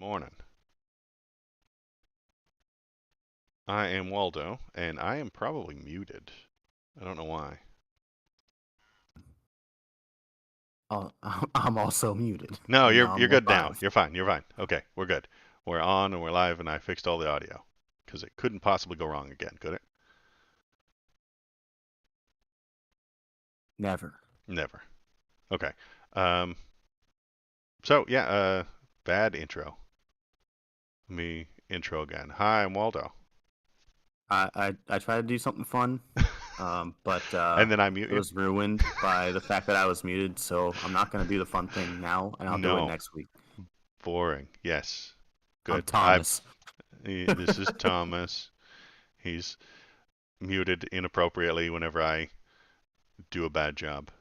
Morning. I am Waldo, and I am probably muted. I don't know why. Oh, I'm also muted, No, even you're though you're we're good now. live. You're fine. You're fine. Okay, we're good. We're on and we're live, and I fixed all the audio because it couldn't possibly go wrong again, could it? Never. Never. Okay. Um. So yeah. Bad intro. Let me intro again. Hi, I'm Waldo. I tried to do something fun, but And then I mute it you. was ruined by the fact that I was muted. So I'm not gonna do the fun thing now, and I'll do it No. next week. Boring. Yes. I'm Good. Thomas. This is Thomas. He's muted inappropriately whenever I do a bad job.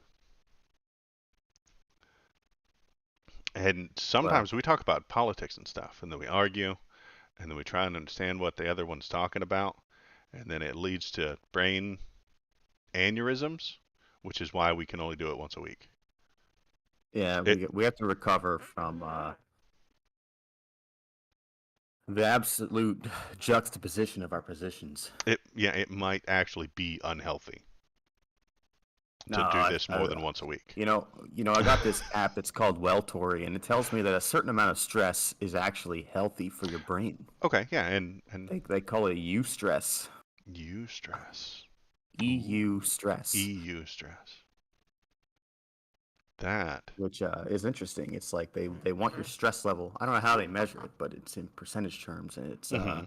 And Well, sometimes we talk about politics and stuff, and then we argue, and then we try and understand what the other one's talking about, and then it leads to brain aneurysms, which is why we can only do it once a week. yeah, It, we have to recover from the absolute juxtaposition of our positions. yeah, it might actually be unhealthy No, to do this more than once a week. you know, I got this app that's called Welltory, and it tells me that a certain amount of stress is actually healthy for your brain. Okay, yeah, and They call it eustress. eustress. EU Ooh, stress, EU stress. That. which is interesting. It's like they want your stress level. I don't know how they measure it, but it's in percentage terms, and Hmm.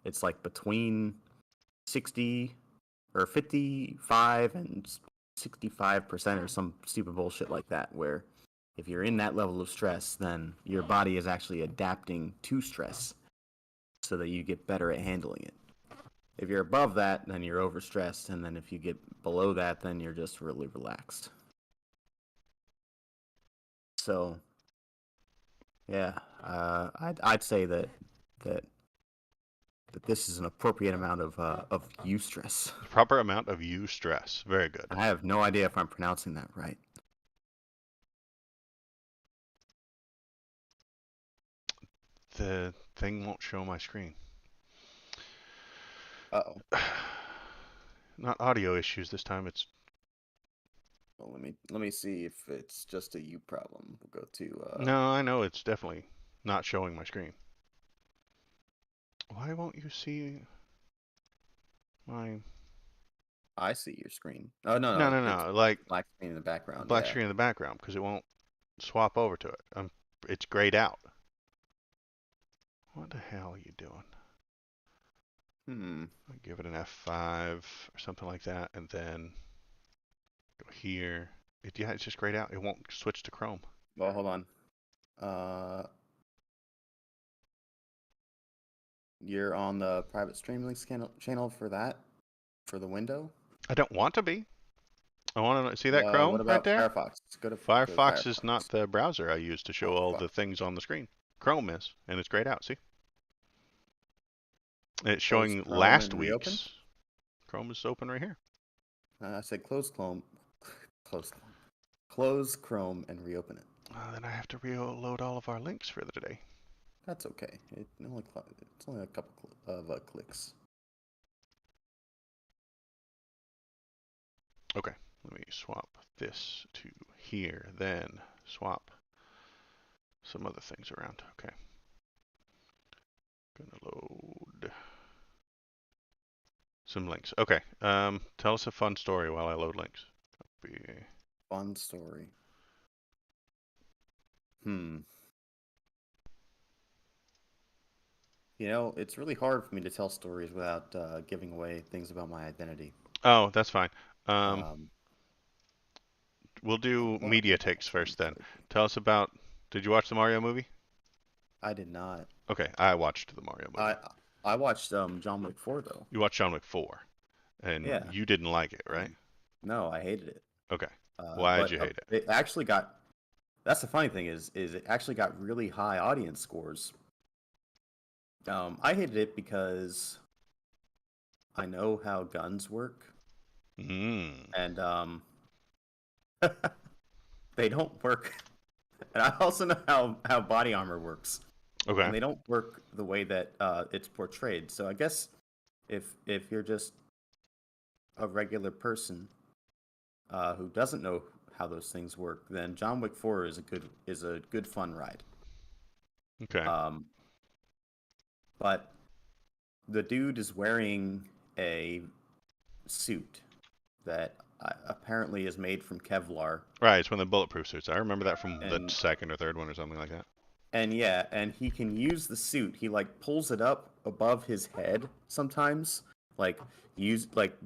it's like between 60 or 55 and 65% or some stupid bullshit like that. Where if you're in that level of stress, then your body is actually adapting to stress so that you get better at handling it. If you're above that, then you're overstressed, and then if you get below that, then you're just really relaxed. So yeah, I'd say that that this is an appropriate amount of eustress. Proper amount of eustress. Very good. I have no idea if I'm pronouncing that right. The thing won't show my screen. Uh-oh. Not audio issues this time. It's Well, let me see if it's just a you problem. We'll go to no, I know it's definitely not showing my screen. Why won't you see my? I see your screen. Oh No, no, no, it's no. Like black screen in the background. black Yeah, screen in the background because it won't swap over to it. It's grayed out. What the hell are you doing? hmm. I'll give it an F5 or something like that, and then go here. Yeah, it's just grayed out. It won't switch to Chrome. Well, hold on. Uh, you're on the private Streamlinks channel for that, for the window. I don't want to be. I want to see that What Chrome right about there. Firefox? Go to Firefox is not Firefox. the browser I use to show Oh all fuck. the things on the screen. Chrome is, and it's grayed out. See? It's Close showing Chrome last and reopen. week's. Chrome is open right here. I said close Chrome, close Chrome, close Chrome and reopen it. Then I have to reload all of our links for the day. That's okay. It's only a couple of clicks. Okay, let me swap this to here, then swap some other things around. Okay, gonna load some links. Okay, tell us a fun story while I load links. Copy. Fun story. Hmm. You know, it's really hard for me to tell stories without giving away things about my identity. Oh, that's fine. Um, Um, we'll do what have media I takes watched first then. lately? Tell us about. Did you watch the Mario movie? I did not. Okay, I watched the Mario I movie. I watched John Wick 4 though. You watched John Wick 4, and Yeah. you didn't like it, right? No, I hated it. Okay. Why did But you hate it? it actually got. That's the funny thing is it actually got really high audience scores. I hated it because I know how guns work, Mm. and they don't work. And I also know how body armor works. Okay. and they don't work the way that it's portrayed. So I guess if you're just a regular person who doesn't know how those things work, then John Wick 4 is a good fun ride. Okay. Um, but the dude is wearing a suit that apparently is made from Kevlar, Right. It's one of the bulletproof suits. I remember that from the and second or third one or something like that. yeah, and he can use the suit. He like pulls it up above his head sometimes, like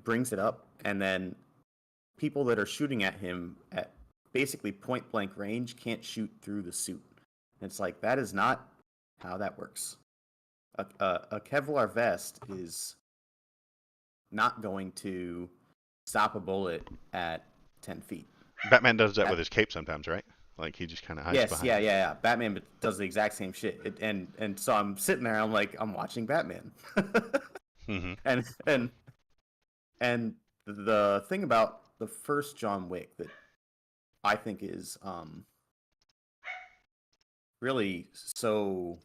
brings it up, and then people that are shooting at him at basically point blank range can't shoot through the suit. And it's like that is not how that works. A Kevlar vest is not going to stop a bullet at 10 feet. Batman does that with That, his cape sometimes, right? Like he just kind of hides yes, behind yeah, it. yeah, yeah. Batman does the exact same shit. And so I'm sitting there, I'm like, I'm watching Batman. Hmm. and and the thing about the first John Wick that I think is really so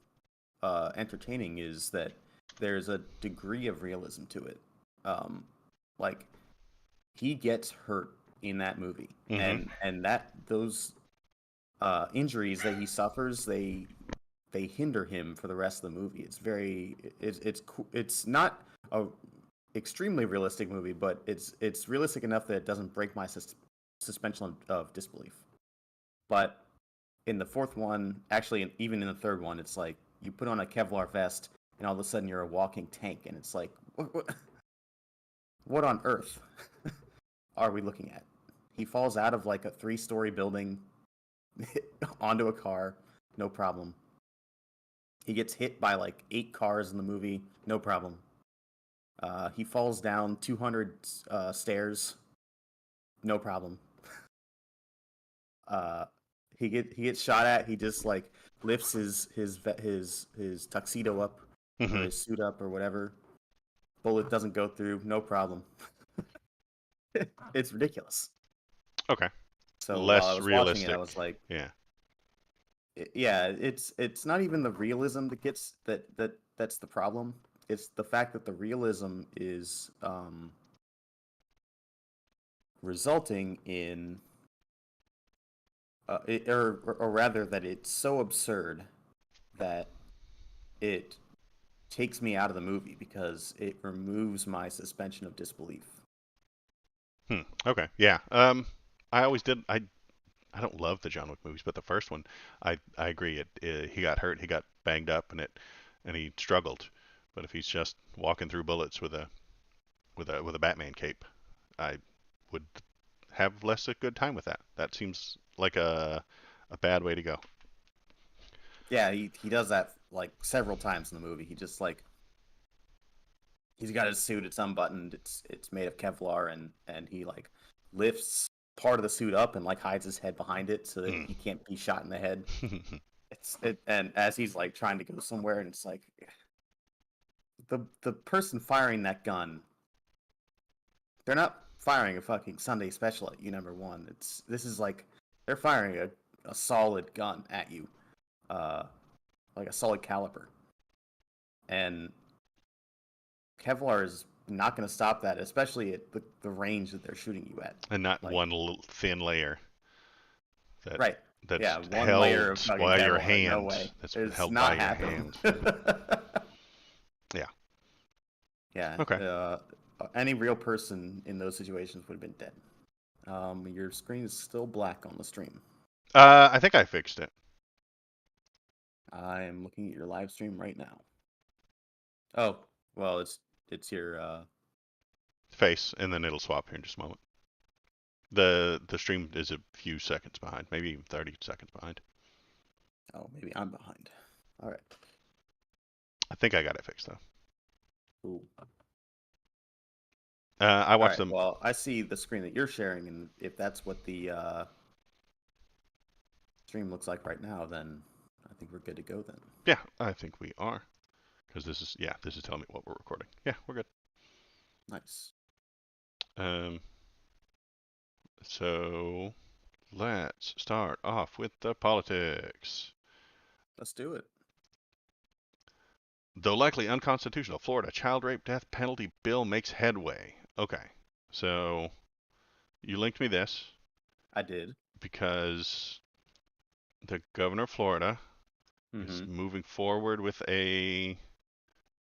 entertaining is that there's a degree of realism to it. Like he gets hurt in that movie, Hmm. and that those injuries that he suffers, they hinder him for the rest of the movie. It's very it's not a extremely realistic movie, but it's realistic enough that it doesn't break my suspension of disbelief. But in the fourth one, actually, even in the third one, it's like you put on a Kevlar vest, and all of a sudden you're a walking tank, and it's like, what on earth are we looking at? He falls out of like a 3-story building onto a car, no problem. He gets hit by like 8 cars in the movie, no problem. He falls down 200 stairs, no problem. Uh, he gets shot at. He just like lifts his tuxedo up or Hmm. his suit up or whatever. Bullet doesn't go through, no problem. It's ridiculous. Okay. So while I Less was watching it, I realistic. was like, Yeah. yeah, it's not even the realism that gets that's the problem. It's the fact that the realism is resulting in or rather that it's so absurd that it takes me out of the movie because it removes my suspension of disbelief. Hmm. Okay. Yeah. I always did. I don't love the John Wick movies, but the first one, I agree. He got hurt, he got banged up, and he struggled. But if he's just walking through bullets with a Batman cape, I would have less a good time with that. That seems like a bad way to go. Yeah, he does that like several times in the movie. He just like he's got his suit, it's unbuttoned, it's made of Kevlar, and he like lifts part of the suit up and like hides his head behind it so that Mm. he can't be shot in the head. And as he's like trying to go somewhere, and it's like the person firing that gun, they're not firing a fucking Sunday special at you, number one. This is like they're firing a solid gun at you, uh, like a solid caliber, and Kevlar is not going to stop that, especially at the range that they're shooting you at. And not Like, one little thin layer that right. that's Yeah, one layer held of fucking by your Kevlar. No hand. way. That's It's held by not your happening. hand. Yeah. Yeah. Okay. Any real person in those situations would have been dead. Your screen is still black on the stream. I think I fixed it. I am looking at your live stream right now. Oh, well, it's your Face, and then it'll swap here in just a moment. The stream is a few seconds behind, maybe even 30 seconds behind. oh, maybe I'm behind. All right. I think I got it fixed though. Cool. I All watched right. them. Well, I see the screen that you're sharing, and if that's what the stream looks like right now, then I think we're good to go then. Yeah, I think we are because this is telling me what we're recording. Yeah, we're good. Nice. Um, so let's start off with the politics. Let's do it. Though likely unconstitutional, Florida child rape death penalty bill makes headway. Okay, so you linked me this I did. because the governor of Florida is Mm-hmm. moving forward with a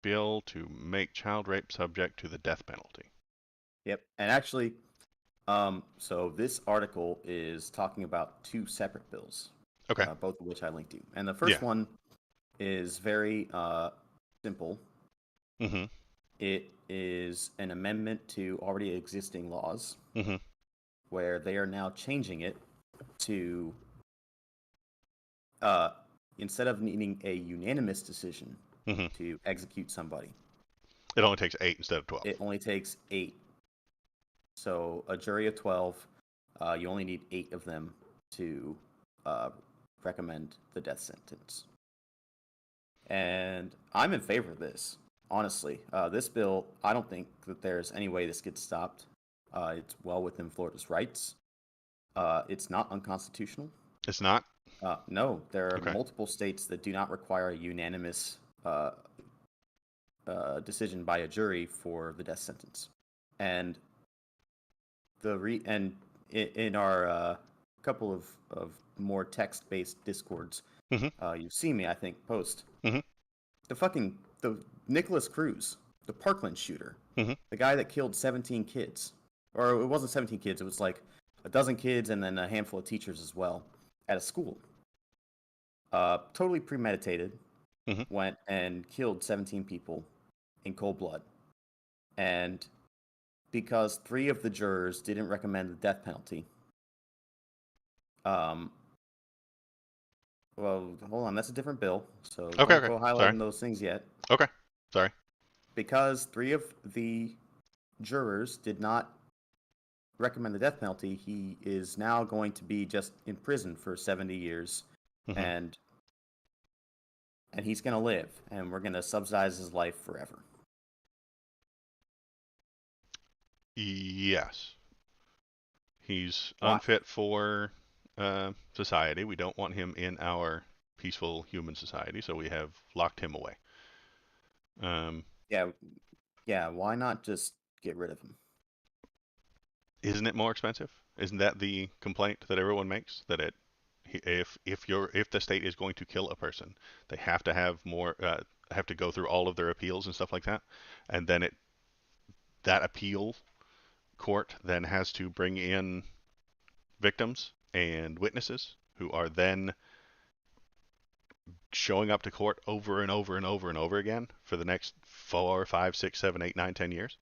bill to make child rape subject to the death penalty. Yep. And actually, so this article is talking about two separate bills, Okay. both of which I linked to. And the Yeah. first one is very simple. Mm-hmm. It is an amendment to already existing laws Mm-hmm. where they are now changing it to uh, instead of needing a unanimous decision Mm-hmm. to execute somebody, It only takes 8 instead of 12. it only takes eight. So a jury of 12, you only need eight of them to uh, recommend the death sentence. And I'm in favor of this, honestly. This bill, I don't think that there's any way this gets stopped. It's well within Florida's rights. It's not unconstitutional. It's not? No, there are Okay. multiple states that do not require a unanimous decision by a jury for the death sentence. And in our couple of more text based discords, Mm-hmm. you've seen me, I think, post Mm-hmm. the Nicholas Cruz, the Parkland shooter, Mm-hmm. the guy that killed 17 kids, or it wasn't 17 kids, it was like a dozen kids and then a handful of teachers as well at a school. Totally premeditated, Mm-hmm. went and killed 17 people in cold blood. And because three of the jurors didn't recommend the death penalty, um, well, hold on, that's a different bill, so Okay, don't okay. go Sorry. highlighting those things yet. Okay. Sorry. Because three of the jurors did not recommend the death penalty, he is now going to be just in prison for 70 years, Mm-hmm. and he's going to live, and we're going to subsidize his life forever. Yes. He's Why? unfit for society. We don't want him in our peaceful human society, so we have locked him away. Um, Yeah, yeah. Why not just get rid of him? isn't it more expensive? Isn't that the complaint that everyone makes? That if the state is going to kill a person, they have to have more have to go through all of their appeals and stuff like that, and then that appeal court then has to bring in victims and witnesses who are then showing up to court over and over and over and over again for the next 4, 5, 6, 7, 8, 9, 10 years.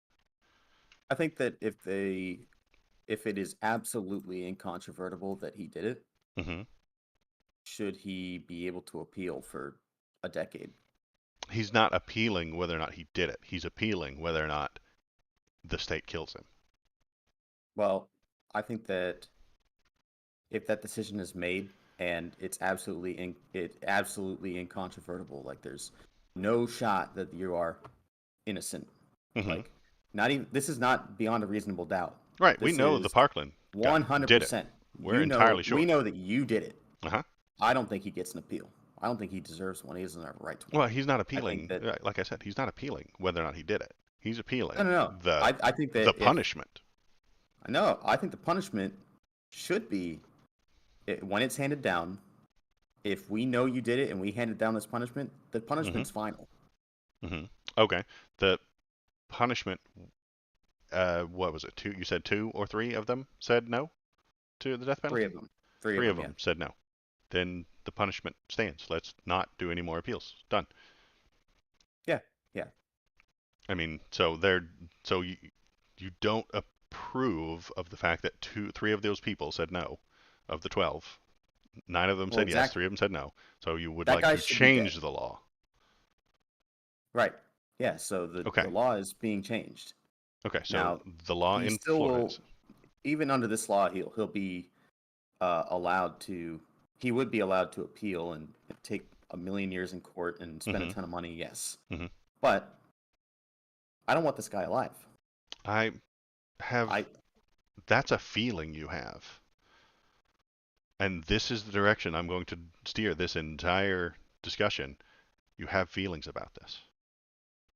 I think that if it is absolutely incontrovertible that he did it, Hmm. should he be able to appeal for a decade? He's not appealing whether or not he did it. He's appealing whether or not the state kills him. Well, I think that if that decision is made and it's absolutely incontrovertible, like there's no shot that you are innocent. Hmm. Like, not even this is not beyond a reasonable doubt. Right. We This know the is Parkland guy did it. 100%. We're entirely We sure. know that you did it. Uh huh. I don't think he gets an appeal. I don't think he deserves one. He doesn't have a right to one. Well, he's not I think appealing. that Like I said, he's not appealing whether or not he did it. He's no, appealing no, no. I think the that if punishment. I know, I think the punishment should be when it's handed down. If we know you did it and we handed down this punishment, the Hmm. punishment's final. Hmm. Okay. The punishment. What was it? Two? You said 2 or 3 of them said no to the death Three penalty. of them. Three of Three of them, yeah. them said no. Then the punishment stands. Let's not do any more appeals. Done. Yeah, yeah. I mean, so you don't approve of the fact that 3 of those people said no, of the 12. 9 of them Well, said yes. exactly. 3 of them said no. So you would That like guy to should be change dead. the law. Right. Yeah, so the Okay. law is being changed. Okay. So Now, the law he in still Florida will, even under this law, he'll be allowed to, he would be allowed to appeal and take a million years in court and spend a Hmm. ton of money, yes. Hmm. But I don't want this guy alive. I have. I That's a feeling you have. And this is the direction I'm going to steer this entire discussion. You have feelings about this.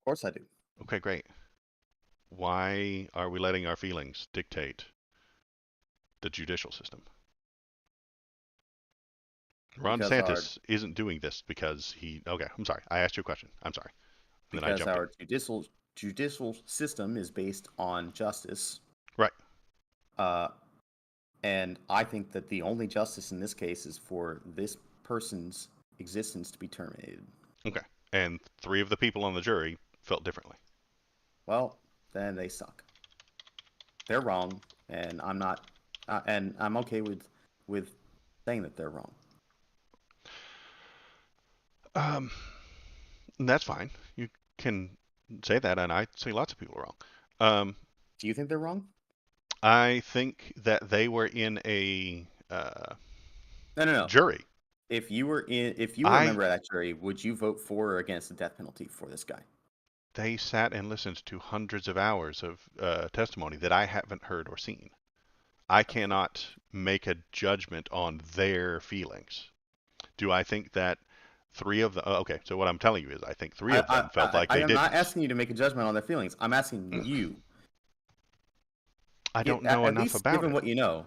Of course I do. Okay, great. Why are we letting our feelings dictate the judicial system? Ron Because our DeSantis isn't doing this because he. Okay, I'm sorry. I asked you a question. I'm sorry. And then I because jumped in. our judicial system is based on justice. Right. Uh, and I think that the only justice in this case is for this person's existence to be terminated. Okay. And 3 of the people on the jury felt differently. Well, then they suck. They're wrong, and I'm not, and I'm okay with saying that they're wrong. Um, and that's fine. You can say that, and I say lots of people are wrong. Do you think they're wrong? I think that they were in a No, no, no. jury. If you were a I member of that jury, would you vote for or against the death penalty for this guy? They sat and listened to hundreds of hours of testimony that I haven't heard or seen. I cannot make a judgment on their feelings. Do I think that 3 of them? Okay, so what I'm telling you is, I think 3 of them felt like I they am not didn't. asking you to make a judgment on their feelings. I'm asking you. I don't know At enough least about given it. what you know,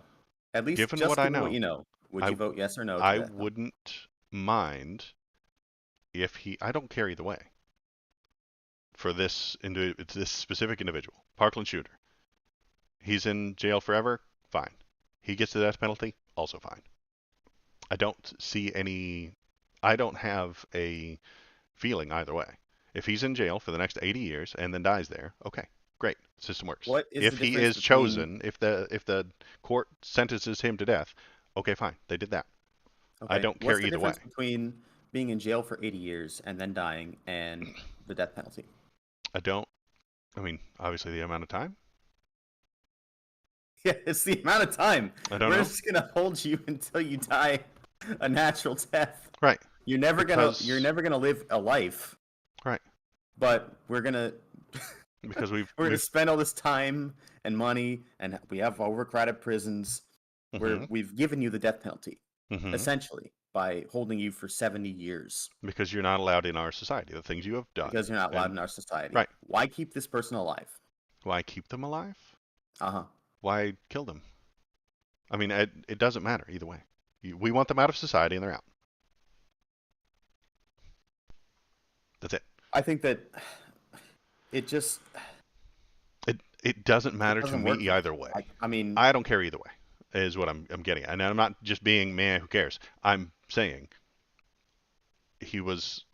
at least Given what just I given what know, you know, would you I vote yes or no to I that? wouldn't mind if he. I don't care either way for this specific individual, Parkland shooter. He's in jail forever. Fine. He gets the death penalty. Also fine. I don't see any. I don't have a feeling either way. If he's in jail for the next 80 years and then dies there, okay, great, system works. What is the If he difference is between chosen, if the court sentences him to death, okay, fine, they did that. I okay? don't care What's the either way. difference between being in jail for 80 years and then dying and the death penalty? I don't. I mean, obviously the amount of time. Yeah, it's the amount of time. I don't We're know. just gonna hold you until you die a natural death. Right. You're Because never gonna live a life, right. but we're gonna Because we've we're gonna we've. spend all this time and money, and we have overcrowded prisons where Mhm. we've given you the death penalty, Mhm. essentially, by holding you for 70 years Because you're not allowed in our society. The things you have done. because you're not allowed And in our society. right. Why keep this person alive? Why keep them alive? Uh huh. Why kill them? I mean, it doesn't matter either way. We want them out of society and they're out. That's it. I think that it just It doesn't it matter to doesn't work me for me. either way. I mean, I don't care either way, is what I'm getting at. And I'm not just being man, who cares? I'm saying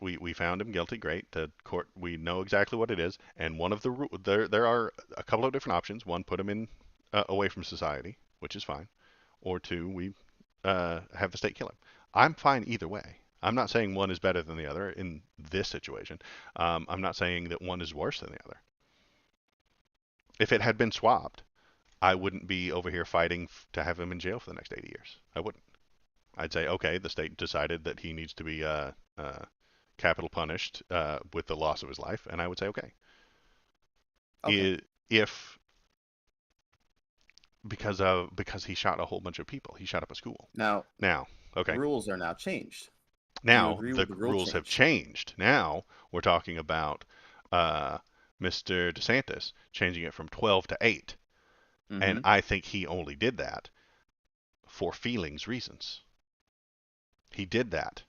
we found him guilty. Great. The court, we know exactly what it is. And one of there are a couple of different options. One, put him in away from society, which is fine. Or 2, we have the state kill him. I'm fine either way. I'm not saying one is better than the other in this situation. I'm not saying that one is worse than the other. If it had been swapped, I wouldn't be over here fighting to have him in jail for the next 80 years. I wouldn't. I'd say, okay, the state decided that he needs to be capital punished with the loss of his life, and I would say, okay. okay. If because he shot a whole bunch of people, he shot up a school. Now, Now, the okay, rules are now changed. Do you now agree the with the rule rules have change? changed. Now we're talking about uh, Mr. DeSantis changing it from 12 to 8, and Mm-hmm. I think he only did that for feelings reasons. He did that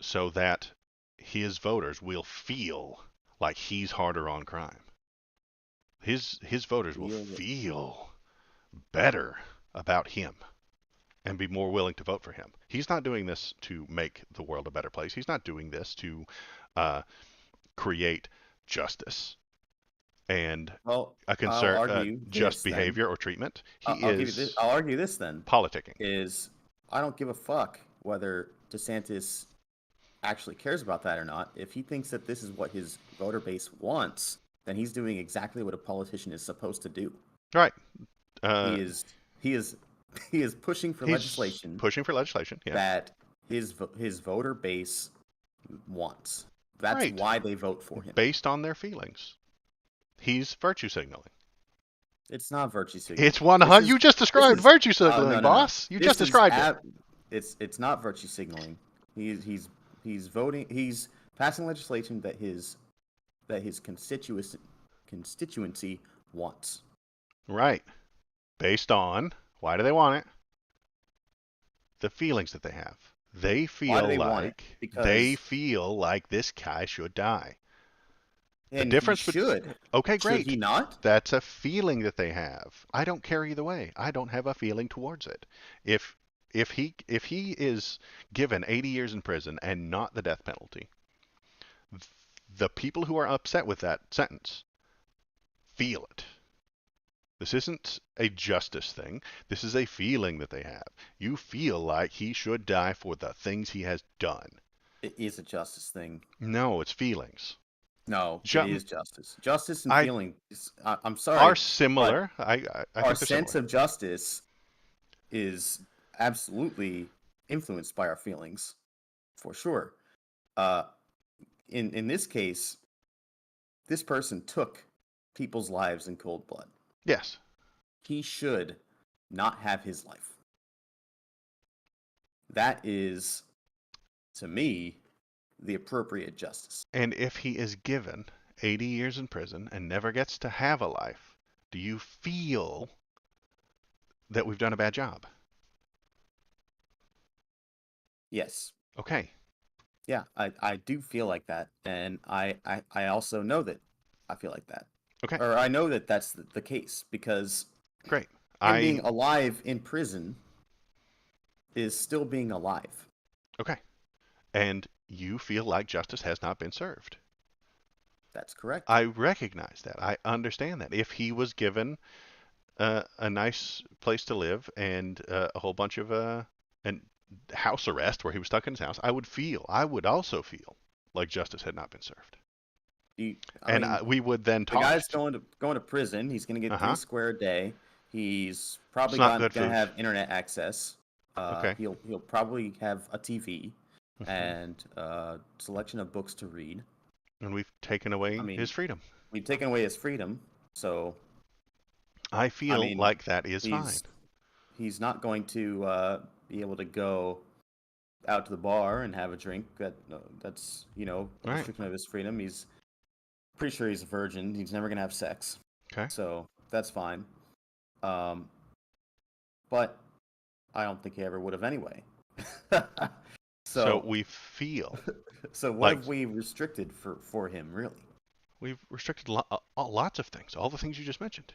so that his voters will feel like he's harder on crime. His voters will Feel feel better about him and be more willing to vote for him. He's not doing this to make the world a better place. He's not doing this to uh, create justice and well. a I'll concern, argue just this then. behavior or treatment. He I'll give you this. is I'll argue this then. politicking. Is I don't give a fuck whether DeSantis actually cares about that or not. If he thinks that this is what his voter base wants, then he's doing exactly what a politician is supposed to do. Right. He Uh, is he is he is pushing for he's legislation pushing for legislation. Yeah. that his voter base wants. That's Right. why they vote for him. Based on their feelings. He's virtue signaling. It's not virtue signaling. It's 100. You just This described is virtue no, signaling, no, no. boss. You just This is described it. it's not virtue signaling. He's voting. He's passing legislation that his constituency wants. Right. Based on why do they want it? The feelings that they have. They Why do feel they want it? like Because this guy should die. The and he difference between should. okay, Should he great. not? That's a feeling that they have. I don't care either way. I don't have a feeling towards it. If if he is given 80 years in prison and not the death penalty, the people who are upset with that sentence feel it. This isn't a justice thing. This is a feeling that they have. You feel like he should die for the things he has done. It is a justice thing. No, it's feelings. No, it Ju- is justice. Justice and I feeling. I'm are sorry, but similar. I our think they're sense similar. of justice is absolutely influenced by our feelings, for sure. Uh, in this case, this person took people's lives in cold blood. Yes. He should not have his life. That is, to me, the appropriate justice. And if he is given 80 years in prison and never gets to have a life, do you feel that we've done a bad job? Yes. Okay. Yeah, I do feel like that. And I also know that I feel like that. Okay. Or I know that that's the case because Great. him being I alive in prison is still being alive. okay. And you feel like justice has not been served. That's correct. I recognize that. I understand that. If he was given a nice place to live and a whole bunch of and house arrest where he was stuck in his house, I would also feel like justice had not been served. I And mean, we would then the talk. guy's going to prison. He's going to Uh get three huh. square a day. He's It's probably not going good to food. have internet access. Okay. He'll probably have a TV Hmm. and a selection of books to read. And we've taken I away his mean, freedom. we've taken away his freedom, so I I feel mean, like that is fine. he's he's not going to be able to go out to the bar and have a drink. That's a Right. restriction of his freedom. He's pretty sure he's a virgin. He's never gonna have sex, Okay. so that's fine. Um, but I don't think he ever would have anyway. So so we feel so what like have we restricted for him really? we've restricted lots of things, all the things you just mentioned.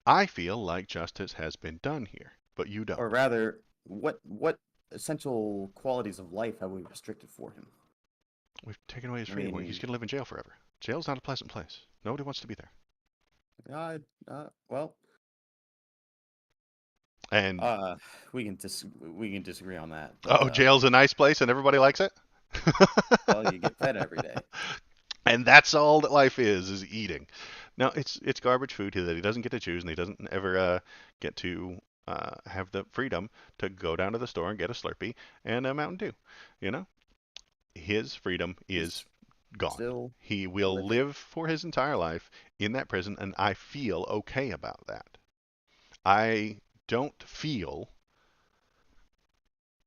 I feel like justice has been done here, but you Or don't. rather, what essential qualities of life have we restricted for him? We've taken away his I freedom. He's mean, going to live in jail forever. Jail's not a pleasant place. Nobody wants to be there. well, And uh, we can disagree on that, but oh, jail's a nice place and everybody likes it. well, you get fed every day. And that's all that life is eating. Now it's garbage food that he doesn't get to choose, and he doesn't ever get to have the freedom to go down to the store and get a Slurpee and a Mountain Dew. You know, his freedom is He's gone. still He will living. live for his entire life in that prison, and I feel okay about that. I don't feel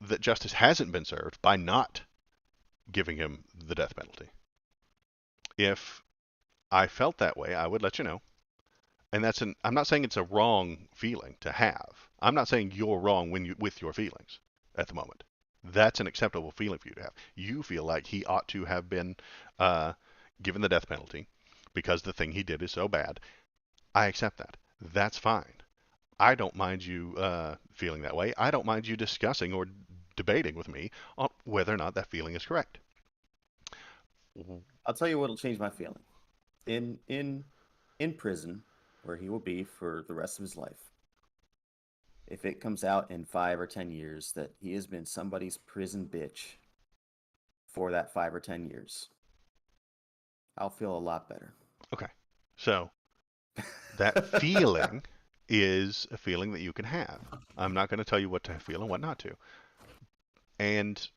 that justice hasn't been served by not giving him the death penalty. If I felt that way, I would let you know. And I'm not saying it's a wrong feeling to have. I'm not saying you're wrong with your feelings at the moment. That's an acceptable feeling for you to have. You feel like he ought to have been uh, given the death penalty because the thing he did is so bad. I accept that. That's fine. I don't mind you feeling that way. I don't mind you discussing or debating with me on whether or not that feeling is correct. I'll tell you what'll change my feeling. In prison, where he will be for the rest of his life. If it comes out in 5 or 10 years that he has been somebody's prison bitch for that 5 or 10 years, I'll feel a lot better. Okay. So that feeling is a feeling that you can have. I'm not going to tell you what to feel and what not to. And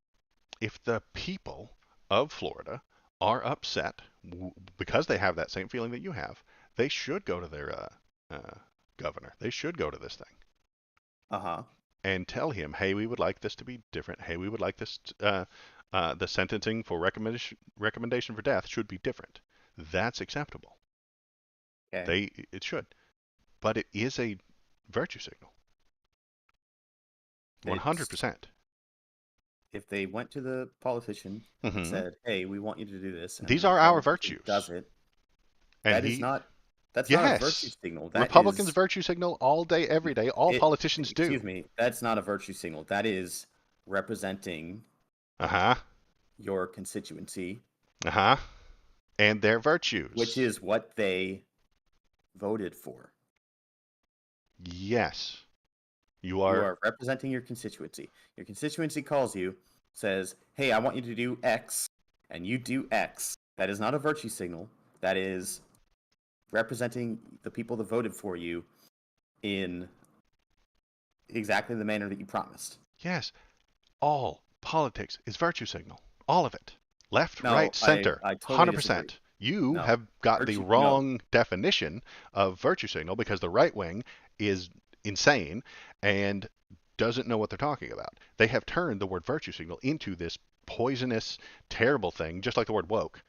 if the people of Florida are upset because they have that same feeling that you have, they should go to their governor. They should go to this thing Uh huh. and tell him, hey, we would like this to be different. Hey, we would like this the sentencing for recommendation for death should be different. That's acceptable. Okay. It should, but it is a virtue signal. It's 100%. if they went to the politician and Hmm. said, "Hey, we want you to do this," and These the are our politician does virtues, it, and that is he, not that's not a virtue yes, signal. That Republicans is virtue signal all day, every day. All it. politicians Excuse do. me. That's not a virtue signal. That is representing Uh huh. your constituency, Uh huh. And their which virtues. is what they voted for. Yes, you You are. are representing your constituency. Your constituency calls you, says, "Hey, I want you to do X," and you do X. That is not a virtue signal. That is representing the people that voted for you in exactly the manner that you promised. Yes, all politics is virtue signal. All of it. Left, right, No, I center. I totally disagree. 100%. You No, have got the virtue. No, wrong definition of virtue signal because the right wing is insane and doesn't know what they're talking about. They have turned the word virtue signal into this poisonous, terrible thing, just like the word woke.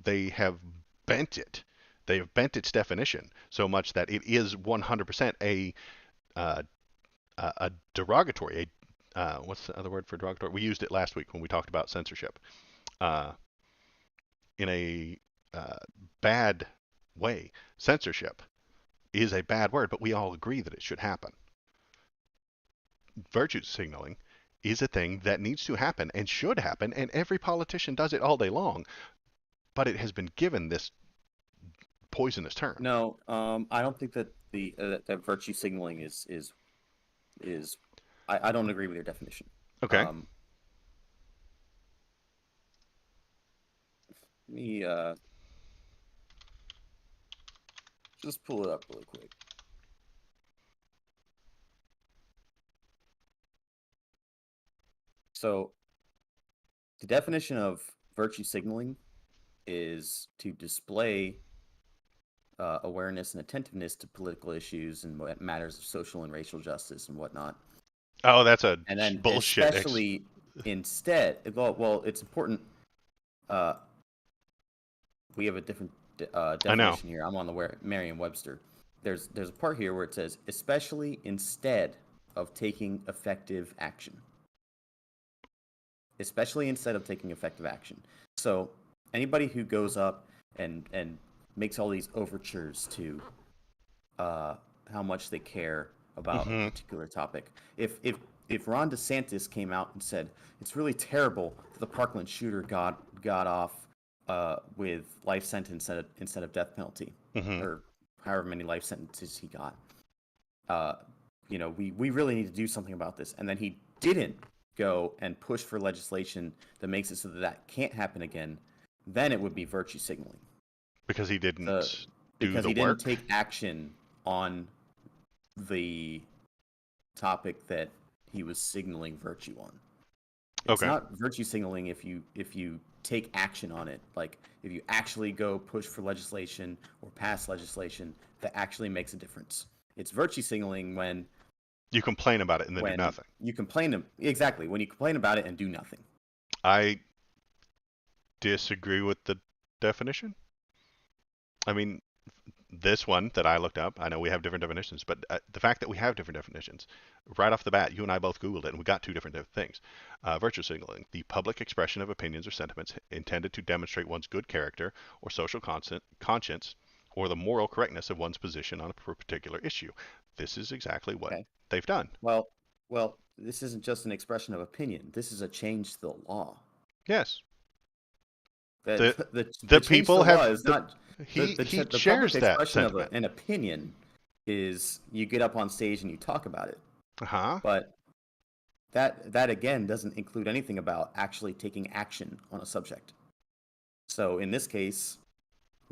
They have bent it. They have bent its definition so much that it is 100% uh, a derogatory. What's the other word for derogatory? We used it last week when we talked about censorship. Uh, in a uh, bad way, censorship is a bad word, but we all agree that it should happen. Virtue signaling is a thing that needs to happen and should happen, and every politician does it all day long, but it has been given this poisonous term. no. I don't think that that virtue signaling is. I don't agree with your definition. Okay. Um, Let me just pull it up really quick. So, the definition of virtue signaling is to display awareness and attentiveness to political issues and matters of social and racial justice and whatnot. Oh, that's a And then, bullshit. especially instead, well, it's important. Uh, we have a different I know. definition here. I'm on the Merriam-Webster. There's a part here where it says, especially instead of taking effective action. Especially instead of taking effective action. So anybody who goes up and makes all these overtures to how much they care about a Hmm. particular topic. If Ron DeSantis came out and said it's really terrible that the Parkland shooter got off with life sentence instead of death penalty, Hmm. or however many life sentences he got, uh, we really need to do something about this. And then he didn't go and push for legislation that makes it so that that can't happen again. Then it would be virtue signaling. Because he The didn't do because the he didn't work. take action on the topic that he was signaling virtue on. It's Okay. not virtue signaling if you take action on it. Like if you actually go push for legislation or pass legislation that actually makes a difference. It's virtue signaling You complain about it and then do when nothing. you complain exactly when you complain about it and do nothing. I disagree with the definition. I mean, this one that I looked up, I know we have different definitions, but the fact that we have different definitions, right off the bat, you and I both Googled it and we got two different things. Virtue signaling, the public expression of opinions or sentiments intended to demonstrate one's good character or social conscience or the moral correctness of one's position on a particular issue. This is exactly what Okay. they've done. Well, this isn't just an expression of opinion. This is a change to the law. Yes, That the the the change to people the law have is not he the public shares that expression of sentiment. an opinion is you get up on stage and you talk about it. Uh huh. But that again doesn't include anything about actually taking action on a subject. So in this case,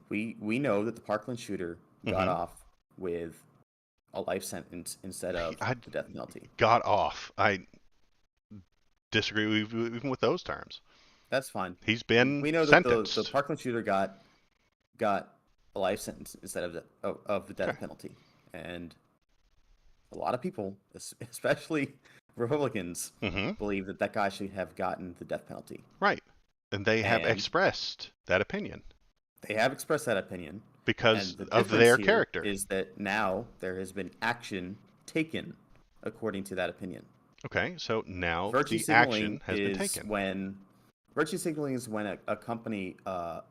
we know that the Parkland shooter got Mm-hmm. off with a life sentence instead of I the death penalty. got off. I disagree even with those terms. That's fine. He's been We know that the sentenced. Parkland shooter got a life sentence instead of the Okay. death penalty, and a lot of people, especially Republicans Mm-hmm. believe that that guy should have gotten the death penalty. Right. And they have And expressed that opinion they have expressed that opinion. because And the of difference their here character. is that now there has been action taken according to that opinion. Okay, so now Virtue the signaling action has been is taken. when virtue signaling is when a company a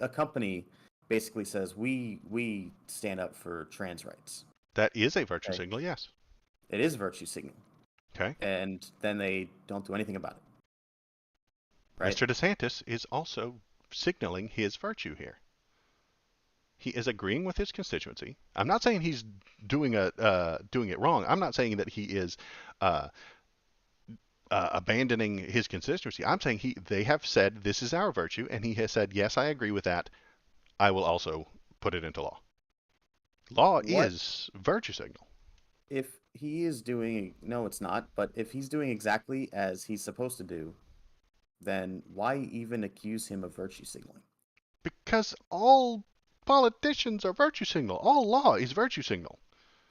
company basically says we stand up for trans rights. That is a virtue Okay, signal, yes. it is virtue signaling, Okay. and then they don't do anything about it, right? Mr. DeSantis is also signaling his virtue here. He is agreeing with his constituency. I'm not saying he's doing it wrong. I'm not saying that he is uh, abandoning his constituency. I'm saying they have said this is our virtue, and he has said yes, I agree with that. I will also put it into law. Law What is virtue signal if he is doing? No, it's not. But if he's doing exactly as he's supposed to do, then why even accuse him of virtue signaling? because all politicians are virtue signal. All law is virtue signal.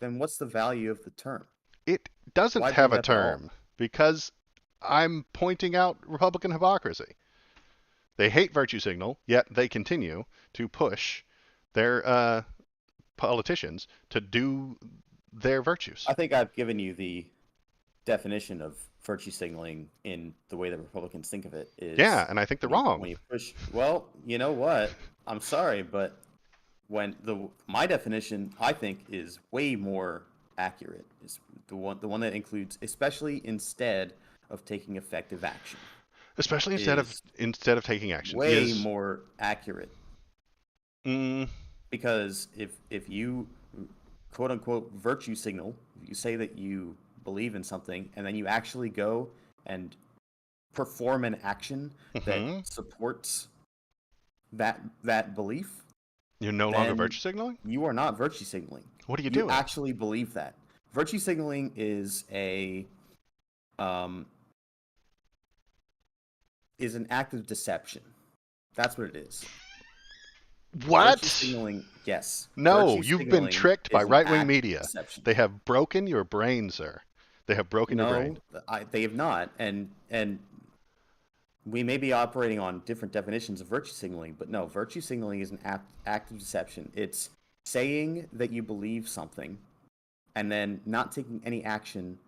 Then what's the value of the term? It doesn't Why have bring a it up at all? term because I'm pointing out Republican hypocrisy. They hate virtue signal, yet they continue to push their politicians to do their virtues. I think I've given you the definition of virtue signaling in the way that Republicans think of it Yeah, is and I think they're wrong. when you push. Well, you know what? I'm sorry, but when my definition I think is way more accurate. Is the one that includes especially instead of taking effective action Especially is instead of taking action way is more accurate mm, because if you quote unquote virtue signal, you say that you believe in something and then you actually go and perform an action that mhm. supports that belief, You're no longer then virtue signaling. you are not virtue signaling. What are you You doing? actually believe that. Virtue signaling um, is an act of deception. That's what it is. Virtue What? signaling, yes. No, Virtue you've been signaling tricked by is an right wing act of media. deception. They have broken your brain, sir. They have broken your brain. No, they have not, and we may be operating on different definitions of virtue signaling, but no, virtue signaling is an act of deception. It's saying that you believe something and then not taking any action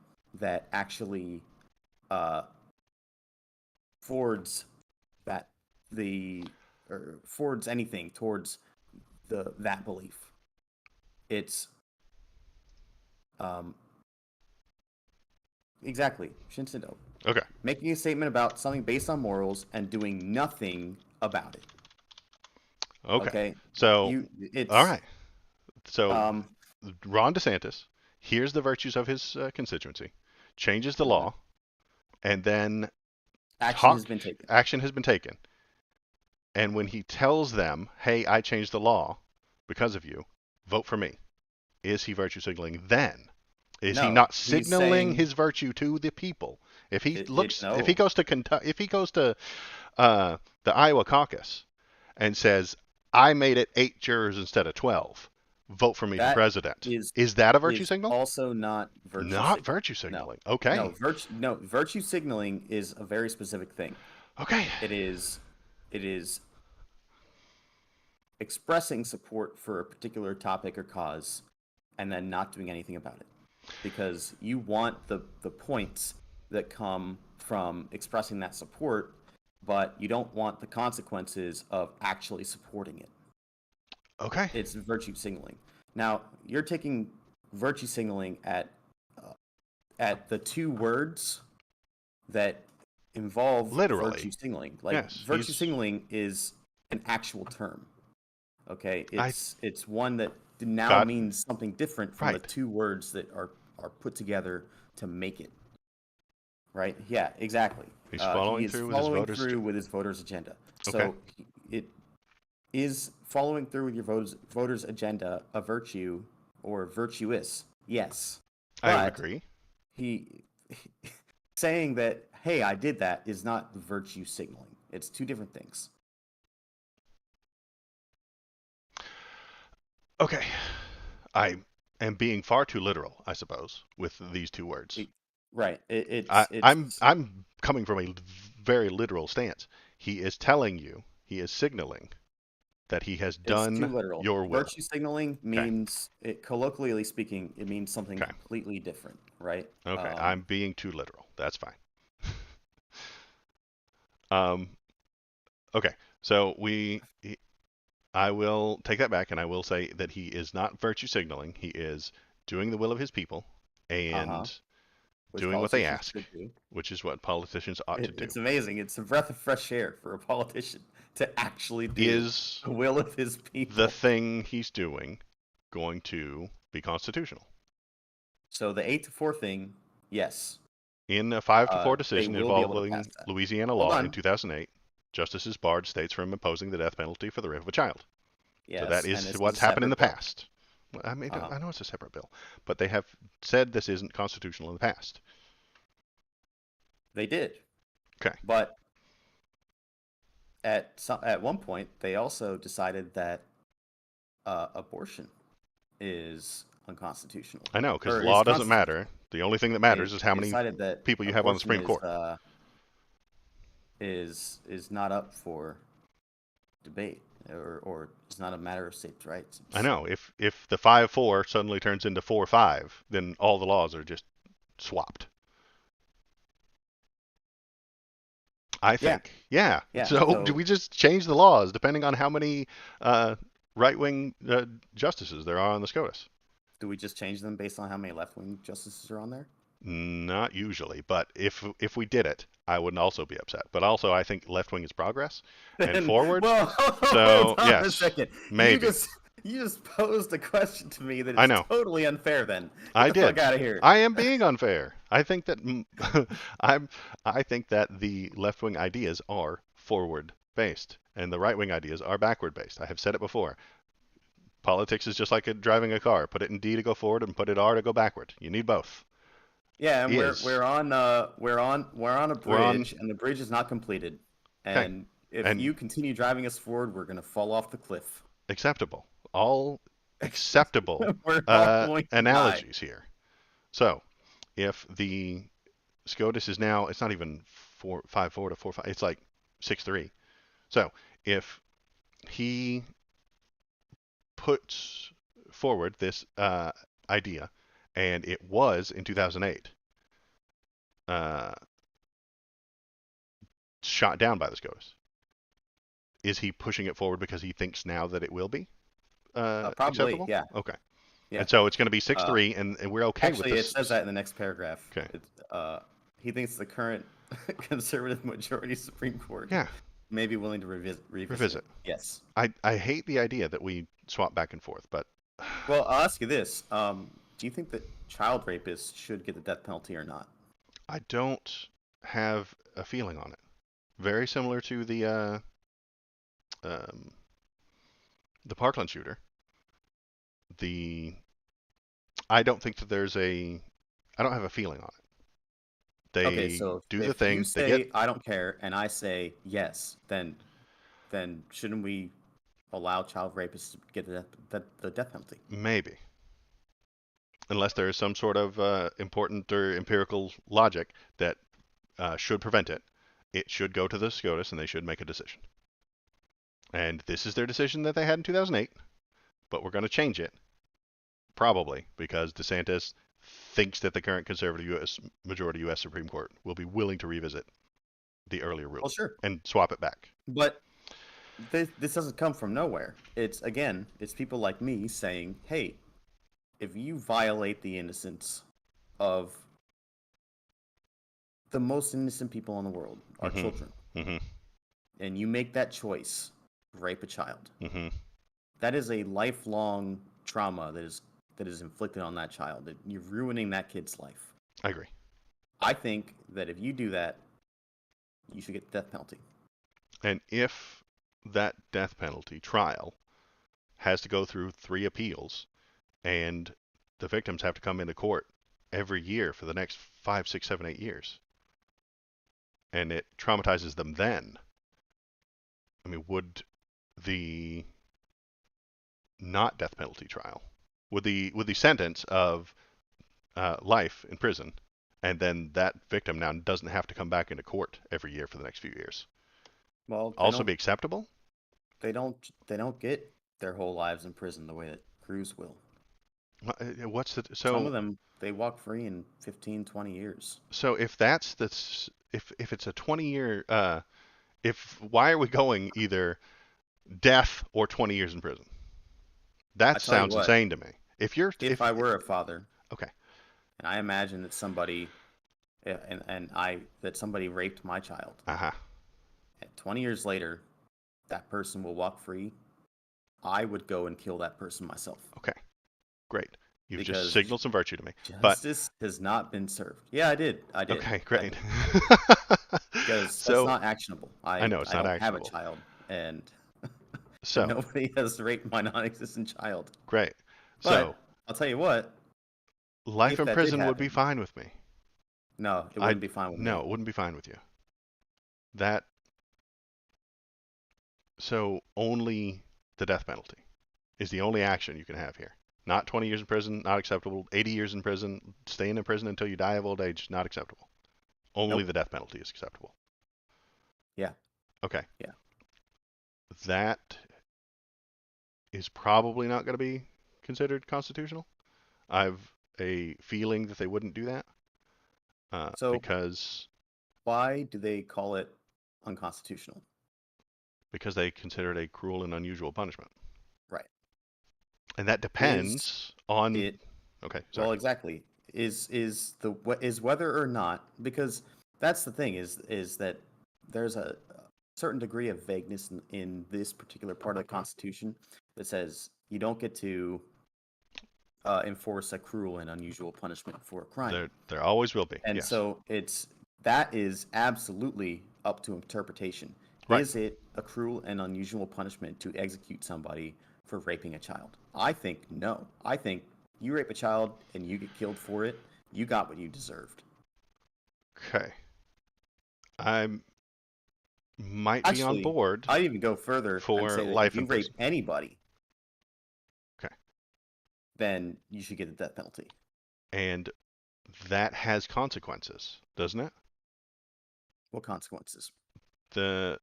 that actually uh, forwards that the or forwards anything towards that belief. It's um, exactly Shinsedo. Okay. Making a statement about something based on morals and doing nothing about it. Okay. Okay, So, all it's right. So, um, Ron DeSantis hears the virtues of his constituency, changes the law, and then action has talk been taken. action has been taken. And when he tells them, "Hey, I changed the law because of you. Vote for me." Is he virtue signaling then? Is he No, not he's signaling saying his virtue to the people? If he no. goes to Kentucky, if he goes to the Iowa caucus and says, "I made it 8 jurors instead of 12. Vote for me for That president." is Is that a virtue is signal? also not virtue Not signaling. virtue No, signaling. no, Okay. virtue signaling is a very specific thing. Okay. It is expressing support for a particular topic or cause and then not doing anything about it because you want the points that come from expressing that support, but you don't want the consequences of actually supporting it. Okay. It's virtue signaling. Now you're taking virtue signaling at the two words that involve virtue Literally. signaling. Like Yes. virtue signaling is an actual term. Okay, I it's one that now got means something different from the right. two words that are put together to make it. Right? Yeah, exactly. He's He following is through with his following voters. through with his voters' agenda. Okay. So it is following through with your voters' agenda a virtue or virtuous? Yes, I would but agree. he saying that hey, I did that is not virtue signaling. It's two different things. Okay. I am being far too literal, I suppose, with these two words. It, right. I'm coming from a very literal stance. He is telling you, he is signaling that he has it's too done literal. your will. Virtue signaling Okay. means, colloquially speaking, it means something Okay. completely different, right? Okay. I'm being too literal. That's fine. Um, okay. So I will take that back and I will say that he is not virtue signaling. He is doing the will of his people Uh-huh. and Which doing what they politicians ask, should do. which is what politicians ought to do. It's amazing. It's a breath of fresh air for a politician to actually do Is the will of his the people. thing he's doing going to be constitutional? So the 8-4 thing, yes, In a 5-4 they decision will be able to pass involving that. Louisiana Hold law in on. 2008, justices barred states from imposing the death penalty for the rape of a child. So that Yes, and is this is a what's happened in the separate bill. past. I mean, Uh-huh. I know it's a separate bill, but they have said this isn't constitutional in the past. They did, Okay, but at one point they also decided that abortion is unconstitutional, I know, because or is law doesn't constitutional. matter. The only thing that matters They is how many decided that people you have on the abortion Supreme Court. Is not up for debate, or it's not a matter of states' rights. I know. If the 5-4 suddenly turns into 4-5, then all the laws are just swapped. I Yeah, think. Yeah. yeah. So do So we just change the laws depending on how many right-wing justices there are on the SCOTUS? do we just change them based on how many left-wing justices are on there? Not usually, but if we did it, I would also be upset. But also, I think left-wing is progress and Then, forward. well, hold So on a yes, second. You maybe. just you just posed a question to me that I is know. totally unfair. Then get I the fuck did. out of here. I am being unfair. I think that I'm. I think that the left-wing ideas are forward-based, and the right-wing ideas are backward-based. I have said it before. Politics is just like driving a car. Put it in D to go forward, and put it R to go backward. You need both. Yeah, and Is we're on a we're on bridge, and the bridge is not completed. okay, And if and you continue driving us forward, we're gonna fall off the cliff. acceptable. All acceptable We're all going to die. analogies here. So if the SCOTUS is now, it's not even 4-5-4 to 4-5. It's like 6-3. So if he puts forward this idea, and it was in 2008 uh, shot down by the SCOTUS, is he pushing it forward because he thinks now that it will be Probably, acceptable? yeah, Okay. yeah. And so it's going to be six Uh, three, and we're okay with Actually, it this. says that in the next paragraph. Okay. He thinks the current conservative majority Supreme Court Yeah. may be willing to revisit it. Revisit. Yes. I hate the idea that we swap back and forth, but Well, I'll ask you this: do you think that child rapists should get the death penalty or not? I don't have a feeling on it. Very similar to um, the Parkland shooter. The I don't think that there's a I don't have a feeling on it. Okay, They so do the if you thing. They get say I don't care and I say yes, then shouldn't we allow child rapists to get the death penalty? maybe, unless there is some sort of important or empirical logic that should prevent it. It should go to the SCOTUS and they should make a decision. And this is their decision that they had in 2008, but we're going to change it probably because DeSantis thinks that the current conservative U.S. majority U.S. Supreme Court will be willing to revisit the earlier Well, ruling sure, and swap it back. but this doesn't come from nowhere. It's people like me saying, "Hey, if you violate the innocence of the most innocent people in the world, our Mm-hmm. children, Mm-hmm. and you make that choice, rape a child, Mm-hmm. that is a lifelong trauma that is inflicted on that child. That you're ruining that kid's life. I agree. I think that if you do that, you should get the death penalty. And if that death penalty trial has to go through 3 appeals and the victims have to come into court every year for the next 5, 6, 7, 8 years, and it traumatizes them then, I mean, would the not death penalty trial with the sentence of life in prison, and then that victim now doesn't have to come back into court every year for the next few years. Well, Also be acceptable? they don't get their whole lives in prison the way that crews will. What's the Some of so them they walk free in 15, 20 years. so if that's the if it's a 20-year if why are we going either death or 20 years in prison? I That tell you sounds what, insane to me. If you're if if I were a father okay, and I imagine that somebody that somebody raped my child, uh-huh. and 20 years later that person will walk free, I would go and kill that person myself Okay. Great. You've just because signaled some virtue to me. But justice has not been served. Yeah, I did. I did. okay, I great. did. Because that's So not actionable. I know it's I not don't have a actionable. child, and So nobody has raped my non-existent child. great. So But I'll tell you what, life if in that did prison would be happen, fine with me. no, it I wouldn't be fine with no, me. it wouldn't be fine with you. That so only the death penalty is the only action you can have here. Not 20 years in prison, not acceptable. 80 years in prison, staying in prison until you die of old age, not acceptable. Only Nope. the death penalty is acceptable. Yeah. Okay. Yeah. That is probably not going to be considered constitutional. I've a feeling that they wouldn't do that So because why do they call it unconstitutional? they consider it a cruel and unusual punishment, Right. and that Is depends on. it Okay, sorry. well exactly. Is whether or not, because that's the thing is that there's a certain degree of vagueness in this particular part of the Constitution that says you don't get to enforce a cruel and unusual punishment for a crime. There always will be. And Yes. so that is absolutely up to interpretation. Right. Is it a cruel and unusual punishment to execute somebody for raping a child? I think no. I think you rape a child and you get killed for it, you got what you deserved. Okay. I might be on Actually, board I'd even go further and for say that if life you in rape prison. anybody, Okay. then you should get the death penalty. And that has consequences, doesn't it? What consequences? The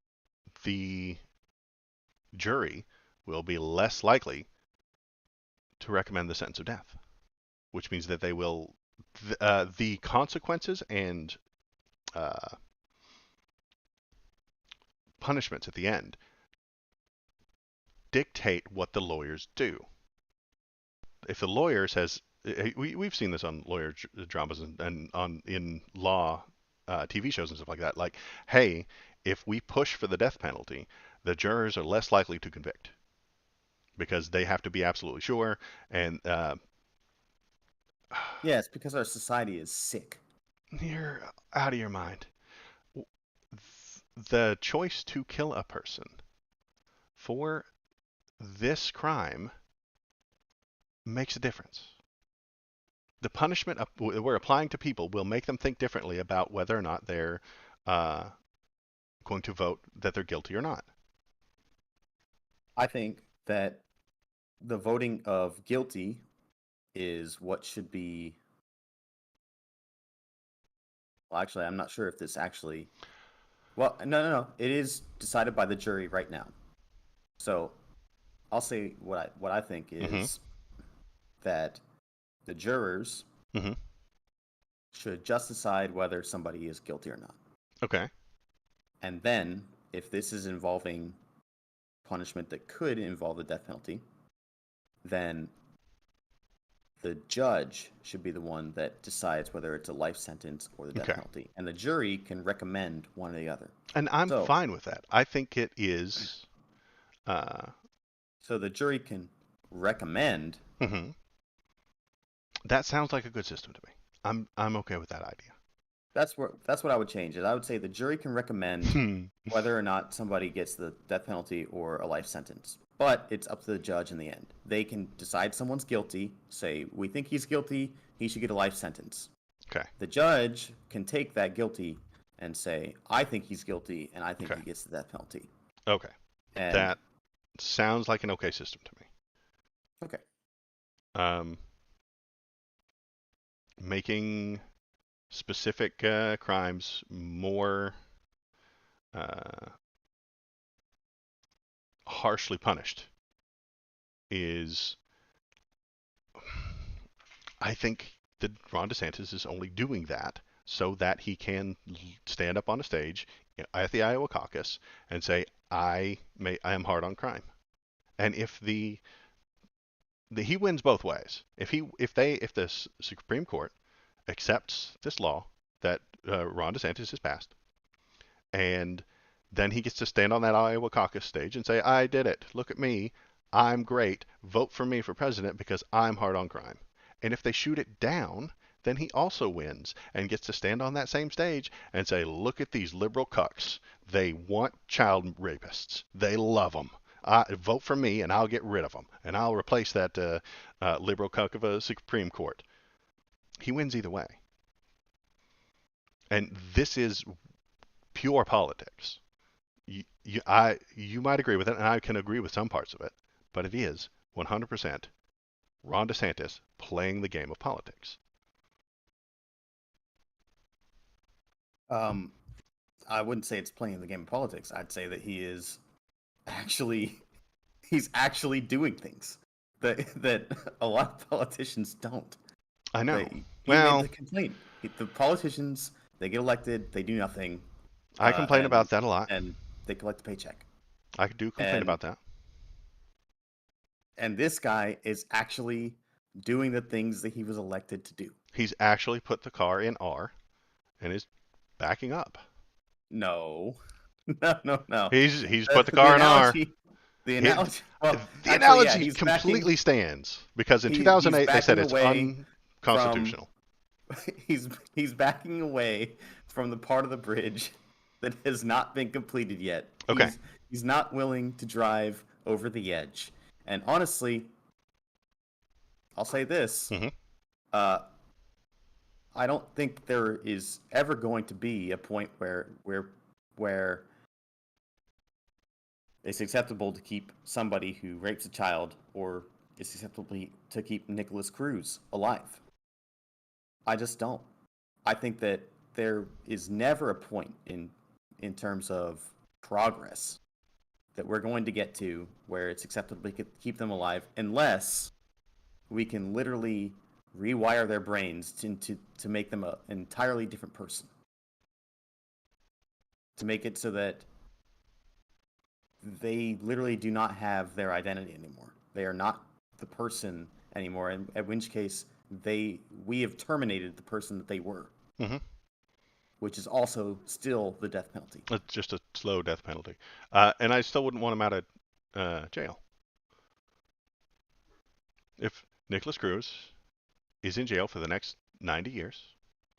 the jury will be less likely to recommend the sentence of death, which means that they will the consequences and uh, punishments at the end dictate what the lawyers do. If the lawyer says, we've seen this on lawyer dramas and on in law TV shows and stuff like that, like, hey, if we push for the death penalty, the jurors are less likely to convict because they have to be absolutely sure. And Yeah, it's because our society is sick. you're out of your mind. The choice to kill a person for this crime makes a difference. The punishment we're applying to people will make them think differently about whether or not they're uh, going to vote that they're guilty or not. I think that the voting of guilty is what should be. Well, actually, I'm not sure if this actually. Well, no. It is decided by the jury right now. So I'll say what I think Mm-hmm. is that the jurors Mm-hmm. should just decide whether somebody is guilty or not. Okay. And then, if this is involving punishment that could involve the death penalty, then the judge should be the one that decides whether it's a life sentence or the death Okay. penalty. And the jury can recommend one or the other. And I'm So, fine with that. I think it is. Uh, so the jury can recommend. mhm. That sounds like a good system to me. I'm okay with that idea. That's what I would change it. I would say the jury can recommend Hmm. whether or not somebody gets the death penalty or a life sentence. But it's up to the judge in the end. They can decide someone's guilty, say, we think he's guilty, he should get a life sentence. Okay. The judge can take that guilty and say, I think he's guilty and I think Okay. he gets the death penalty. Okay. And That sounds like an okay system to me. okay. um, making specific crimes more uh, harshly punished is, I think that Ron DeSantis is only doing that so that he can stand up on a stage at the Iowa caucus and say, I am hard on crime. And if he wins both ways. If the Supreme Court accepts this law that Ron DeSantis has passed, and then he gets to stand on that Iowa caucus stage and say, I did it. Look at me. I'm great. Vote for me for president because I'm hard on crime. And if they shoot it down, then he also wins and gets to stand on that same stage and say, look at these liberal cucks. They want child rapists. They love them. Vote for me and I'll get rid of them. And I'll replace that liberal cuck of a Supreme Court. He wins either way. And this is pure politics. You might agree with it, and I can agree with some parts of it, but it is 100% Ron DeSantis playing the game of politics. Um, I wouldn't say it's playing the game of politics. I'd say that actually he's actually doing things that a lot of politicians don't. I know. He made Well, the complaint. The politicians, they get elected, they do nothing, I complain and about that a lot. they collect a paycheck. I do complain And about that. this guy is actually doing the things that he was elected to do. He's actually put the car in R and is backing up. No, no. He's put the The car in R. analogy, the It, analogy. Well, the actually, yeah, analogy completely stands because in he's 2008 they said backing it's away from unconstitutional. he's backing away from the part of the bridge that has not been completed yet. Okay. He's not willing to drive over the edge. And honestly, I'll say this: Hmm. uh, I don't think there is ever going to be a point where it's acceptable to keep somebody who rapes a child, or it's acceptable to keep Nicholas Cruz alive. I just don't. I think that there is never a point in terms of progress that we're going to get to where it's acceptable to keep them alive unless we can literally rewire their brains to make them an entirely different person. To make it so that they literally do not have their identity anymore. They are not the person anymore, and in which case we have terminated the person that they were, Hmm. which is also still the death penalty. It's just a slow death penalty. And I still wouldn't want him out of jail. If Nicholas Cruz is in jail for the next 90 years,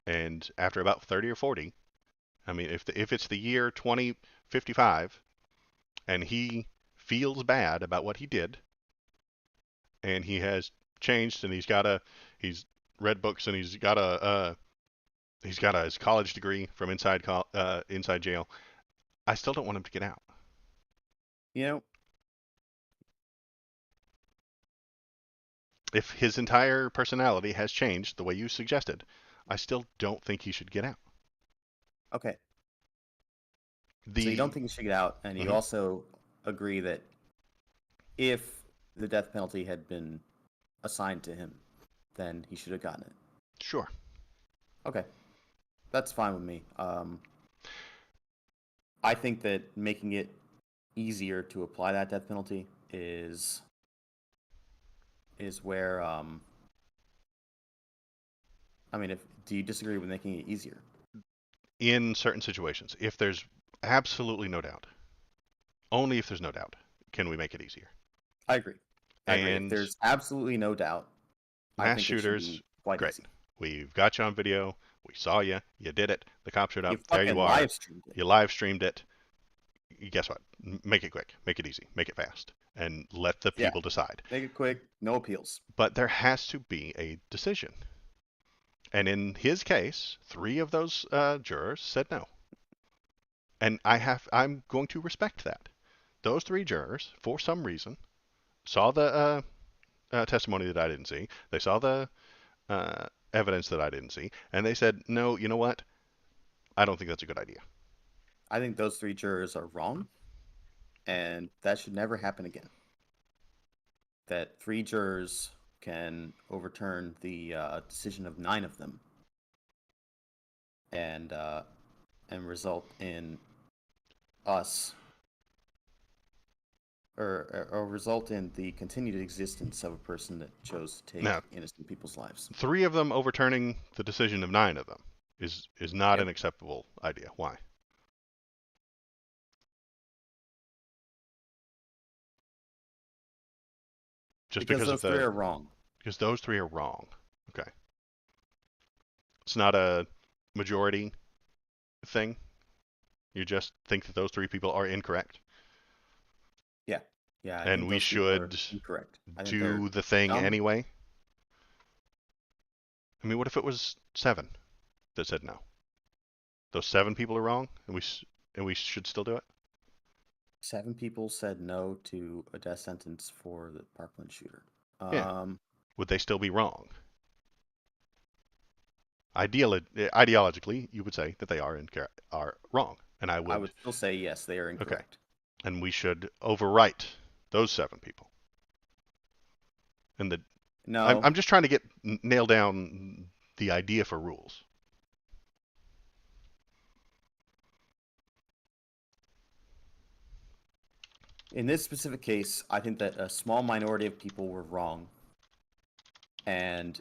and after about 30 or 40, I mean, if it's the year 2055, and he feels bad about what he did, and he has changed, and he's read books, and he's got his college degree from inside jail. I still don't want him to get out. You know, If his entire personality has changed the way you suggested, I still don't think he should get out. okay. So you don't The think he should get out, and you Mhm. also agree that if the death penalty had been assigned to him, then he should have gotten it. Sure. Okay, that's fine with me. I think that making it easier to apply that death penalty is where I mean, if do you disagree with making it easier? In certain situations, if there's absolutely no doubt, only if there's no doubt, can we make it easier. I agree. I agree. If And there's absolutely no doubt, I mass think it should shooters, be quite great. easy. We've got you on video. We saw you. You did it. The cops showed You up. There you fucking are. live streamed it. You live streamed it. Guess what? Make it quick. Make it easy. Make it fast. And let the Yeah, people decide. make it quick. No appeals. But there has to be a decision. And in his case, 3 of those jurors said no. And I'm going to respect that. Those 3 jurors, for some reason, saw testimony that I didn't see. They saw the evidence that I didn't see, and they said, no, you know what? I don't think that's a good idea. I think those 3 jurors are wrong, and that should never happen again. That 3 jurors can overturn the decision of 9 of them, and result in us, or result in the continued existence of a person that chose to take Now, innocent people's lives. 3 of them overturning the decision of 9 of them is not Yep. an acceptable idea. Why? Just Because because of those 3 the are wrong. because those 3 are wrong. Okay. It's not a majority thing. You just think that those 3 people are incorrect, Yeah. Yeah, I and think we those people are should incorrect. I think they're do the thing dumb. anyway. I mean, what if it was 7 that said no? Those 7 people are wrong, and we should still do it. 7 people said no to a death sentence for the Parkland shooter. Yeah. Um, Would they still be wrong? Ideologically, you would say that they are wrong, and I I would. would still say yes, they are Okay, incorrect. and we should overwrite those 7 people. And No, I'm just trying to nail down the idea for rules. in this specific case, I think that a small minority of people were wrong, and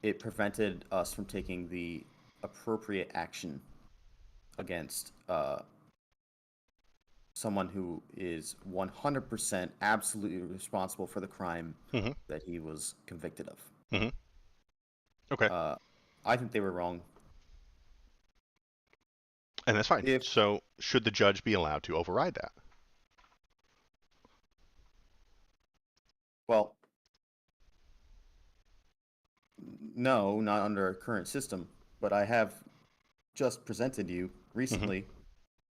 it prevented us from taking the appropriate action against someone who is 100% absolutely responsible for the crime Hmm. that he was convicted of. Hmm. Okay, Uh, I think they were wrong. and that's fine. If, So, should the judge be allowed to override that? well, no, not under our current system, but I have just presented you Hmm. recently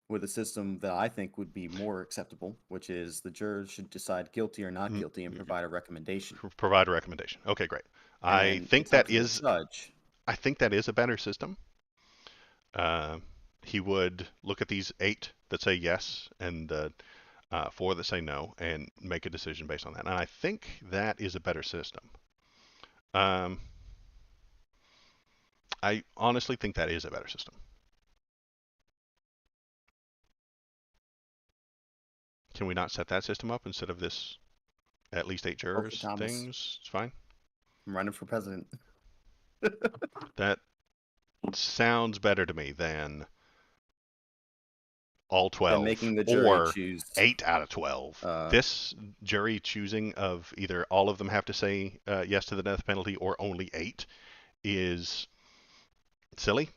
with a system that I think would be more acceptable, which is the jurors should decide guilty or not guilty and provide a recommendation. Provide a recommendation. Okay, great. And I then think it's up that to the is judge. I think that is a better system. Uh, he would look at these 8 that say yes and the 4 that say no and make a decision based on that. And I think that is a better system. Um, I honestly think that is a better system. Can we not set that system up instead of this at least 8 Okay, jurors Thomas, things? It's fine. I'm running for president. That sounds better to me than all Then 12 making the jury or choose. 8 out of 12. Uh, This jury choosing of either all of them have to say yes to the death penalty or only 8 is silly,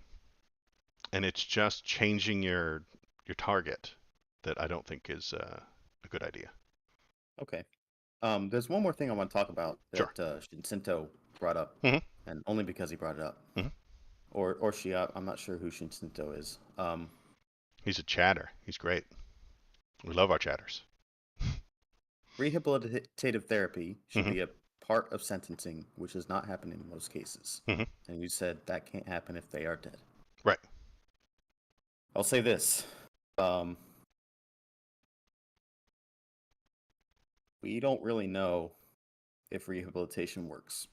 and it's just changing your target that I don't think is a good idea. okay. There's one more thing I want to talk about Sure. that Shinsinto brought up, Hmm. and only because he brought it up, Hmm. or she. I'm not sure who Shinsinto is. He's a chatter. He's great. We love our chatters. Rehabilitative therapy should Hmm. be a part of sentencing, which is not happening in most cases. Hmm. And you said that can't happen if they are dead. Right. I'll say this. We don't really know if rehabilitation works.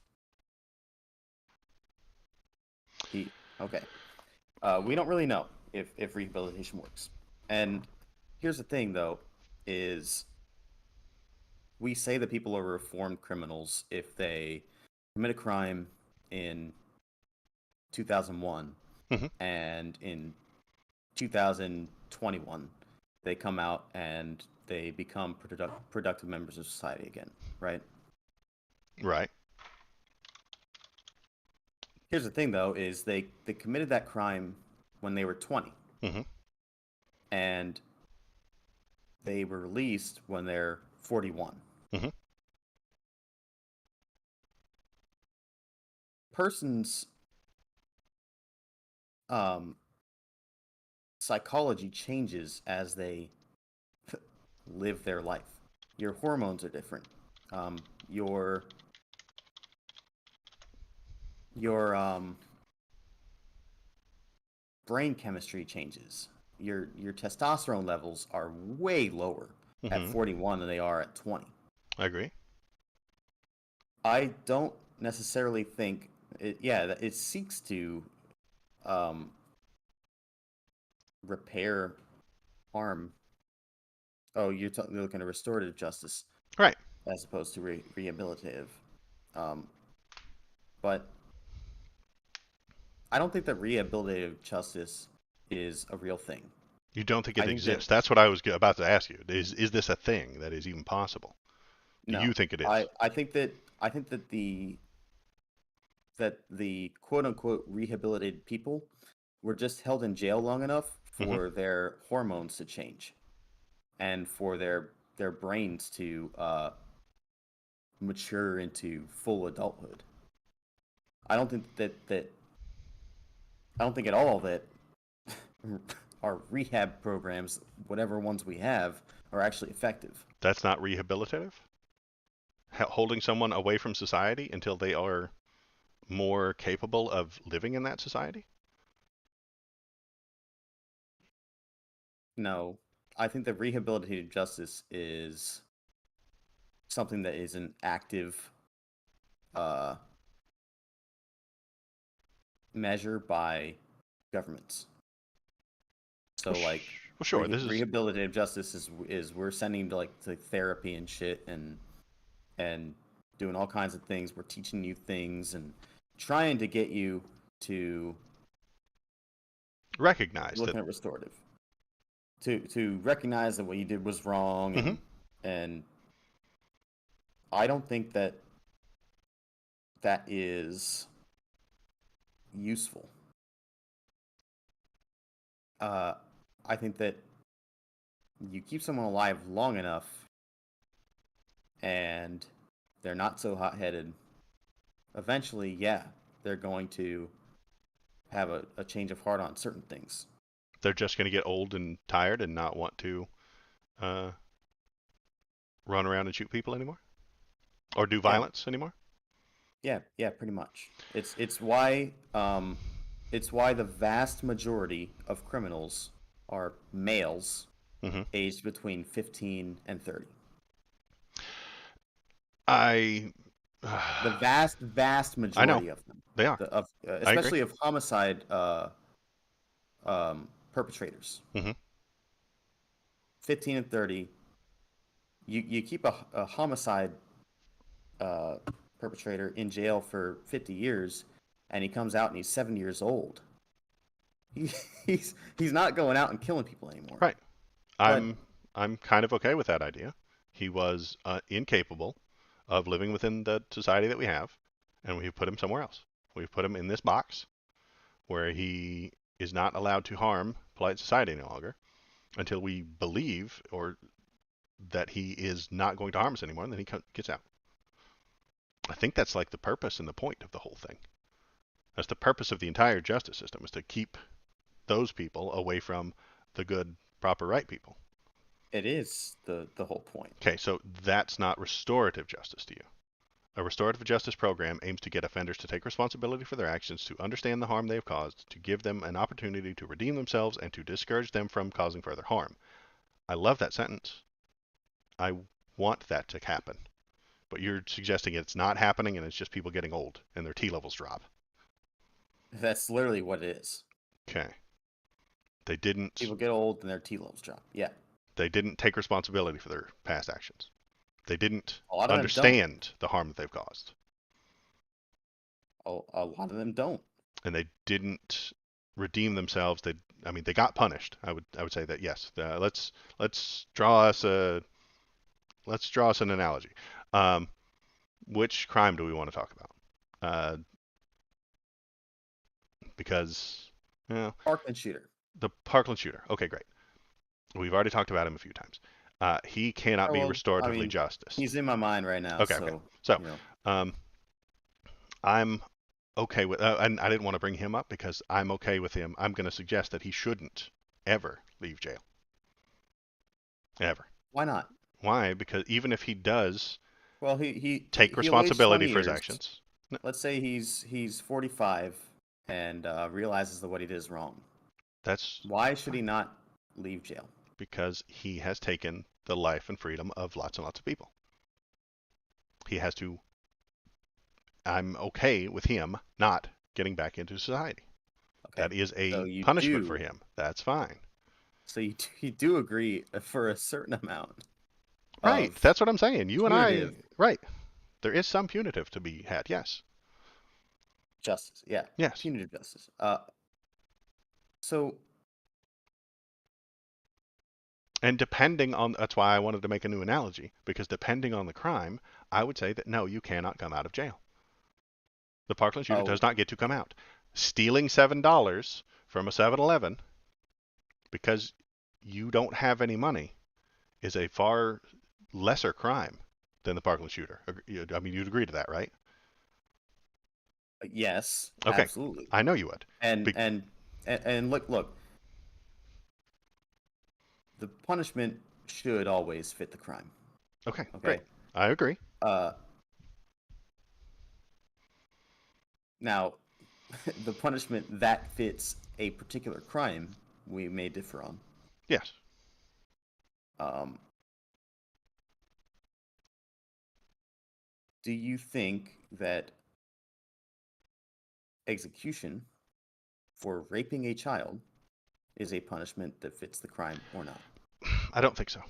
Okay. We don't really know if rehabilitation works. And here's the thing, though, is we say that people are reformed criminals if they commit a crime in 2001 Hmm. and in 2021 they come out and they become productive members of society again, right? Right. Here's the thing, though, is they committed that crime when they were 20 Hmm. and they were released when they're 41. Hmm. Person's um, psychology changes as they live their life. Your hormones are different. Your your brain chemistry changes. Your testosterone levels are way lower at Hmm. 41 than they are at 20. I agree. I don't necessarily think it. Yeah, it seeks to um, repair harm. Oh, you're looking at restorative justice Right. as opposed to rehabilitative. Um, but I don't think that rehabilitative justice is a real thing. You don't think it I think that exists? That's what I was about to ask you. Is this a thing that is even possible? Do you no, think it I is? I think that I think that the quote unquote rehabilitated people were just held in jail long enough Hmm. for their hormones to change and for their brains to mature into full adulthood. I don't think that I don't think at all that our rehab programs, whatever ones we have, are actually effective. That's not rehabilitative? Holding someone away from society until they are more capable of living in that society? No, I think that rehabilitative justice is something that is an active uh, measure by governments. Well, So like well sure. This is rehabilitative justice is we're sending to like to therapy and shit and doing all kinds of things. We're teaching you things and trying to get you to recognized that. looking at restorative to recognize that what you did was wrong Hmm. and I don't think that that is useful. Uh, I think that you keep someone alive long enough and they're not so hot headed, eventually, yeah, they're going to have a change of heart on certain things. They're just going to get old and tired and not want to uh, run around and shoot people anymore or do Yeah, violence anymore. yeah, pretty much. It's why the vast majority of criminals are males Hmm. aged between 15 and 30. I The vast I know majority of them, they are. of I agree. especially of homicide perpetrators, Hmm. 15 and 30. You keep a homicide uh, perpetrator in jail for 50 years, and he comes out and he's 7 years old. He, he's not going out and killing people anymore. Right. But I'm kind of okay with that idea. He was incapable of living within the society that we have, and we've put him somewhere else. We've put him in this box where he is not allowed to harm polite society any longer until we believe or that he is not going to harm us anymore, and then he gets out. I think that's like the purpose and the point of the whole thing. That's the purpose of the entire justice system is to keep those people away from the good, proper, right people. it is the whole point. Okay, so that's not restorative justice to you. A restorative justice program aims to get offenders to take responsibility for their actions, to understand the harm they have caused, to give them an opportunity to redeem themselves, and to discourage them from causing further harm. I love that sentence. I want that to happen. But you're suggesting it's not happening and it's just people getting old and their T levels drop. That's literally what it is. Okay. They didn't People get old and their T levels drop. Yeah, they didn't take responsibility for their past actions. They didn't a lot of them don't. understand the harm that they've caused. A lot of them don't. And they didn't redeem themselves. They got punished. I would say that yes. Let's draw us a let's draw us an analogy. Um, which crime do we want to talk about? Because you know, Parkland shooter. the Parkland shooter. Okay, great. We've already talked about him a few times. He cannot be Well, I restoratively mean, justiced. he's in my mind right now, Okay, okay. so So, you know. um, I'm okay with, and I didn't want to bring him up because I'm okay with him. I'm going to suggest that he shouldn't ever leave jail. Ever. Why not? Why? Because even if he does Well, he take he'll age responsibility 20 for his years. actions, let's say he's 45 and realizes that what he did is wrong. That's Why should he fine not leave jail? because he has taken the life and freedom of lots and lots of people. He has to. I'm okay with him not getting back into society. Okay, That is so a you punishment for do, him. That's fine. you do agree for a certain amount Right. of That's what I'm saying. You and I, punitive right. There is some punitive to be had. Yes. justice. Yeah, Yes. punitive justice. So And depending on, that's why I wanted to make a new analogy, because depending on the crime, I would say that no, you cannot come out of jail. The Parkland shooter oh does not get to come out. Stealing $7 from a 7-Eleven because you don't have any money is a far lesser crime than the Parkland shooter. I mean, you'd agree to that, right? yes, Okay. absolutely. I know you would. And Be- and and look, the punishment should always fit the crime. okay, great. Okay. I agree. Uh, Now, the punishment that fits a particular crime we may differ on. Yes. Um, do you think that execution for raping a child is a punishment that fits the crime or not? I don't think so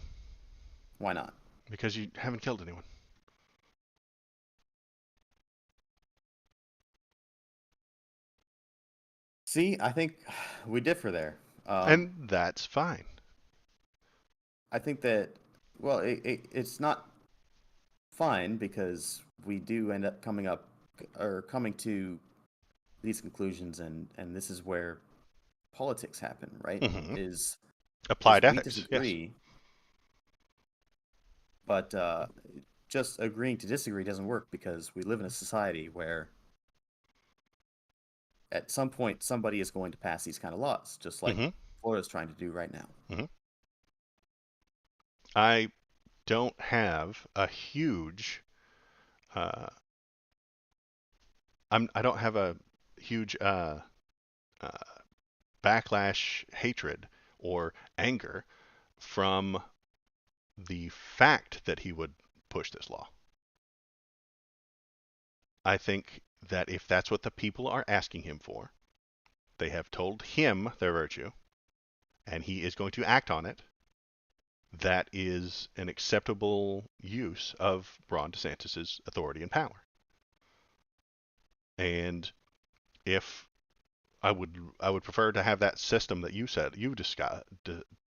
Why not? because you haven't killed anyone. See, I think we differ there. Um, And that's fine. I think that, well, it's not fine because we do end up coming to these conclusions, and this is where politics happen, right? Hmm. Is Applied we ethics. Yes. disagree, but just agreeing to disagree doesn't work because we live in a society where at some point somebody is going to pass these kind of laws, just like Hmm. Florida's trying to do right now. Hmm. I don't have a huge. Uh, I don't have a huge uh, backlash, hatred, or anger from the fact that he would push this law. I think that if that's what the people are asking him for, they have told him their virtue, and he is going to act on it. That is an acceptable use of Ron DeSantis's authority and power. And if I would prefer to have that system that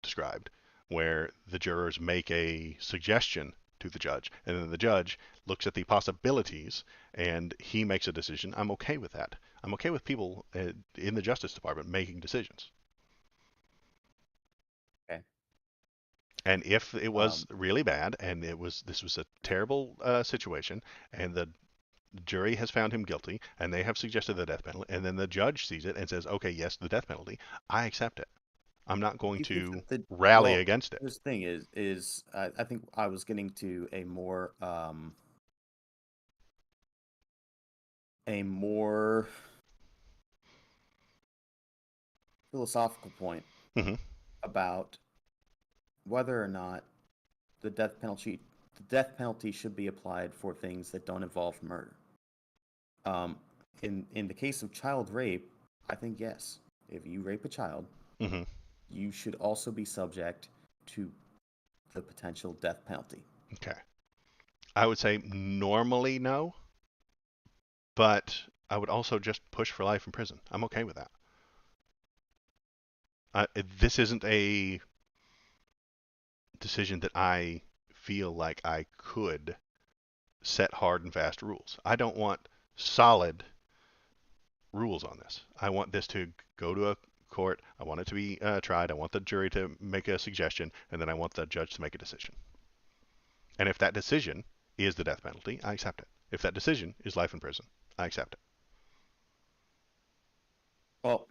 described, where the jurors make a suggestion to the judge, and then the judge looks at the possibilities and he makes a decision. I'm okay with that. I'm okay with people in the Justice Department making decisions. Okay. And if it was Um, really bad and this was a terrible situation, and the jury has found him guilty and they have suggested the death penalty, and then the judge sees it and says, okay, yes, the death penalty, I accept it. I'm not do going you think to that the rally well, against it. here's the thing is I think I was getting to a more philosophical point Hmm. about whether or not the death penalty should be applied for things that don't involve murder. In the case of child rape, I think yes. If you rape a child, Hmm. you should also be subject to the potential death penalty. Okay. I would say normally no, but I would also just push for life in prison. I'm okay with that. This isn't a decision that I feel like I could set hard and fast rules. I don't want solid rules on this. I want this to go to a court. I want it to be tried. I want the jury to make a suggestion, and then I want the judge to make a decision. And if that decision is the death penalty, I accept it. If that decision is life in prison, I accept it. Well,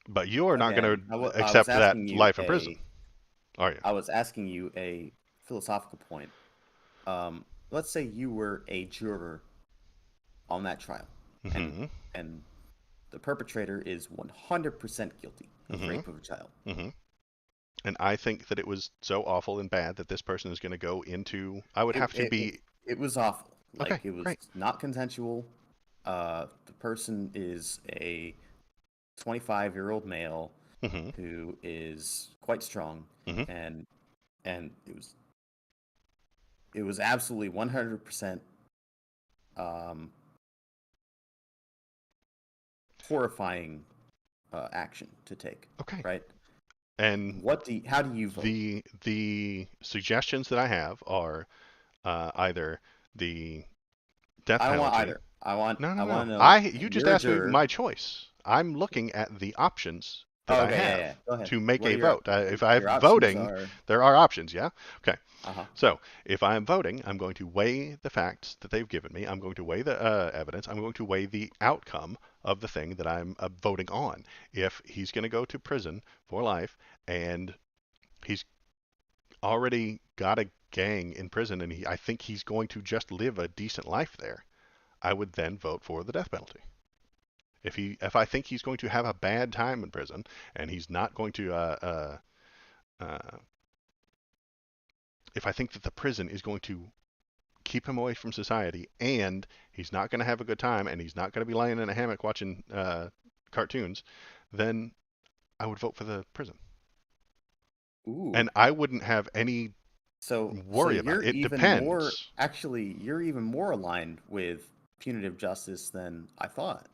But you're not going again, to I was accept asking that you life in prison, are you? a philosophical point. Let's say you were a juror on that trial, and Mm-hmm. and the perpetrator is 100% guilty of Mm-hmm. rape of a child. Mm-hmm. And I think that it was so awful and bad that this person is going to go into. I would It have to it, it, be. it was awful. Okay, Like, it was great. not consensual. The person is a 25-year-old male Mm-hmm. who is quite strong, Mm-hmm. and it was absolutely 100% um, horrifying action to take. Okay. Right? And How do you vote? the suggestions that I have are either the death I don't want penalty. either. I want No, I no, want no. to know. You just You're a asked me juror. my choice. I'm looking at the options that Oh, I okay, yeah, have yeah. Go ahead. to make What a are your vote. If I'm your options voting, are? there are options, yeah? Okay. Uh-huh. So if I'm voting, I'm going to weigh the facts that they've given me. I'm going to weigh the evidence. I'm going to weigh the outcome of the thing that I'm voting on. If he's going to go to prison for life and he's already got a gang in prison and I think he's going to just live a decent life there, I would then vote for the death penalty. If I think he's going to have a bad time in prison and he's not going to if I think that the prison is going to keep him away from society and he's not going to have a good time and he's not going to be lying in a hammock watching cartoons, then I would vote for the prison. Ooh. And I wouldn't have any So worry about it. It depends you're even more aligned with punitive justice than I thought.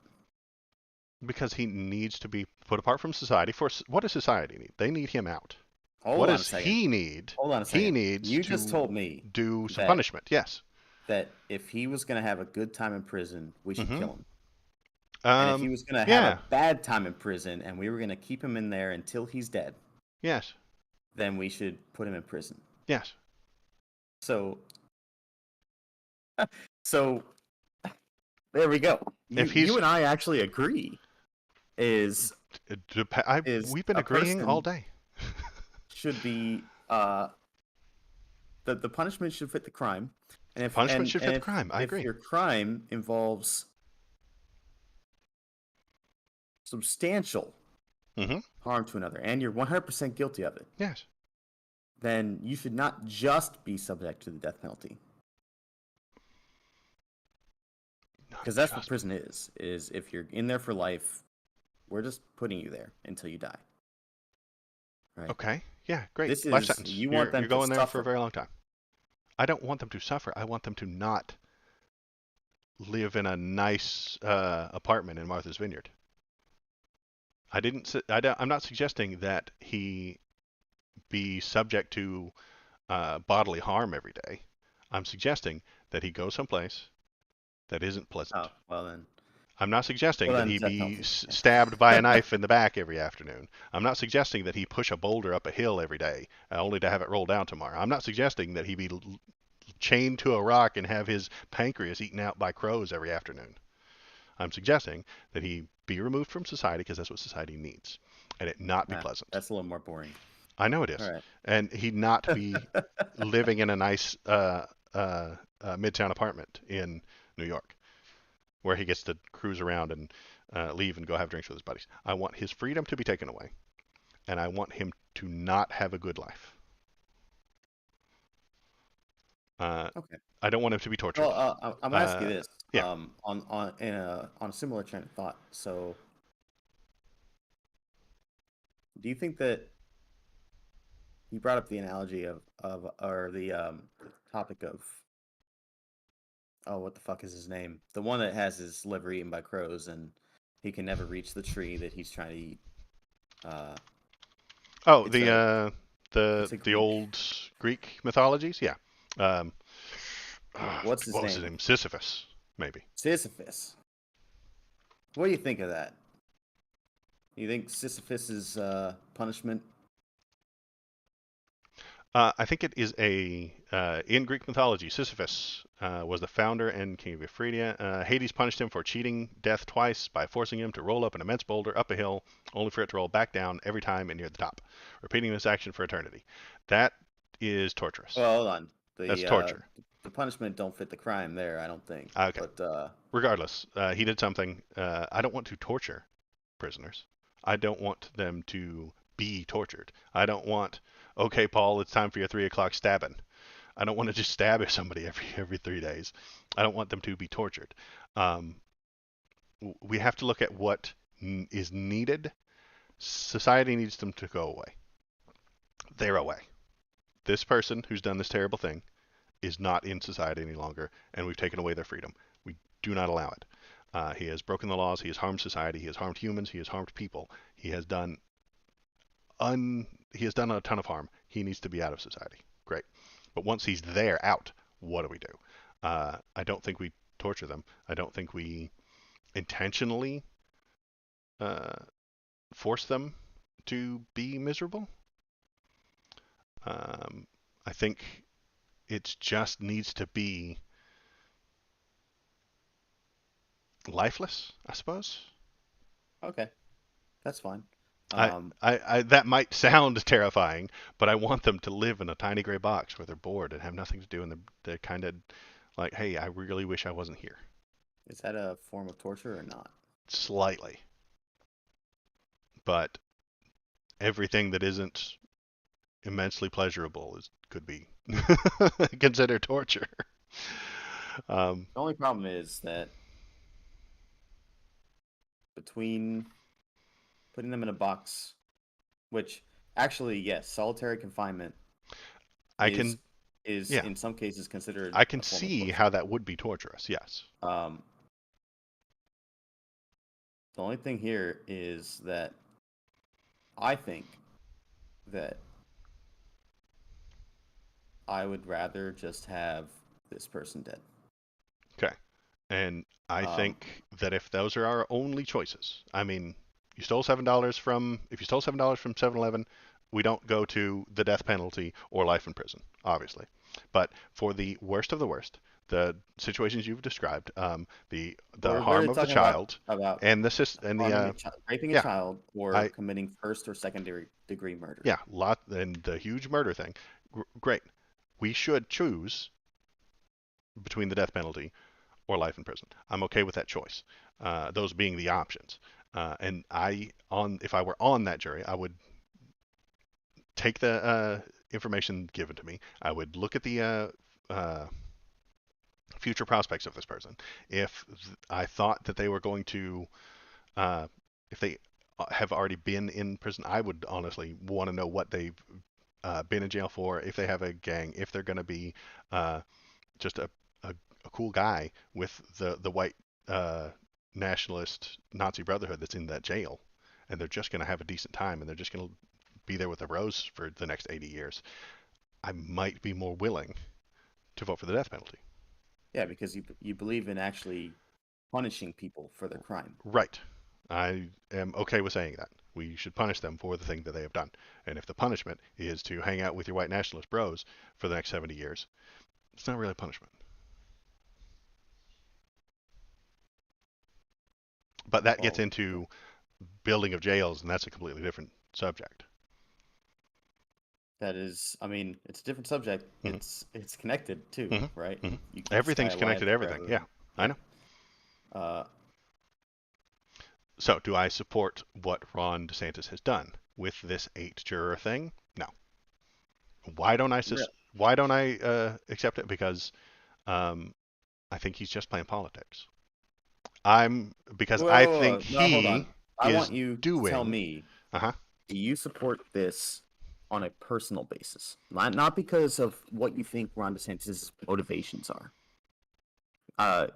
because he needs to be put apart from society. For what does society need? They need him out. What Hold on a does second. he need? Hold on a He second. needs You just to told me do some that punishment. Yes. if he was going to have a good time in prison, we should Mm-hmm. kill him. And if he was going to have a Yeah. bad time in prison and we were going to keep him in there until he's dead, Yes. then we should put him in prison. Yes. So so there we go. If You he's, and I actually agree. Is we've been a agreeing all person day. should be the punishment should fit the crime, and if Punishment should fit the crime. I if agree. your crime involves substantial Mm-hmm. harm to another and you're 100% guilty of it, Yes. then you should not just be subject to the death penalty, Not because that's what just. prison is if you're in there for life, we're just putting you there until you die, right? Okay. Yeah. Great. This Life is, sentence. you want You're them to going there for a suffer. very long time. I don't want them to suffer. I want them to not live in a nice apartment in Martha's Vineyard. I didn't. I'm not suggesting that he be subject to bodily harm every day. I'm suggesting that he go someplace that isn't pleasant. Oh, well then. I'm not suggesting Well that then, he death be penalty. stabbed by a Yeah. knife in the back every afternoon. I'm not suggesting that he push a boulder up a hill every day only to have it roll down tomorrow. I'm not suggesting that he be chained to a rock and have his pancreas eaten out by crows every afternoon. I'm suggesting that he be removed from society because that's what society needs, and it not be Nah, pleasant. that's a little more boring. I know it All is, right. and he not be living in a nice midtown apartment in New York where he gets to cruise around and leave and go have drinks with his buddies. I want his freedom to be taken away, and I want him to not have a good life. Uh, Okay. I don't want him to be Well, tortured. I'm gonna ask you this. Yeah. On a similar train of thought. So, do you think that you brought up the analogy of or the topic of, oh, what the fuck is his name? The one that has his liver eaten by crows and he can never reach the tree that he's trying to eat. Uh, Oh, it's a the it's a the Greek. old Greek mythologies. Yeah. Um, What's his what was his name? name? Sisyphus, maybe. Sisyphus. What do you think of that? You think Sisyphus's punishment? I think it is a in Greek mythology. Sisyphus was the founder and king of Ephradia. Hades punished him for cheating death twice by forcing him to roll up an immense boulder up a hill, only for it to roll back down every time and near the top, repeating this action for eternity. That is torturous. Well, hold on. That's The uh, torture. the punishment don't fit the crime there, I don't think. Okay. But Regardless, he did something. I don't want to torture prisoners. I don't want them to be tortured. I don't want, okay, Paul, it's time for your 3 o'clock stabbing. I don't want to just stab somebody every 3 days. I don't want them to be tortured. Um, we have to look at what is needed. Society needs them to go away. They're away. This person who's done this terrible thing is not in society any longer, and we've taken away their freedom. We do not allow it. He has broken the laws. He has harmed society. He has harmed humans. He has harmed people. He has done a ton of harm. He needs to be out of society. Great. But once he's there, out, what do we do? I don't think we torture them. I don't think we intentionally uh, force them to be miserable. Um, I think it just needs to be lifeless, I suppose. okay, that's fine. I, Um, that might sound terrifying, but I want them to live in a tiny gray box where they're bored and have nothing to do, and they're kind of like, hey, I really wish I wasn't here. is that a form of torture or not? Slightly, but everything that isn't immensely pleasurable could be considered torture. Um, The only problem is that between putting them in a box, which actually, yes, solitary confinement I is can, is yeah, in some cases considered I can a form of see how torture. that would be torturous. Yes. Um, the only thing here is that I think that I would rather just have this person dead. Okay. And I Um, think that if those are our only choices, I mean, you stole $7 from if you stole $7 from 7-Eleven, we don't go to the death penalty or life in prison, obviously. But for the worst of the worst, the situations you've described, the we're harm really of the talking about child about and the harming a child, raping a yeah, child, or I committing first or secondary degree murder. yeah, lot and the huge murder thing. Great. We should choose between the death penalty or life in prison. I'm okay with that choice. Those being the options. And if I were on that jury, I would take the information given to me. I would look at the uh, future prospects of this person. If I thought that they were going to, uh, if they have already been in prison, I would honestly want to know what they've been in jail for, if they have a gang, if they're going to be uh, just a cool guy with the white uh, nationalist Nazi Brotherhood that's in that jail, and they're just going to have a decent time, and they're just going to be there with a rose for the next 80 years. I might be more willing to vote for the death penalty. Yeah, because you believe in actually punishing people for their crime. Right. I am okay with saying that. We should punish them for the thing that they have done. And if the punishment is to hang out with your white nationalist bros for the next 70 years, it's not really punishment. But that gets Well, into building of jails, and that's a completely different subject. that is, I mean, it's a different subject. Hmm. It's connected too, Hmm. right? Hmm. You keep this guy Everything's connected alive to everything. forever. Yeah, I Yeah. know. Uh, So, do I support what Ron DeSantis has done with this 8 juror thing? No. Why don't I? really? Why don't I accept it? Because um, I think he's just playing politics. Because I think No, hold he on. I is want you to tell doing. me, Uh huh. do you support this on a personal basis? Not because of what you think Ron DeSantis' motivations are.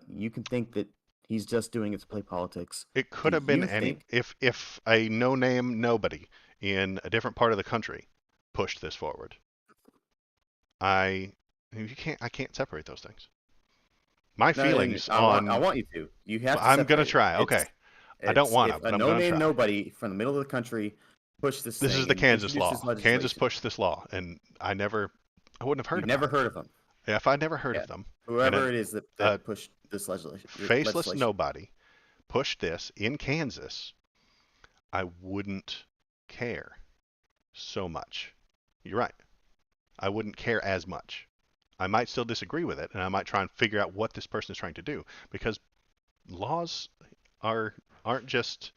You can think that he's just doing it to play politics. It Do could have been you any think? if a no name nobody in a different part of the country pushed this forward. I I can't separate those things. My No, no, no, feelings I on want you to. You have to I'm gonna separate it. try. Okay. I don't It's wanna, if a but I'm no gonna name try. nobody from the middle of the country pushed this This is thing the and Kansas introduced this law. Kansas legislation. pushed this law, and I wouldn't have heard You've about never it heard of them. if I'd never heard Yeah. of them. And Whoever it is a that pushed this faceless legislation. nobody pushed this in Kansas, I wouldn't care so much. You're right. I wouldn't care as much. I might still disagree with it, and I might try and figure out what this person is trying to do, because laws are aren't just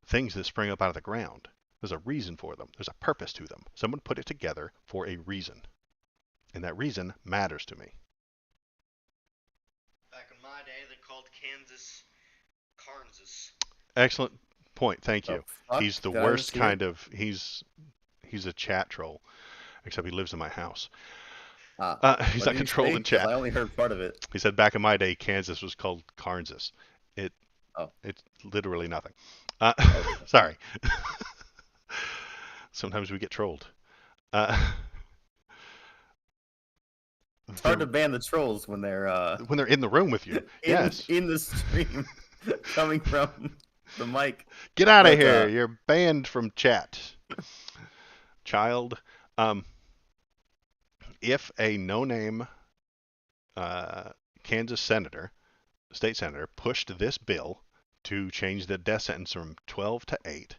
things that spring up out of the ground. There's a reason for them. There's a purpose to them. Someone put it together for a reason, and that reason matters to me. Back in my day, they called Kansas Kansas. Excellent point. Thank The you. fuck He's the did I just worst hear? kind of he's a chat troll, except he lives in my house. He's What not did he controlled say? in Because chat. I only heard part of it. He said back in my day, Kansas was called Kansas. It Oh, it's literally nothing. Uh, okay. sorry. Sometimes we get trolled. Uh, It's hard to the ban the trolls when they're when they're in the room with you, in yes. in the stream coming from the mic. Get out of But here. You're banned from chat, child. Um, if a no-name uh, Kansas state senator, pushed this bill to change the death sentence from 12 to 8,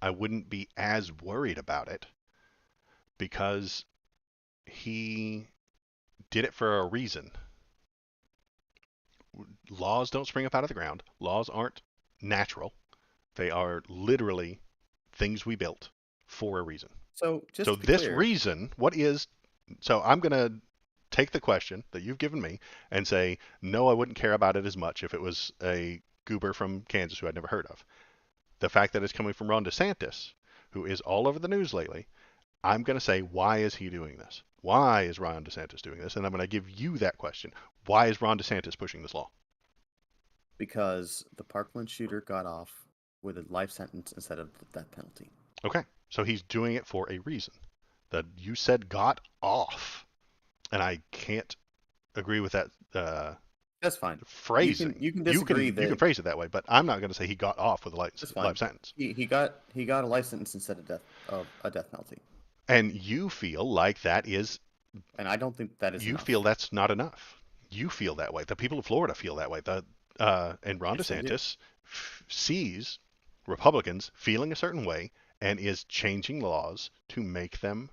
I wouldn't be as worried about it because he did it for a reason. Laws don't spring up out of the ground. Laws aren't natural. They are literally things we built for a reason. so just So to be this clear, reason, what is so I'm going to take the question that you've given me and say, no, I wouldn't care about it as much if it was a goober from Kansas who I'd never heard of. The fact that it's coming from Ron DeSantis, who is all over the news lately, I'm going to say, why is he doing this? Why is Ron DeSantis doing this? And I'm going to give you that question. Why is Ron DeSantis pushing this law? because the Parkland shooter got off with a life sentence instead of the death penalty. Okay, so he's doing it for a reason. That you said got off, and I can't agree with that That's fine. phrasing. You can You disagree can that phrase it that way, but I'm not going to say he got off with a that's life fine. sentence. He got a life sentence instead of a death penalty, And you feel like that is and I don't think that is you feel enough. that's not enough. You feel that way. The people of Florida feel that way. And Ron Yes, they do. DeSantis sees Republicans feeling a certain way and is changing laws to make them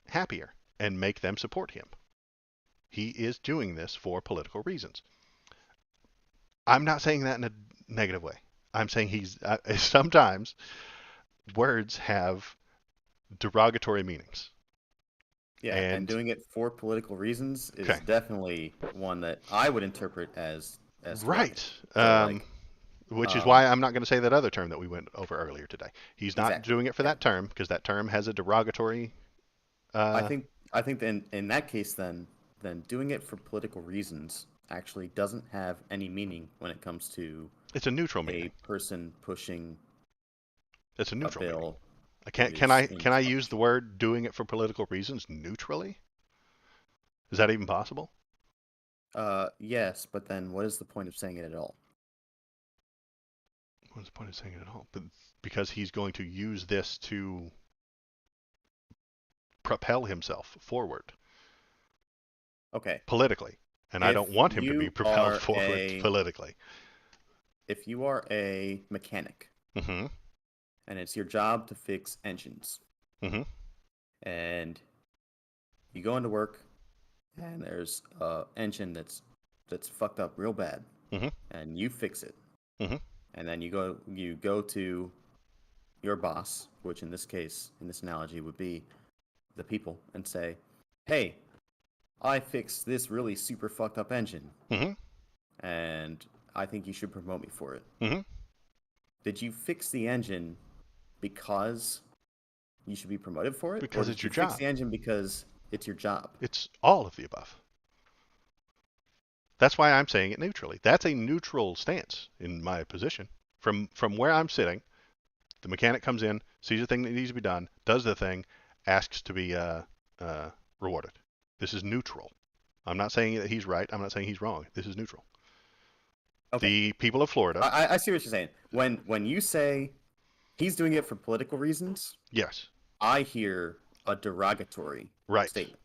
happier and make them support him. He is doing this for political reasons. I'm not saying that in a negative way. I'm saying he's sometimes words have derogatory meanings. Yeah, and And doing it for political reasons okay, is definitely one that I would interpret as derogatory. right. So like, Which is um, why I'm not going to say that other term that we went over earlier today. He's not exactly. doing it for Yeah, that term because that term has a derogatory. I Uh, think I think in that case then doing it for political reasons actually doesn't have any meaning when it comes to it's a neutral a meaning. person pushing It's a a neutral meaning. bill Can that can is I in can I use charge. the word doing it for political reasons neutrally? Is that even possible? Yes, but then what is the point of saying it at all? What's the point of saying it at all? Because he's going to use this to propel himself forward Okay, politically, and I if don't want him to be you propelled are forward a politically. if you are a mechanic Mm-hmm. and it's your job to fix engines Mm-hmm. and you go into work and there's a engine that's fucked up real bad Mm-hmm. and you fix it Mm-hmm. and then you go to your boss, which in this case in this analogy would be the people, and say, hey, I fixed this really super fucked up engine Mm-hmm. and I think you should promote me for it. Mm-hmm. Did you fix the engine because you should be promoted for it, or Because it's did your you fix job. the engine because it's your job? It's all of the above. That's why I'm saying it neutrally. That's a neutral stance in my position. From where I'm sitting, the mechanic comes in, sees a thing that needs to be done, does the thing, asks to be uh, rewarded. This is neutral. I'm not saying that he's right. I'm not saying he's wrong. This is neutral. Okay, The people of Florida, I see what you're saying. When you say he's doing it for political reasons, yes, I hear a derogatory right, statement.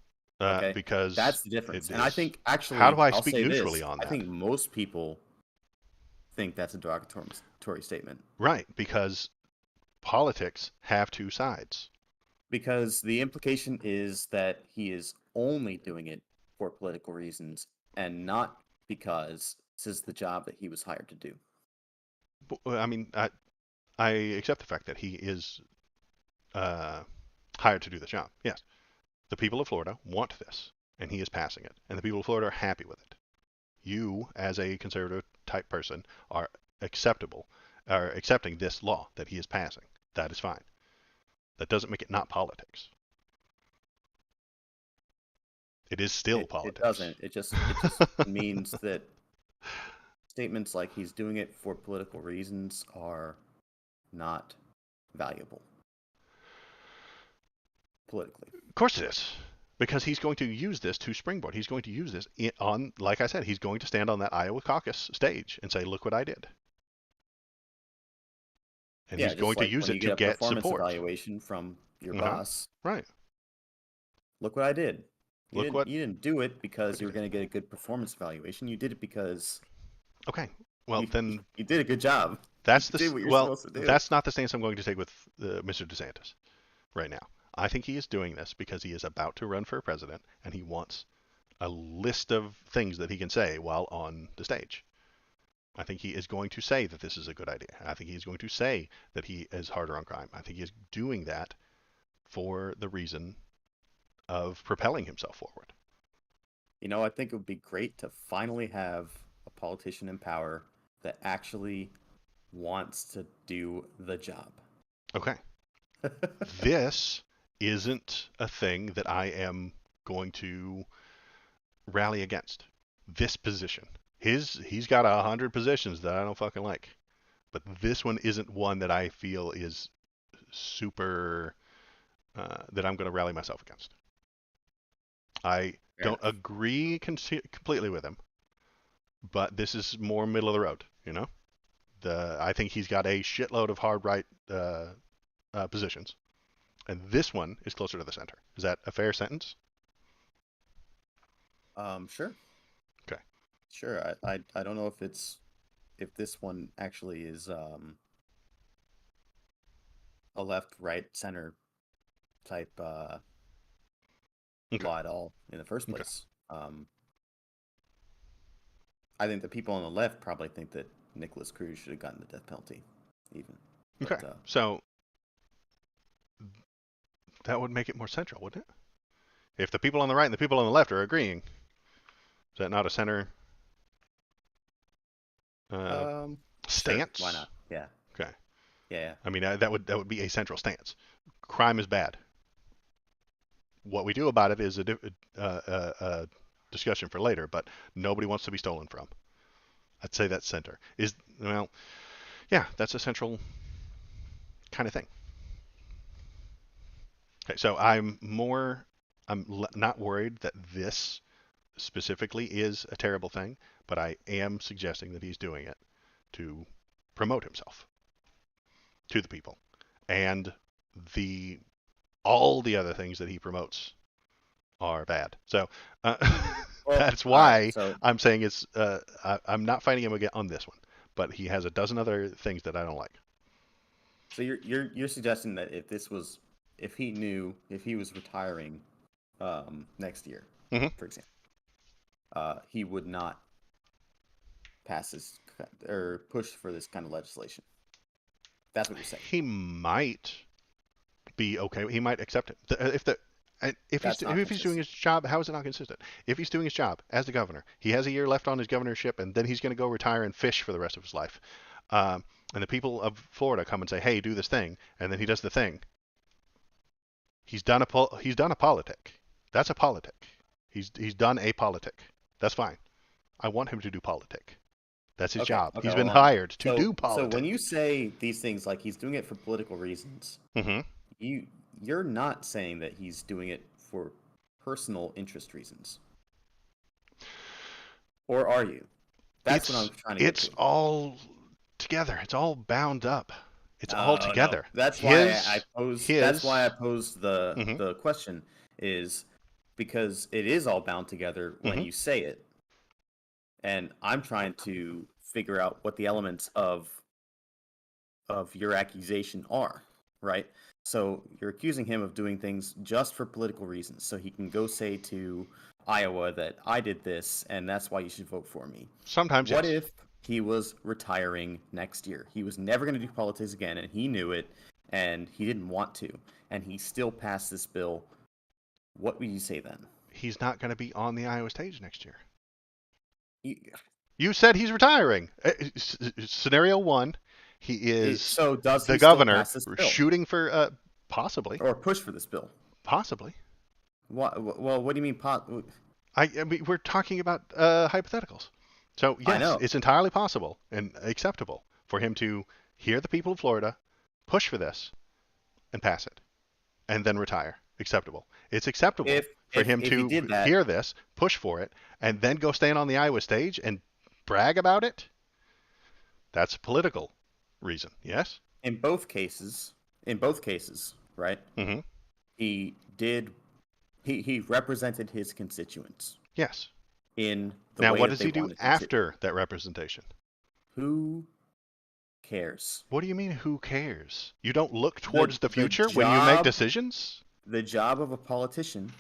Okay, because that's the difference. it And I is. think How do actually, I I'll speak say neutrally this: on I that? think most people think that's a derogatory statement Right, because politics have two sides. because the implication is that he is only doing it for political reasons and not because this is the job that he was hired to do. I mean, I accept the fact that he is hired to do the job. Yes, the people of Florida want this, and he is passing it, and the people of Florida are happy with it. You, as a conservative type person, are accepting this law that he is passing. That is fine. That doesn't make it not politics. It is still politics. It doesn't. It just means that statements like he's doing it for political reasons are not valuable politically. Of course it is. Because he's going to use this to springboard. He's going to use this on, like I said, he's going to stand on that Iowa caucus stage and say, look what I did. And he's going to use it to get performance support. Evaluation from your boss. Right. Look what I did. You Look what you didn't do it because you were going to get a good performance evaluation. You did it because okay. Well, then you did a good job. That's you did what you're well. supposed to do. That's not the stance I'm going to take with Mr. DeSantis right now. I think he is doing this because he is about to run for president and he wants a list of things that he can say while on the stage. I think he is going to say that this is a good idea. I think he is going to say that he is harder on crime. I think he is doing that for the reason of propelling himself forward. You know, I think it would be great to finally have a politician in power that actually wants to do the job. Okay. This isn't a thing that I am going to rally against. This position. He's got 100 positions that I don't fucking like. But this one isn't one that I feel is super that I'm going to rally myself against. I don't agree completely with him, but this is more middle of the road, you know? I think he's got a shitload of hard right positions, and this one is closer to the center. Is that a fair sentence? Sure. Okay. Sure. I don't know if this one actually is a left, right, center type law at all in the first place. Okay. I think the people on the left probably think that Nicholas Cruz should have gotten the death penalty, even. But, okay. So that would make it more central, wouldn't it? If the people on the right and the people on the left are agreeing, is that not a center stance? Sure. Why not? Yeah. Okay. Yeah. I mean, that would be a central stance. Crime is bad. What we do about it is a discussion for later, but nobody wants to be stolen from. I'd say that's center. Yeah, that's a central kind of thing. Okay, so I'm not worried that this specifically is a terrible thing, but I am suggesting that he's doing it to promote himself to the people. And all the other things that he promotes are bad. So that's why I'm saying it's. I'm not fighting him again on this one, but he has a dozen other things that I don't like. So you're suggesting that if he was retiring next year, for example, he would not pass this or push for this kind of legislation. That's what you're saying. He might be okay. He might accept it. If he's doing his job, how is it not consistent? If he's doing his job as the governor, he has a year left on his governorship, and then he's going to go retire and fish for the rest of his life. And the people of Florida come and say, "Hey, do this thing," and then he does the thing. He's done a politic. That's a politic. He's done a politic. That's fine. I want him to do politic. That's his job. Okay, he's been hired to do politics. So when you say these things like he's doing it for political reasons, you're not saying that he's doing it for personal interest reasons, or are you? That's what I'm trying to get to. It's all together. It's all bound up. It's all together. No. That's why I posed the question, is because it is all bound together when you say it. And I'm trying to figure out what the elements of your accusation are, right? So you're accusing him of doing things just for political reasons, so he can go say to Iowa that I did this and that's why you should vote for me. Sometimes, What yes. if he was retiring next year? He was never going to do politics again, and he knew it, and he didn't want to, and he still passed this bill. What would you say then? He's not going to be on the Iowa stage next year. He- You said he's retiring. Scenario one, he is so does the he still governor pass this bill shooting for possibly, or push for this bill? possibly. Well, what do you mean? I mean, we're talking about hypotheticals. So I yes, know. it's entirely possible and acceptable for him to hear the people of Florida, push for this, and pass it, and then retire. Acceptable. It's acceptable If for him if he to did that hear this, push for it, and then go stand on the Iowa stage and brag about it. That's a political reason. Yes. in both cases, right? Mm-hmm. He did. He represented his constituents Yes. in the Now, way what that does they he do wanted him to. after that representation? Who cares? What do you mean, who cares? You don't look The towards the the future when you make job decisions? the job of a politician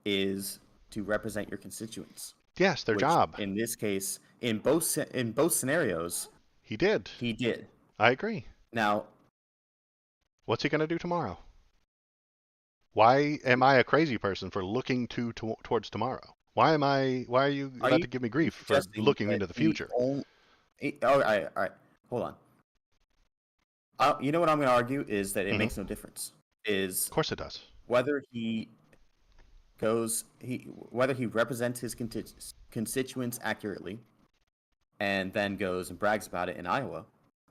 is to represent your constituents. Yes, their Which, job. in this case, in both scenarios, He did. he did. I agree. Now, What's he going to do tomorrow? Why am I a crazy person for looking towards tomorrow? Why are you are about you to give me grief for suggesting looking that into the he future? only? All right. Hold on. You know what I'm going to argue is that it Mm-hmm. makes no difference. Is Of course it does. whether whether he represents his constituents accurately and then goes and brags about it in Iowa,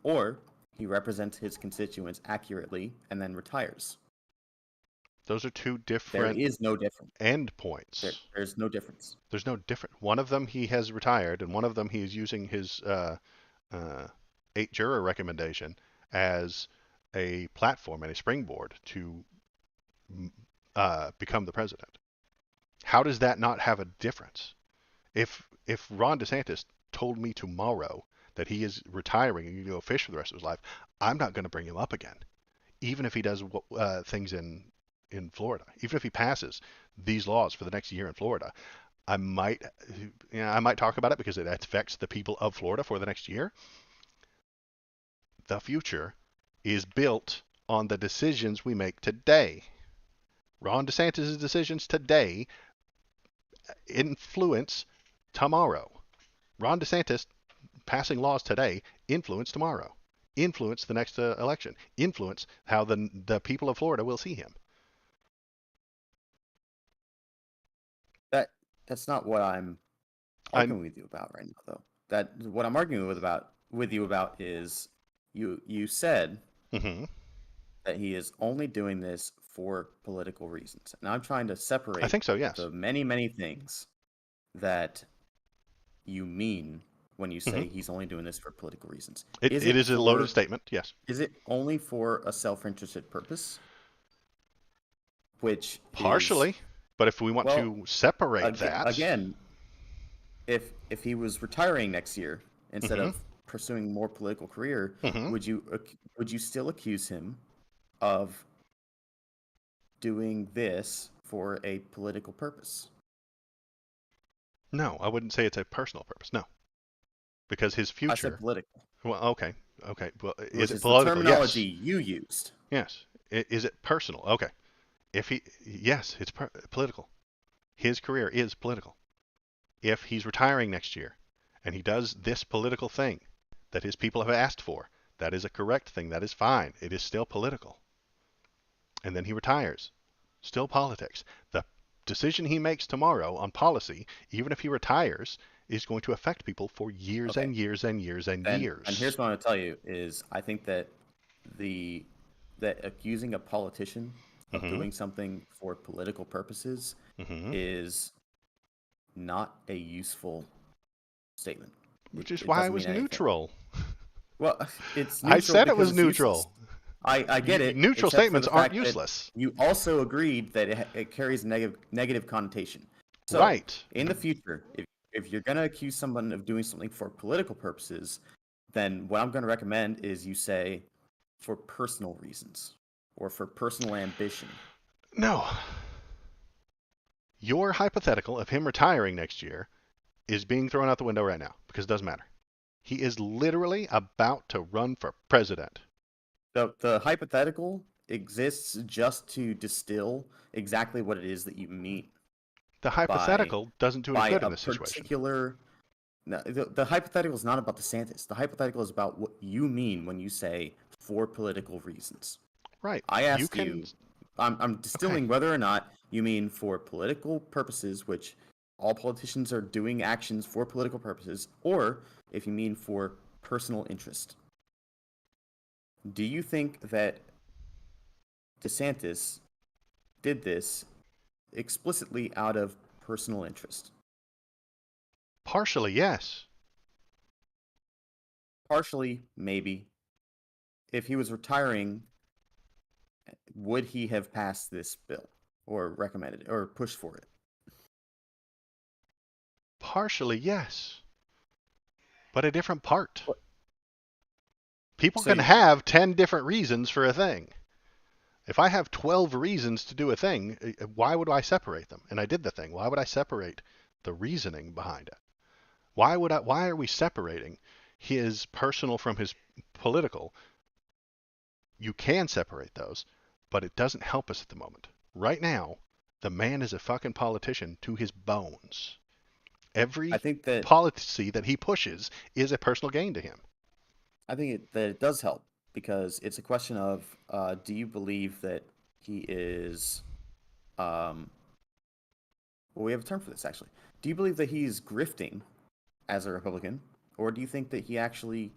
or he represents his constituents accurately and then retires. Those are two There different is no difference. end points. There's no difference. There's no different. One of them he has retired, and one of them he is using his 8 juror recommendation as a platform and a springboard to become the president. How does that not have a difference? If Ron DeSantis told me tomorrow that he is retiring and going to go fish for the rest of his life, I'm not going to bring him up again, even if he does things in Florida, even if he passes these laws for the next year in Florida. I might talk about it because it affects the people of Florida for the next year. The future is built on the decisions we make today. Ron DeSantis' decisions today influence tomorrow. Ron DeSantis passing laws today influence tomorrow, influence the next election, influence how the people of Florida will see him. That's not what I'm arguing with you about right now, though. That what I'm arguing with you about is you said Mm-hmm. that he is only doing this for political reasons, and I'm trying to I separate think so, yes. the many things that you mean when you say he's only doing this for political reasons. It is a loaded statement, yes. Is it only for a self-interested purpose? Which Partially, but if we want well, to separate that, again, if he was retiring next year instead of pursuing a more political career, would you still accuse him of doing this for a political purpose? no, I wouldn't say it's a personal purpose. No, because his future. I said political. Well, okay. Well, Which is it is political? the terminology you used. Yes. Is it personal? Okay. Yes, it's political. His career is political. If he's retiring next year and he does this political thing that his people have asked for, that is a correct thing. That is fine. It is still political. And then he retires. Still politics. The decision he makes tomorrow on policy, even if he retires, is going to affect people for years and years and years and years. And here's what I'm going to tell you is I think that that accusing a politician of doing something for political purposes is not a useful statement. Which is why I was neutral. Well, it's neutral. I said it was it's neutral. Useless. I get it. Neutral statements aren't useless. You also agreed that it carries negative connotation. So, right. In the future, if you're going to accuse someone of doing something for political purposes, then what I'm going to recommend is you say for personal reasons or for personal ambition. No. Your hypothetical of him retiring next year is being thrown out the window right now because it doesn't matter. He is literally about to run for president. The hypothetical exists just to distill exactly what it is that you mean The by hypothetical doesn't do any by good in a this situation. particular. No, the hypothetical is not about DeSantis. The hypothetical is about what you mean when you say for political reasons. Right. I You asked can. you, I'm Okay. distilling whether or not you mean for political purposes, which all politicians are doing actions for political purposes, or if you mean for personal interest. Do you think that DeSantis did this explicitly out of personal interest? Partially, yes. Partially, maybe. If he was retiring, would he have passed this bill or recommended it or pushed for it? Partially, yes. But a different part. What- People So can you, have 10 different reasons for a thing. If I have 12 reasons to do a thing, why would I separate them? And I did the thing. Why would I separate the reasoning behind it? Why are we separating his personal from his political? You can separate those, but it doesn't help us at the moment. Right now, the man is a fucking politician to his bones. I Every think that policy that he pushes is a personal gain to him. that it does help because it's a question of do you believe that he is well, we have a term for this actually. Do you believe that he's grifting as a Republican, or do you think that he actually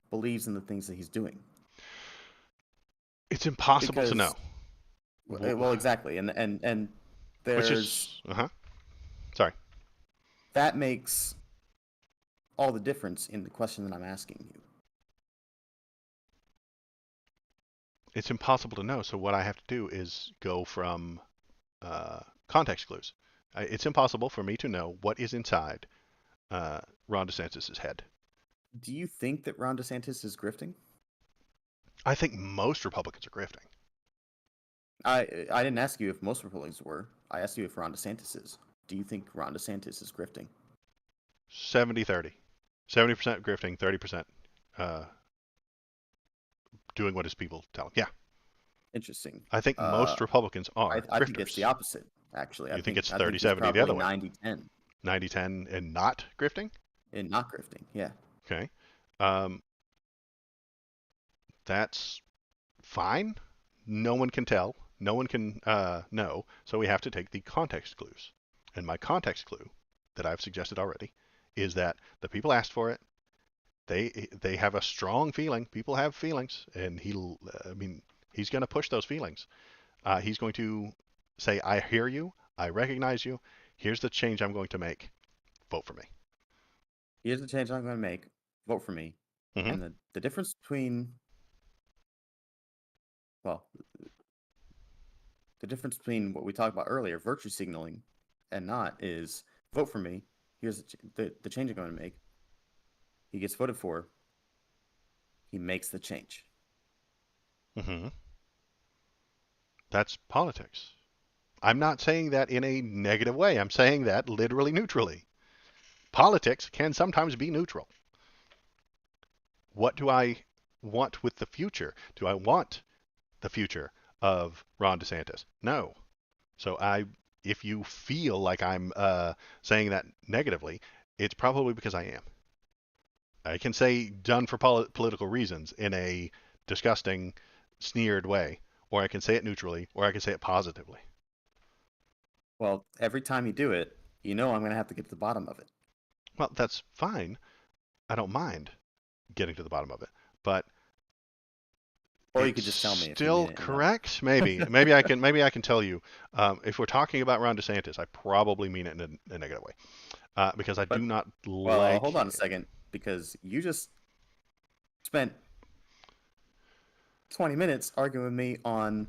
believes in the things that he's doing? It's impossible to Because know. well, exactly, and Which there's is, sorry. that makes all the difference in the question that I'm asking you. It's impossible to know. So what I have to do is go from context clues. It's impossible for me to know what is inside Ron DeSantis' head. Do you think that Ron DeSantis is grifting? I think most Republicans are grifting. I didn't ask you if most Republicans were. I asked you if Ron DeSantis is. Do you think Ron DeSantis is grifting? 70-30. 70% grifting, 30% uh, doing what his people tell him. Yeah, Interesting. I think most Republicans are I think it's the grifters. opposite, actually. You think it's I think he's 30-70 the other probably way? 90-10 90-10 and not grifting? in not grifting. Yeah. Okay. Um, that's fine. No one can tell. No one can know. So we have to take the context clues. And my context clue that I've suggested already is that the people asked for it. They have a strong feeling. People have feelings, and he's going to push those feelings. He's going to say, "I hear you. I recognize you. Here's the change I'm going to make. Vote for me." Here's the change I'm going to make. Vote for me. Hmm. And the difference between, well, the difference between what we talked about earlier, virtue signaling, and not, is vote for me. Here's the change I'm going to make. He gets voted for. He makes the change. Hmm. That's politics. I'm not saying that in a negative way. I'm saying that literally neutrally. Politics can sometimes be neutral. What do I want with the future? Do I want the future of Ron DeSantis? No. So if you feel like I'm saying that negatively, it's probably because I am. I can say done for political reasons in a disgusting, sneered way, or I can say it neutrally, or I can say it positively. Well, every time you do it, I'm going to have to get to the bottom of it. Well, that's fine. I don't mind getting to the bottom of it, but Or you it's could just tell me if you still mean it and don't. correct. Maybe I can tell you. If we're talking about Ron DeSantis, I probably mean it in a negative way because I do But, not well, hold on a like. second, because you just spent 20 minutes arguing with me on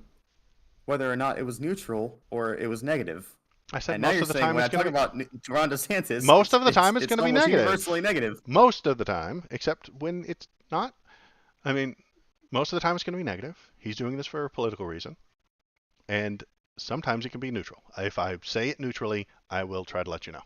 whether or not it was neutral or it was negative. I said And now most you're of the saying time when it's I going talk to be. about Ron DeSantis, Most of the time it's going it's to be almost negative. universally negative. Most of the time, except when it's not. I mean, most of the time it's going to be negative. He's doing this for a political reason, and sometimes it can be neutral. If I say it neutrally, I will try to let you know.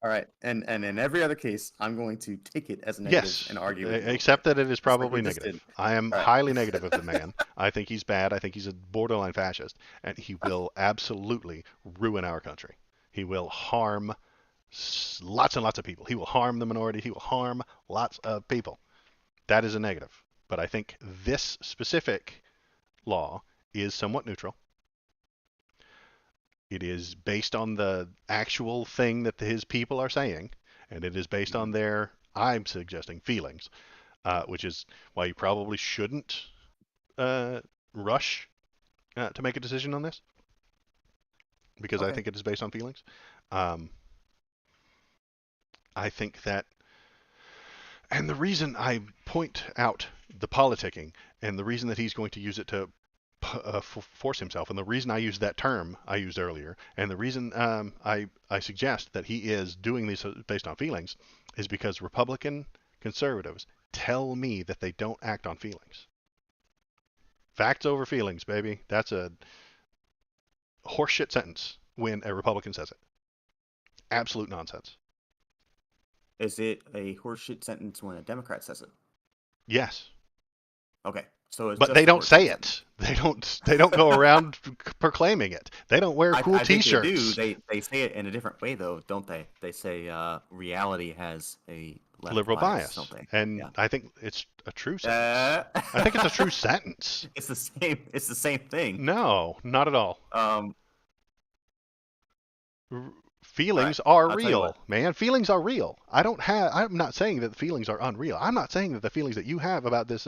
All right, and in every other case, I'm going to take it as a negative Yes, and argue with you over except it, that it is just like we probably just did. negative. I am All right. highly negative of the man. I think he's bad. I think he's a borderline fascist, and he will absolutely ruin our country. He will harm lots and lots of people. He will harm the minority. He will harm lots of people. That is a negative. But I think this specific law is somewhat neutral. It is based on the actual thing that his people are saying, and it is based on Mhm. their, I'm suggesting, feelings, which is why you probably shouldn't uh, rush to make a decision on this, because I Okay. think it is based on feelings. Um, I think that, and the reason I point out the politicking, and the reason that he's going to use it to force himself, and the reason I used that term I used earlier, and the reason I suggest that he is doing this based on feelings, is because Republican conservatives tell me that they don't act on feelings. Facts over feelings, baby. That's a horseshit sentence when a Republican says it. Absolute nonsense. Is it a horseshit sentence when a Democrat says it? Yes, Okay, so it's but they just a don't horseshit say sentence. it. They don't go around proclaiming it. They don't wear cool I think they do. T-shirts. They say it in a different way though, don't they? They say reality has a left Liberal bias, bias, don't they? and Yeah. I think it's a true sentence. Uh, I think it's a true sentence. it's the same. It's the same thing. No, not at all. Um. All right. Feelings are I'll tell you what. real, man. Feelings are real. I don't have. I'm not saying that the feelings are unreal. I'm not saying that the feelings that you have about this,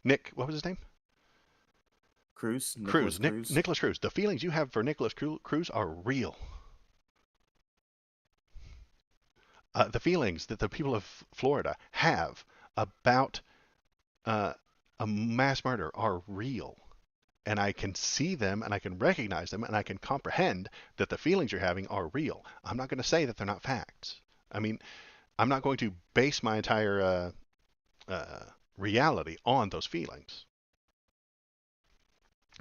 Nick. What was his name? Nicholas Cruz. Cruz. Nicholas Cruz. The feelings you have for Nicholas Cruz are real. The feelings that the people of Florida have about uh, a mass murder are real. And I can see them and I can recognize them and I can comprehend that the feelings you're having are real. I'm not going to say that they're not facts. I mean, I'm not going to base my entire uh, reality on those feelings.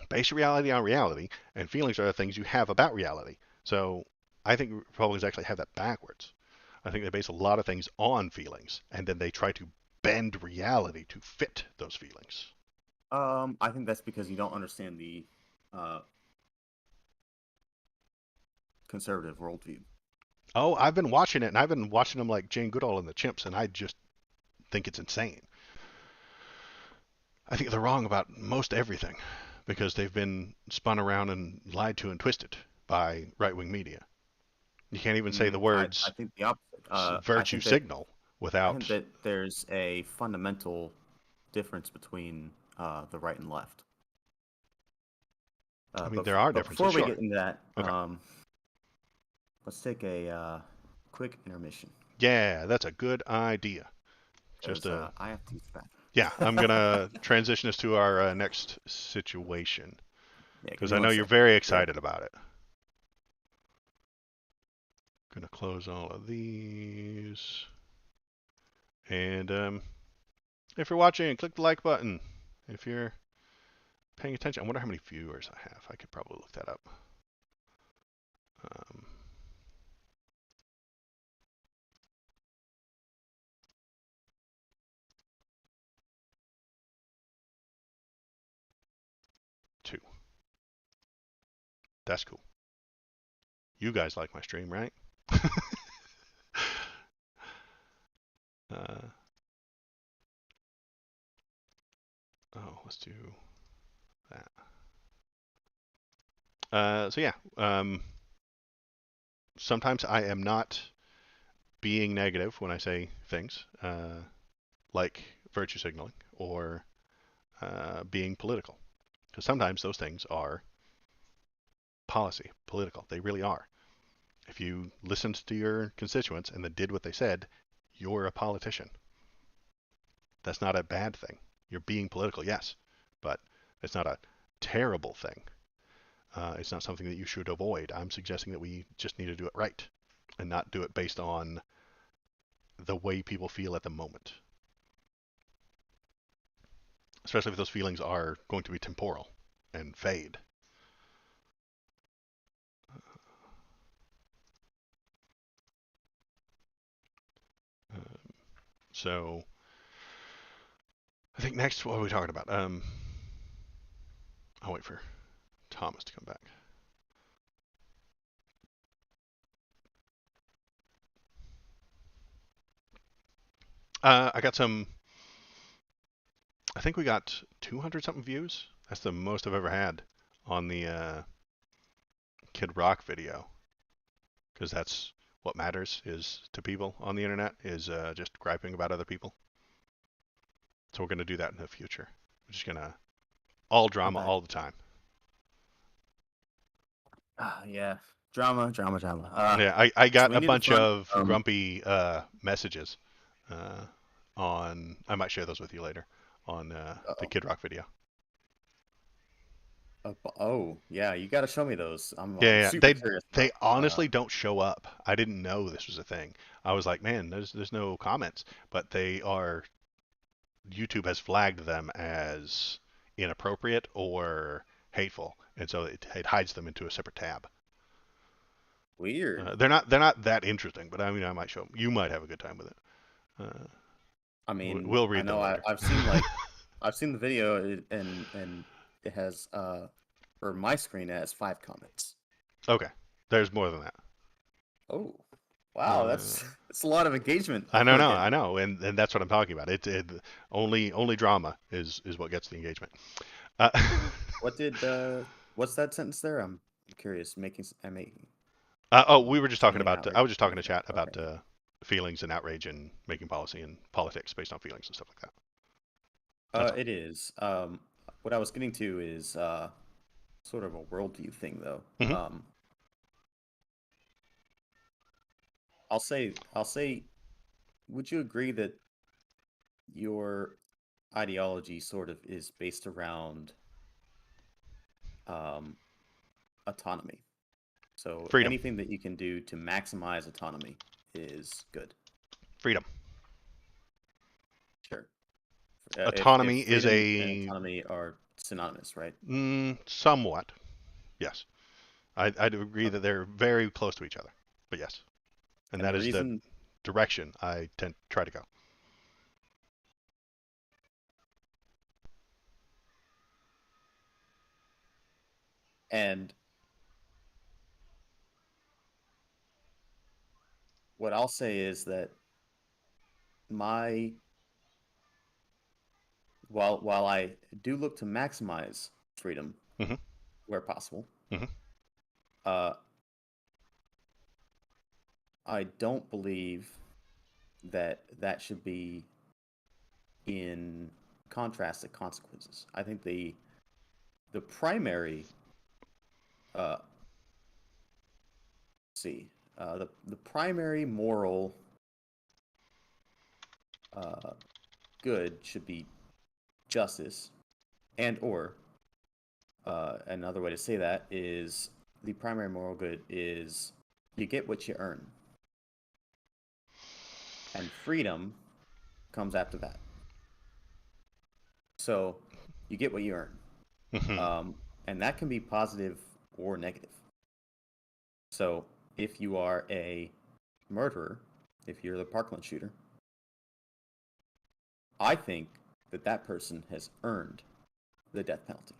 Base your reality on reality, and feelings are the things you have about reality. So I think Republicans actually have that backwards. I think they base a lot of things on feelings, and then they try to bend reality to fit those feelings. I think that's because you don't understand the uh, conservative worldview. Oh, I've been watching it, and I've been watching them like Jane Goodall and the Chimps, and I just think it's insane. I think they're wrong about most everything because they've been spun around and lied to and twisted by right-wing media. You can't even say the I words think the opposite. virtue signal I think without. that there's a fundamental difference between the right and left. I mean, there are But differences, before we sure. get into that, Okay. let's take a quick intermission Yeah, that's a good idea. Just because I have to use the yeah, I'm bathroom. gonna transition us to our next situation Yeah, give because me I know one you're second. very Be right excited back. about it. Gonna close all of these, and if you're watching, click the like button. If you're paying attention, I wonder how many viewers I have. I could probably look that up. Um, 2. That's cool. You guys like my stream, right? uh, oh, let's do that. So yeah, sometimes I am not being negative when I say things like virtue signaling or being political, because sometimes those things are policy, political. They really are. If you listened to your constituents and then did what they said, you're a politician. That's not a bad thing. You're being political, yes, but it's not a terrible thing. It's not something that you should avoid. I'm suggesting that we just need to do it right and not do it based on the way people feel at the moment, especially if those feelings are going to be temporal and fade. So I think next, what are we talking about? I'll wait for Thomas to come back. I got some. I think we got 200 something views. That's the most I've ever had on the Kid Rock video, because that's what matters is to people on the internet is just griping about other people. So we're gonna do that in the future. We're just gonna all drama Okay. all the time. Yeah. Drama. Yeah, I So got we a need to bunch find. of grumpy messages on. I might share those with you later on the Uh-oh. Kid Rock video. Oh, yeah. You got to show me those. I'm Yeah, yeah. super curious They about. honestly don't show up. I didn't know this was a thing. I was like, man, there's no comments, but they are. YouTube has flagged them as inappropriate or hateful, and so it hides them into a separate tab. Weird. They're not that interesting, but I mean, I might show them. You might have a good time with it. I mean, We'll I read them know later. I've seen the video and it has for my screen it has 5 comments. Okay, there's more than that. Oh, wow, Uh, that's a lot of engagement I I'm know, no, looking. I know, and that's what I'm talking about. Only drama is what gets the engagement. Uh, What did what's that sentence there? I'm curious. Making oh, we were just talking sending an about. outrage I was just talking to information. chat Okay. about feelings and outrage and making policy and politics based on feelings and stuff like that. That's all. It is. What I was getting to is sort of a worldview thing, though. Hmm. I'll say, would you agree that your ideology sort of is based around um, autonomy? So Freedom, anything that you can do to maximize autonomy is good. freedom. Sure. If Autonomy is freedom and a autonomy are synonymous, right? somewhat yes. I'd agree Okay. that they're very close to each other, but yes, and And that the is the reason, direction I tend to try to go. and what I'll say is that my while I do look to maximize freedom Hmm. where possible, Hmm. uh, I don't believe that that should be in contrast to consequences. I think the primary uh, see the primary moral uh, good should be justice, and or another way to say that is the primary moral good is you get what you earn, and freedom comes after that. So you get what you earn, Hmm. um, and that can be positive or negative. So if you are a murderer, if you're the Parkland shooter, I think that that person has earned the death penalty.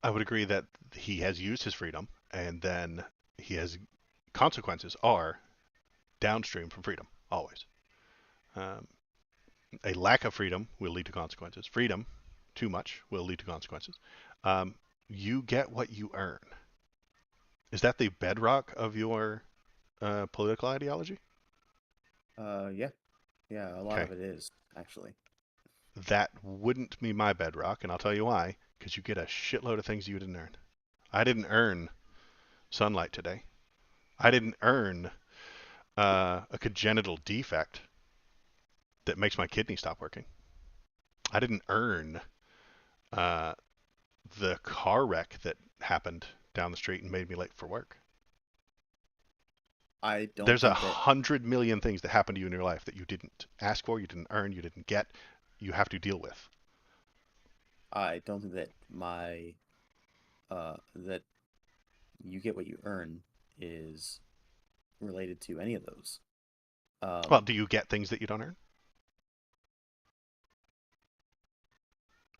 I would agree that he has used his freedom, and then he has consequences are downstream from freedom always. Um, a lack of freedom will lead to consequences. Freedom, too much, will lead to consequences. Um, you get what you earn. Is that the bedrock of your political ideology? Yeah, yeah, a lot Okay, of it is actually. that wouldn't be my bedrock, and I'll tell you why. Because you get a shitload of things you didn't earn. I didn't earn sunlight today. I didn't earn a congenital defect that makes my kidney stop working. I didn't earn uh, the car wreck that happened down the street and made me late for work. I don't There's a think that 100 million things that happen to you in your life that you didn't ask for, you didn't earn, you didn't get, you have to deal with. I don't think that that you get what you earn is related to any of those. Well, do you get things that you don't earn?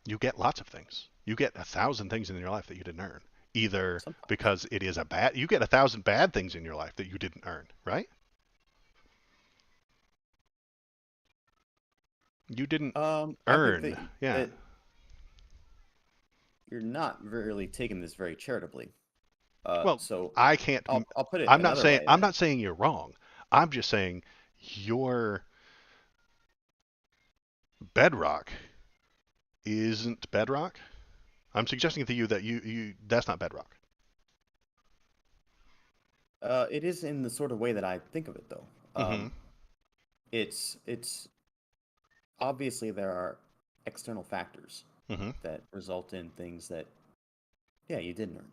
You get lots of things. You get 1,000 things in your life that you didn't earn. Either Sometimes. because it is you get 1,000 bad things in your life that you didn't earn, right? You didn't I think earn, yeah. that you're not really taking this very charitably. Well, So I can't. I'll put it another way I'm then. not saying you're wrong. I'm just saying your bedrock isn't bedrock. I'm suggesting to you that you that's not bedrock. It is in the sort of way that I think of it, though. Mm-hmm. It's obviously there are external factors Mm-hmm. that result in things that, yeah, you didn't earn.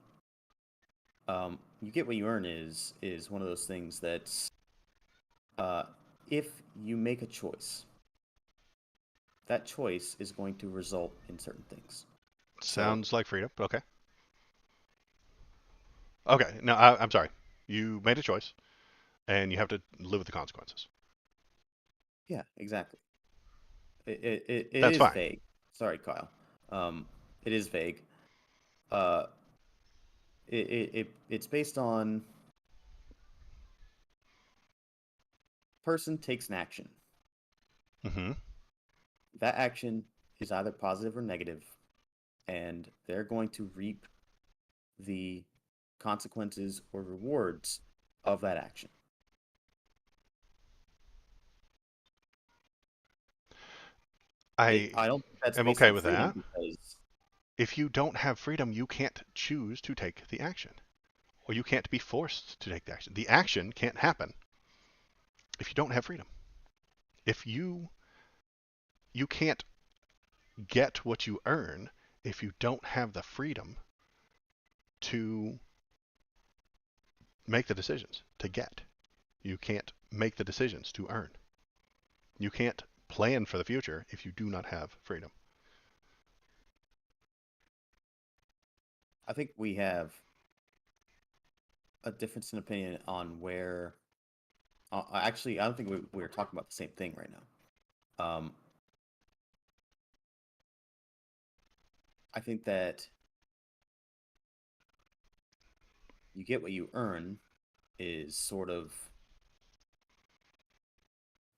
You get what you earn is one of those things that's, uh, if you make a choice, that choice is going to result in certain things. So Sounds like freedom. Okay. Okay. No, I'm sorry. You made a choice, and you have to live with the consequences. yeah, exactly. It That's is fine. vague. Sorry, Kyle. Um, it is vague. Uh, it's based on person takes an action. Mm-hmm. That action is either positive or negative, and they're going to reap the consequences or rewards of that action. I I don't think that's am based okay on with freedom that. because If you don't have freedom, you can't choose to take the action, or you can't be forced to take the action. The action can't happen if you don't have freedom. If you can't get what you earn if you don't have the freedom to make the decisions to get. You can't make the decisions to earn. You can't plan for the future if you do not have freedom. I think we have a difference in opinion on where. Actually, I don't think we're talking about the same thing right now. I think that you get what you earn is sort of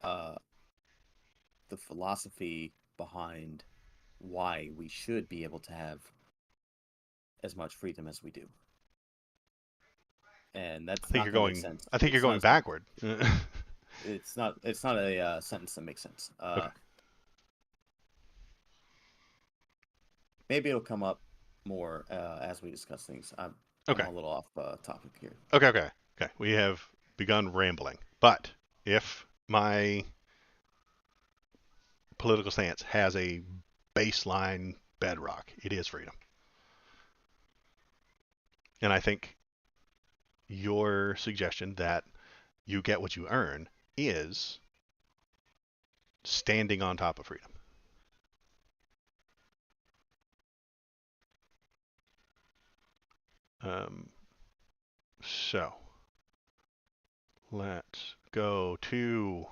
uh, the philosophy behind why we should be able to have as much freedom as we do. And I that's think not you're going to make going. sense. I think you're It's not going a sentence. backward. It's not a sentence that makes sense. Okay. Maybe it'll come up more as we discuss things. I'm Okay. a little off topic here. Okay. Okay. Okay. We have begun rambling, but if my political stance has a baseline bedrock, it is freedom, and I think your suggestion that you get what you earn is standing on top of freedom. Um, so let's go to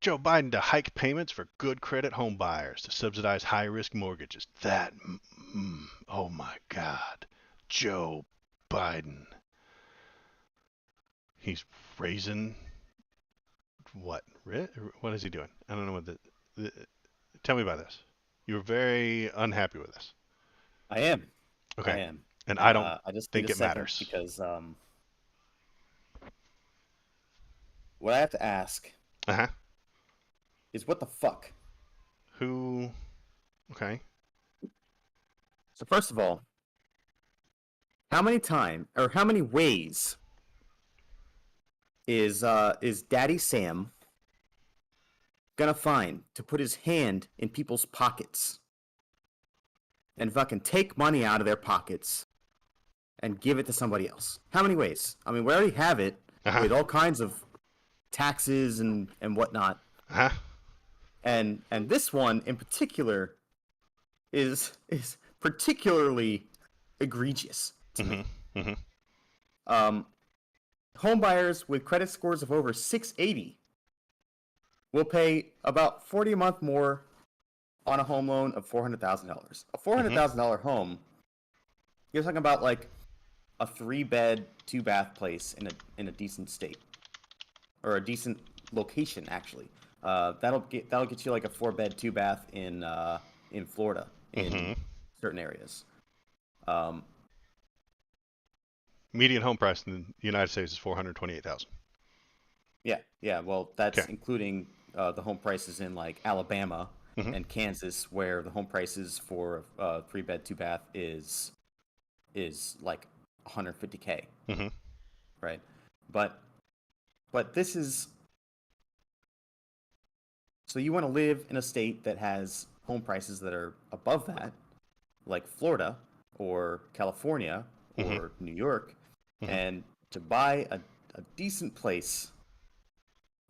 Joe Biden to hike payments for good credit home buyers to subsidize high risk mortgages. Oh my God. Joe Biden. He's raising what? What is he doing? I don't know what the tell me about this. You were very unhappy with this. I am. I Okay. am. And I And don't I just need think a it second matters. because what I have to ask Uh huh. is what the fuck? Who? Okay. So first of all, how many time or how many ways is Daddy Sam gonna find to put his hand in people's pockets and fucking take money out of their pockets and give it to somebody else? How many ways? I mean, we already have it Uh huh. with all kinds of taxes and whatnot. Uh huh. And this one in particular is particularly egregious to me. Mm-hmm. Um, home buyers with credit scores of over 680 will pay about 40 a month more on a home loan of $400,000. A $400,000 home, you're talking about like a 3-bed, 2-bath place in a decent state, or a decent location actually. That'll get you like a 4-bed, 2-bath in Florida in Mm-hmm. certain areas. Um, Median home price in the United States is 428,000. yeah. Well, that's Okay. including the home prices in like Alabama Mm-hmm. and Kansas, where the home prices for 3-bed, 2-bath is like 150K, Mm-hmm. right? But this is, so you want to live in a state that has home prices that are above that, like Florida or California Mm-hmm. or New York, Mm-hmm. and to buy a decent place,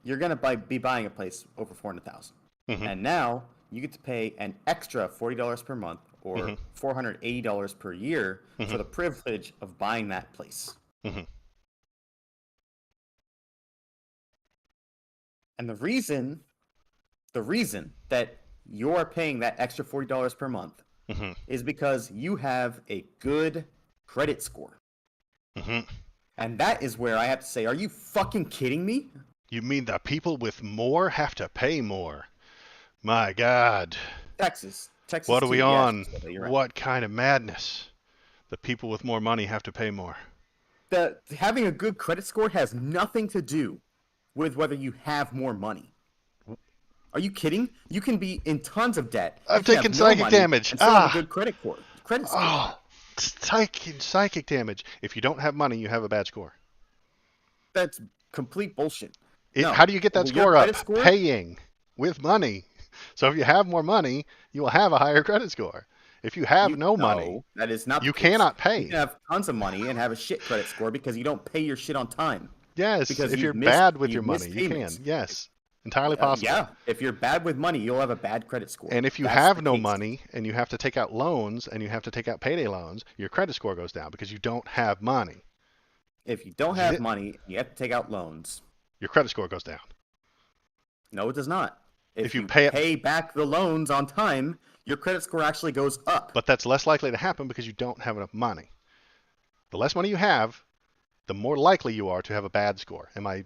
you're gonna be buying a place over 400,000, Mm-hmm. and now you get to pay an extra $40 per month or Mm-hmm. $480 per year Mm-hmm. for the privilege of buying that place. Mm-hmm. And the reason that you're paying that extra $40 per month Mm-hmm. is because you have a good credit score. Mm-hmm. And that is where I have to say, are you fucking kidding me? You mean the people with more have to pay more? My God. Texas What are we too. Yes, on? you're right. What kind of madness? The people with more money have to pay more. Having a good credit score has nothing to do with whether you have more money. Are you kidding? You can be in tons of debt. You I've can have taken no psychic money damage. and still have a good credit score. Oh, psychic damage. If you don't have money, you have a bad score. That's complete bullshit. No, How do you get that well, your score up? credit score. Paying with money. So if you have more money, you will have a higher credit score. If you have no money, No, that is not the you case. cannot You pay. can have tons of money and have a shit credit score because you don't pay your shit on time. Yes, Because if you're bad with your you've money, missed you can. payments. Yes, entirely possible. Yeah, if you're bad with money, you'll have a bad credit score. And if you That's the have no case. money and you have to take out loans and you have to take out payday loans, your credit score goes down because you don't have money. If you don't have money, you have to take out loans. Your credit score goes down. No, it does not. If If you you pay it, pay back the loans on time, your credit score actually goes up. but that's less likely to happen because you don't have enough money. The less money you have, the more likely you are to have a bad score. Am I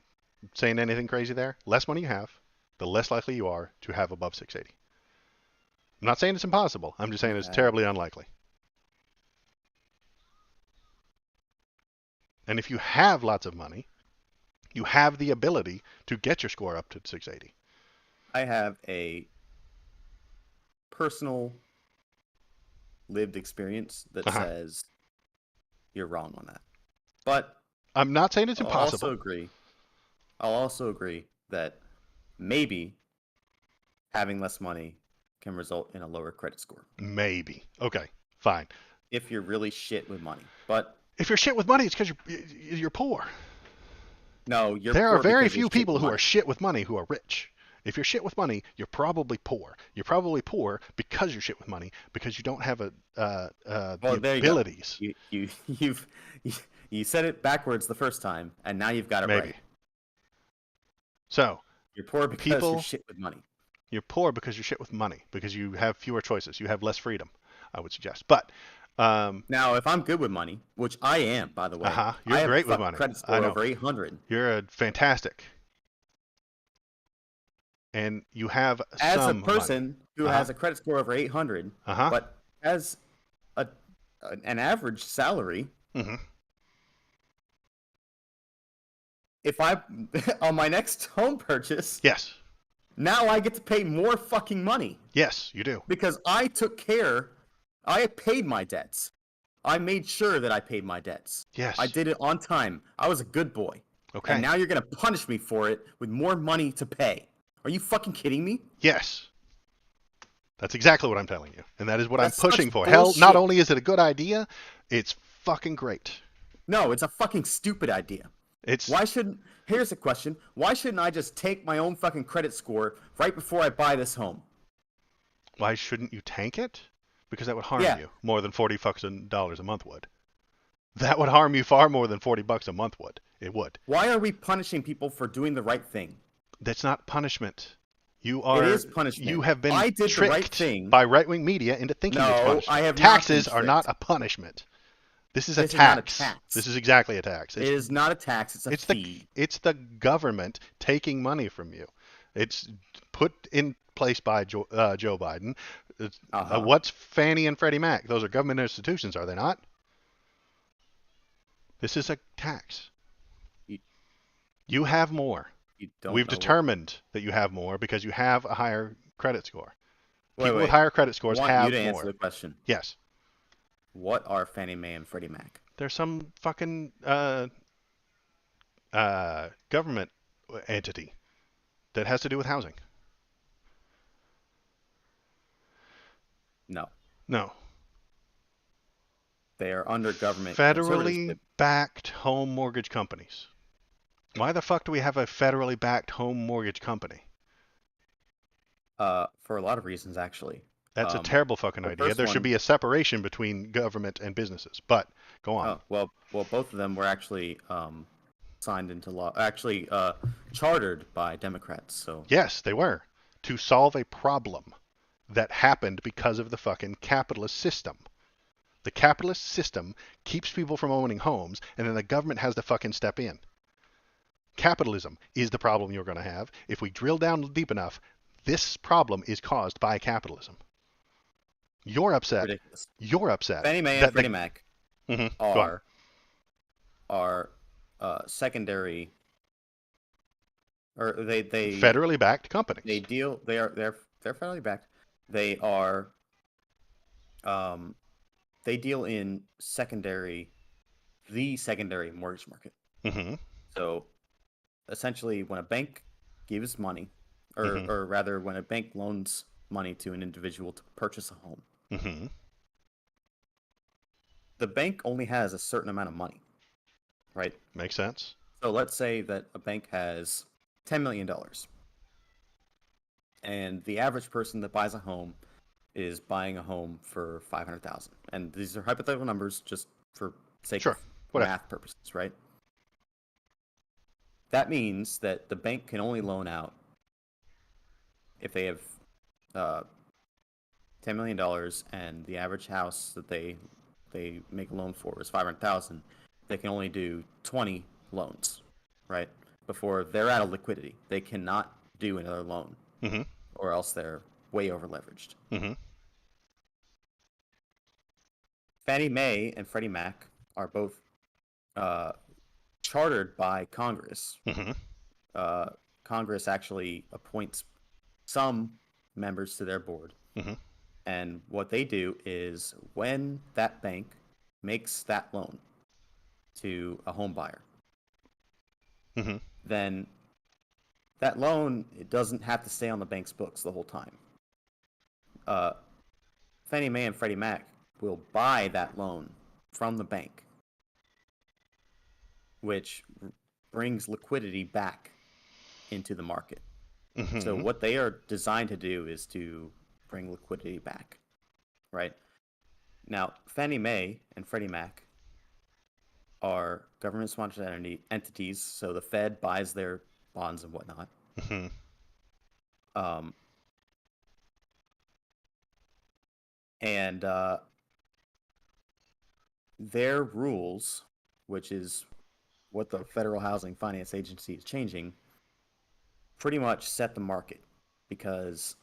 saying anything crazy there? Less money you have, the less likely you are to have above 680. I'm not saying it's impossible. I'm just saying it's terribly unlikely. And if you have lots of money, you have the ability to get your score up to 680. I have a personal lived experience that says you're wrong on that. But I'm not saying it's I'll impossible. also agree that maybe having less money can result in a lower credit score. Maybe. Okay, fine. If you're really shit with money. But if you're shit with money, it's because you're poor. No, you're there poor are very because few you're shit people with who money. are shit with money who are rich. If you're shit with money, you're probably poor. You're probably poor because you're shit with money because you don't have Well, the there abilities. You go. You said it backwards the first time, and now you've got it Maybe. right. So You're poor because you're shit with money. You're poor because you're shit with money because you have fewer choices. You have less freedom, I would suggest. But now, if I'm good with money, which I am, by the way, you're I have great a with money. credit score I know. over 800. You're fantastic, and you have As some a person money. who has a credit score over 800, but has an average salary, if I on my next home purchase, yes, now I get to pay more fucking money. Yes, you do. Because I paid my debts. I made sure that I paid my debts. Yes. I did it on time. I was a good boy. Okay. And now you're going to punish me for it with more money to pay. Are you fucking kidding me? Yes. That's exactly what I'm telling you. And that is what I'm pushing for. Bullshit. Hell, not only is it a good idea, it's fucking great. No, it's a fucking stupid idea. Here's a question. Why shouldn't I just take my own fucking credit score right before I buy this home? Why shouldn't you tank it? because that would harm Yeah. you more than $40 a month would. That would harm you far more than $40 a month would. It would. Why are we punishing people for doing the right thing? That's not punishment. It is punishment. You have been I did the right tricked thing. by right-wing media into thinking it's No, punishment. I have not been Taxes are tricked. not a punishment. This is a This is not a tax. tax. This is exactly a tax. It is not a tax. It's a fee. It's the government taking money from you. It's put in place by Joe Biden. What's Fannie and Freddie Mac? Those are government institutions, are they not? This is a tax. You have more. We've determined that you have more because you have a higher credit score. People with higher credit scores have more. I want you to answer the question. Yes. What are Fannie Mae and Freddie Mac? They're some fucking government entity that has to do with housing. No. No. They are under government. Federally backed home mortgage companies. Why the fuck do we have a federally backed home mortgage company? For a lot of reasons, actually. That's a terrible fucking idea. There should be a separation between government and businesses. But go on. Well, both of them were actually signed into law. Actually, chartered by Democrats. So yes, they were to solve a problem that happened because of the fucking capitalist system. The capitalist system keeps people from owning homes, and then the government has to fucking step in. Capitalism is the problem you're going to have. If we drill down deep enough, this problem is caused by capitalism. You're upset. Ridiculous. You're upset. Fannie Mae and Freddie Mac are secondary, or they federally backed companies. They deal. They're federally backed. They are. They deal in the secondary mortgage market. Mm-hmm. So, essentially, when a bank gives money, or rather, when a bank loans money to an individual to purchase a home, the bank only has a certain amount of money, right? Makes sense. So let's say that a bank has $10 million, and the average person that buys a home is buying a home for $500,000, and these are hypothetical numbers just for sake of math purposes, right? That means that the bank can only loan out, if they have $10 million and the average house that they make a loan for is $500,000, they can only do 20 loans, right? Before they're out of liquidity. They cannot do another loan, or else they're way over leveraged. Fannie Mae and Freddie Mac are both chartered by Congress. Congress actually appoints some members to their board. And what they do is when that bank makes that loan to a home buyer, then that loan, it doesn't have to stay on the bank's books the whole time. Fannie Mae and Freddie Mac will buy that loan from the bank, which brings liquidity back into the market. So what they are designed to do is to bring liquidity back, right? Now, Fannie Mae and Freddie Mac are government-sponsored entities, so the Fed buys their bonds and whatnot. And their rules, which is what the Federal Housing Finance Agency is changing, pretty much set the market, because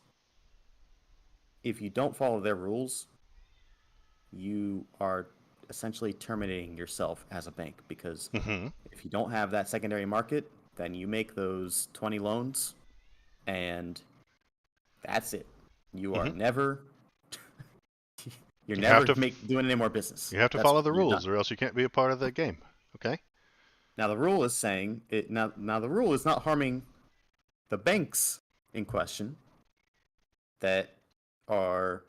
if you don't follow their rules, you are essentially terminating yourself as a bank, because if you don't have that secondary market, then you make those 20 loans and that's it. You are never doing any more business. You have to follow the rules or else you can't be a part of the game. Okay? Now the rule is saying now the rule is not harming the banks in question that are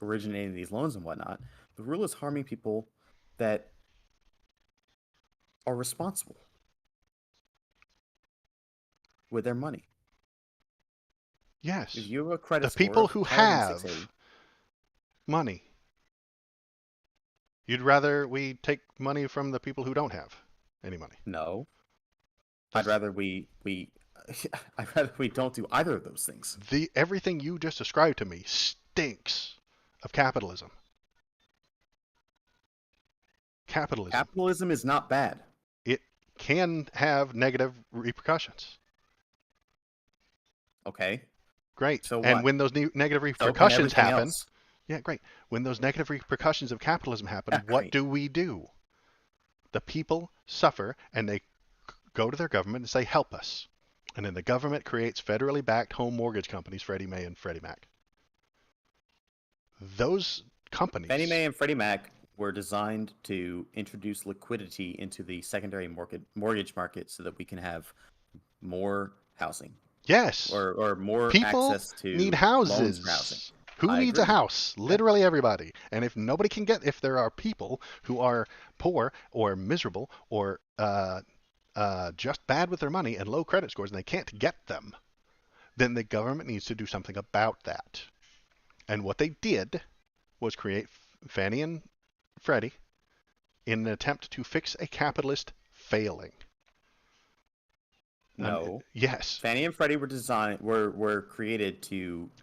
originating these loans and whatnot. The rule is harming people that are responsible with their money. Yes. If you have a credit the score people who have Money. You'd rather we take money from the people who don't have any money. No, I'd That's rather I'd rather we don't do either of those things. everything you just described to me stinks of capitalism. Capitalism. Capitalism is not bad. It can have negative repercussions. Okay, Great. so And what? when those negative So can repercussions everything happen, else. yeah, great. When those negative repercussions of capitalism happen, what Great. do? The people suffer and they go to their government and say, help us. And then the government creates federally backed home mortgage companies, Freddie Mae and Freddie Mac. Those Fannie companies, Mae and Freddie Mac were designed to introduce liquidity into the secondary mortgage market so that we can have more housing yes, or more people access need to loans for housing. houses. Who I needs a agree. house? Yeah. Literally everybody. And if there are people who are poor or miserable or just bad with their money and low credit scores and they can't get them, then the government needs to do something about that. And what they did was create Fannie and Freddie in an attempt to fix a capitalist failing. No. Yes. Fannie and Freddie were created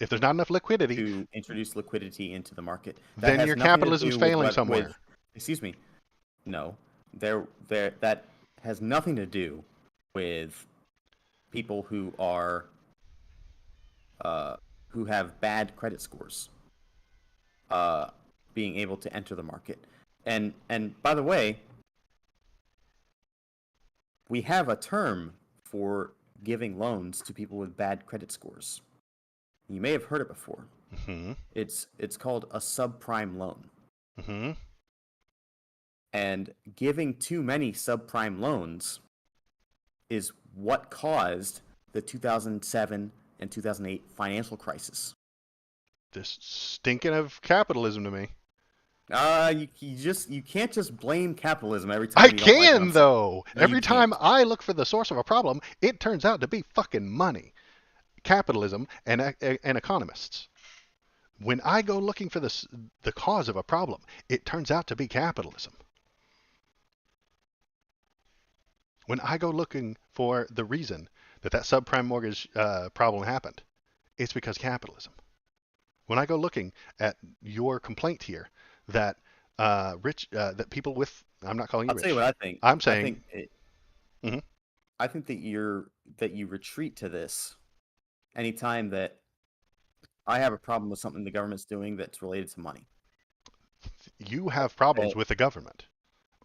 If there's not enough liquidity, to introduce liquidity into the market. That then has your nothing to capitalism's do with failing what with somewhere. excuse me. No. There that has nothing to do with people who have bad credit scores uh, being able to enter the market. And by the way, we have a term for giving loans to people with bad credit scores. You may have heard it before. Mm-hmm. It's called a subprime loan. Mm-hmm. And giving too many subprime loans is what caused the 2007 and 2008 financial crisis. This stinking of capitalism to me. You can't just blame capitalism every I time you don't like what I'm can, saying. though. No, you Every time can't. I look for the source of a problem, it turns out to be fucking money, capitalism, and economists. When I go looking for the cause of a problem, it turns out to be capitalism. When I go looking for the reason that subprime mortgage problem happened, it's because capitalism. When I go looking at your complaint here that that people with, I'm not calling you I'll tell you rich, what I think. I'm I saying, think it, mhm, I think that you retreat to this anytime that I have a problem with something the government's doing that's related to money. you have problems And with the government.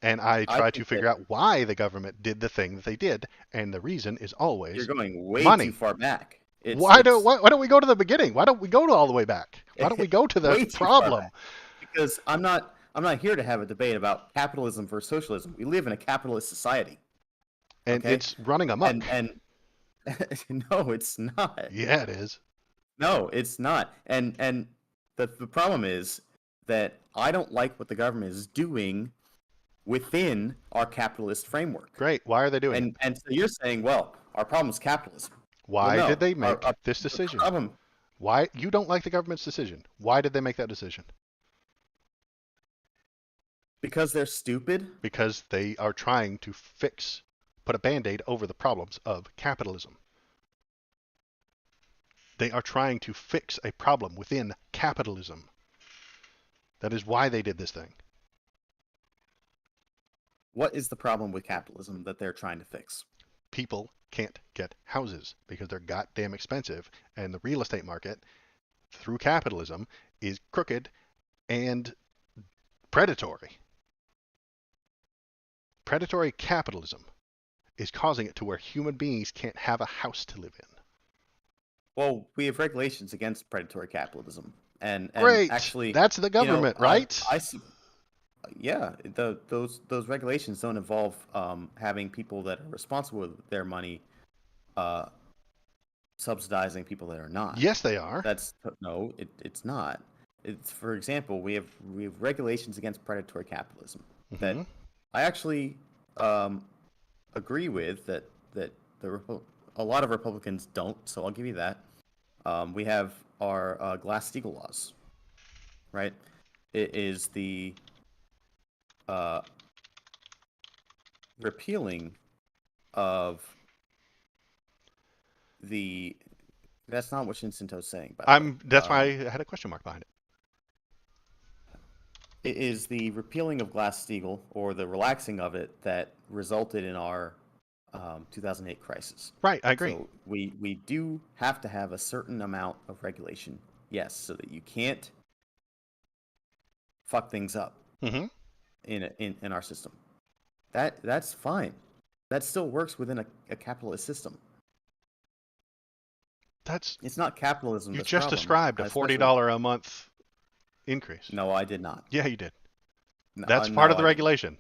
And I I try to think that figure out why the government did the thing that they did, and the reason is you're always going way too money. far back. It's Why don't we go to the beginning? Why don't we go to all the way back? Why don't we go to the way too far problem? back because I'm not here to have a debate about capitalism versus socialism. We live in a capitalist society, And okay? it's running amok. And no, it's not. Yeah, it is. No, it's not. And the problem is that I don't like what the government is doing within our capitalist framework. Great. Why are they doing it? And so you're saying, well, our problem is capitalism. Well, Why did no, they our make this the decision? problem Why you don't like the government's decision? Why did they make that decision? because they're stupid. Because they are trying to put a band-aid over the problems of capitalism. They are trying to fix a problem within capitalism. That is why they did this thing. What is the problem with capitalism that they're trying to fix? People can't get houses because they're goddamn expensive, and the real estate market, through capitalism, is crooked and predatory. Predatory capitalism is causing it to where human beings can't have a house to live in. Well, we have regulations against predatory capitalism, and Great. actually, That's the government, right? yeah, those regulations don't involve having people that are responsible with their money subsidizing people that are not. Yes, they are. No, it's not. It's, for example, we have regulations against predatory capitalism that Mm-hmm. I actually agree with that a lot of Republicans don't. So I'll give you that. We have our Glass-Steagall laws, right? It is the uh, repealing of the. That's not what Shinsento's saying, by the way. That's why I had a question mark behind it. It is the repealing of Glass-Steagall or the relaxing of it that resulted in our 2008 crisis. Right, I agree. So we do have to have a certain amount of regulation, yes, so that you can't fuck things up Mm-hmm. in our system. That's fine. That still works within a capitalist system. That's It's not capitalism you that's just problem. described a $40 Especially a month increase. no, I did not. Yeah, you did. No, That's part no, of the I didn't. regulation.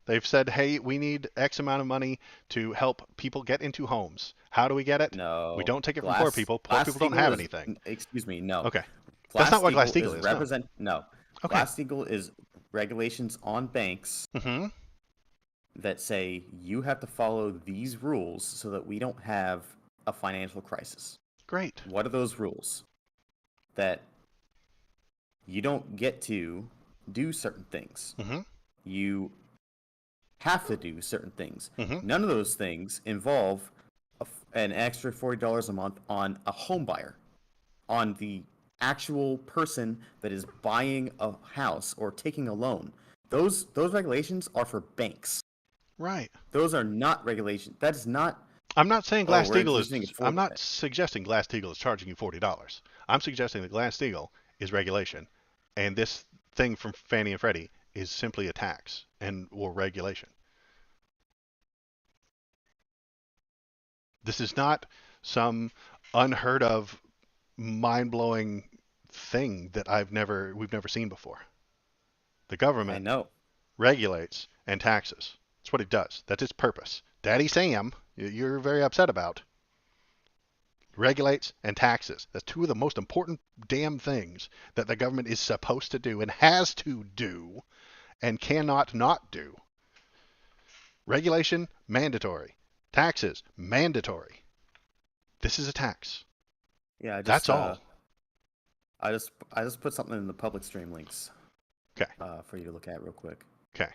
They've said, hey, we need X amount of money to help people get into homes. How do we get it? We No, don't take it from poor Glass people. Poor people don't Glass-Steagall have is. anything. Excuse me, no. Okay. That's not what Glass-Steagall is Glass-Steagall is, no. no. Okay. Glass-Steagall is regulations on banks Mm-hmm. that say you have to follow these rules so that we don't have a financial crisis. Great. What are those rules? That you don't get to do certain things. Mm-hmm. You have to do certain things. Mm-hmm. None of those things involve an extra $40 a month on a home buyer, on the actual person that is buying a house or taking a loan. Those regulations are for banks. Right. Those are not regulations. That is not. I'm not saying Oh, we're Glass-Steagall introducing a is. I'm 40. not suggesting Glass-Steagall is charging you $40. I'm suggesting that Glass-Steagall is regulation, and this thing from Fannie and Freddie is simply a tax and or regulation. This is not some unheard of, mind-blowing thing that we've never seen before. The I government know. regulates and taxes. That's what it does. That's its purpose. Daddy Sam, you're very upset about, regulates and taxes. That's two of the most important damn things that the government is supposed to do and has to do and cannot not do. Regulation, mandatory. Taxes, mandatory. This is a tax. Yeah, That's all. I just put something in the public stream links. Okay. For you to look at real quick. Okay.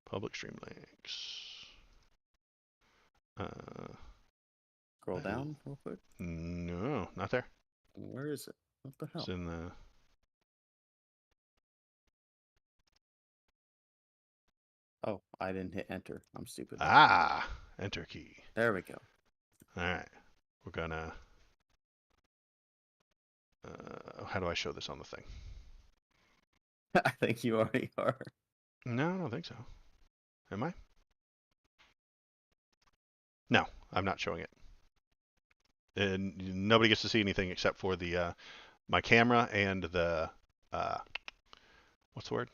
Public stream links. Uh, Scroll down real quick. no, not there. Where is it? What the hell? It's in the. Oh, I didn't hit enter. I'm stupid. Enter key. There we go. All right. We're gonna. How do I show this on the thing? I think you already are. No, I don't think so. Am I? No, I'm not showing it. And nobody gets to see anything except for the my camera and the what's the word?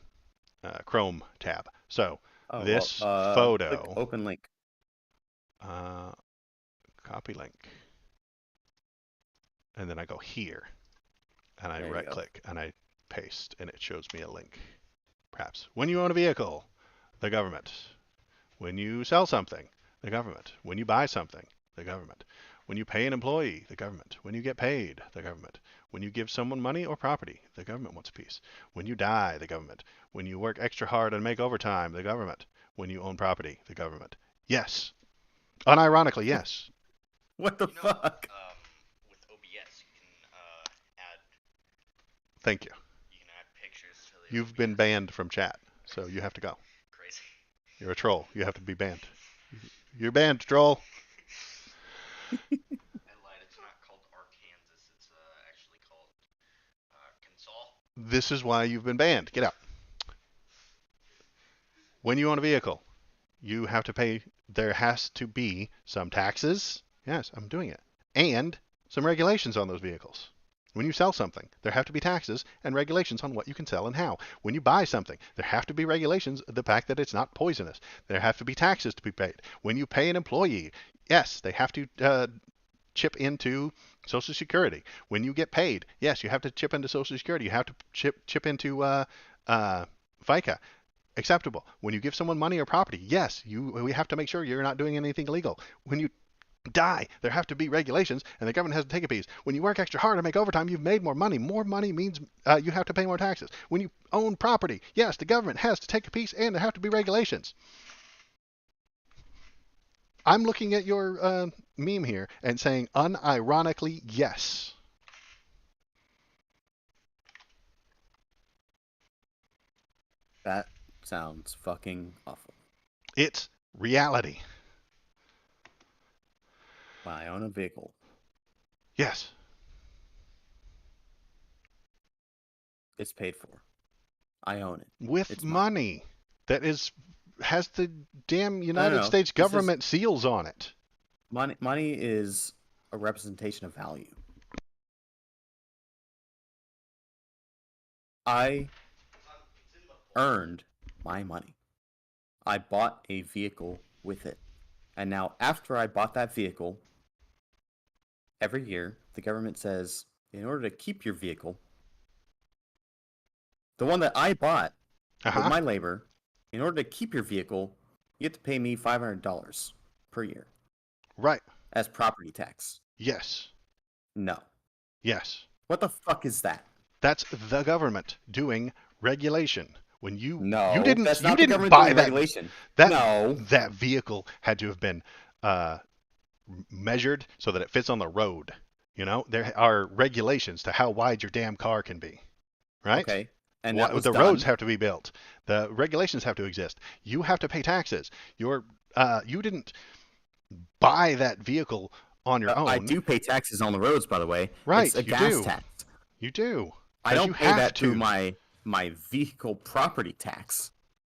Chrome tab. So Oh, this well, photo. click open link. Copy link. And then I go here, and I There you right go. click, and I paste, and it shows me a link. Perhaps. When you own a vehicle, the government. When you sell something, the government. When you buy something, the government. When you pay an employee, the government. When you get paid, the government. When you give someone money or property, the government wants a piece. When you die, the government. When you work extra hard and make overtime, the government. When you own property, the government. Yes. Unironically, yes. What the fuck? With OBS, you can add Thank you. pictures to the You've been banned from chat, so you have to go. crazy. You're a troll. You have to be banned. You're banned, troll. I lied. It's not called Arkansas. It's actually called Consol. This is why you've been banned. Get out. When you own a vehicle, you have to pay. There has to be some taxes. Yes, I'm doing it. And some regulations on those vehicles. When you sell something, there have to be taxes and regulations on what you can sell and how. When you buy something, there have to be regulations, the fact that it's not poisonous. There have to be taxes to be paid. When you pay an employee, yes, they have to chip into Social Security. When you get paid, yes, you have to chip into Social Security. You have to chip into FICA. Acceptable. When you give someone money or property, yes, we have to make sure you're not doing anything illegal. When you die. There have to be regulations, and the government has to take a piece. When you work extra hard to make overtime, you've made more money. More money means you have to pay more taxes. When you own property, yes, the government has to take a piece, and there have to be regulations. I'm looking at your meme here and saying unironically yes. That sounds fucking awful. It's reality. When I own a vehicle, Yes. it's paid for. I own it. With It's mine. money that has the damn No, United no. States This is government seals on it. money is a representation of value. I earned my money. I bought a vehicle with it. And now, after I bought that vehicle, every year, the government says, in order to keep your vehicle, the one that I bought with Uh-huh. my labor, in order to keep your vehicle, you have to pay me $500 per year Right. as property tax. Yes. No. Yes. What the fuck is that? That's the government doing regulation. When you No, didn't that's not the didn't government buy doing that regulation. that No. that vehicle had to have been uh, measured so that it fits on the road. You know, there are regulations to how wide your damn car can be, right? Okay. And that was The done. roads have to be built. The regulations have to exist. You have to pay taxes. You didn't buy that vehicle on your own. I do pay taxes on the roads, by the way. Right, It's a you gas do. tax. You do. I 'Cause don't you pay have that to. through my vehicle property tax.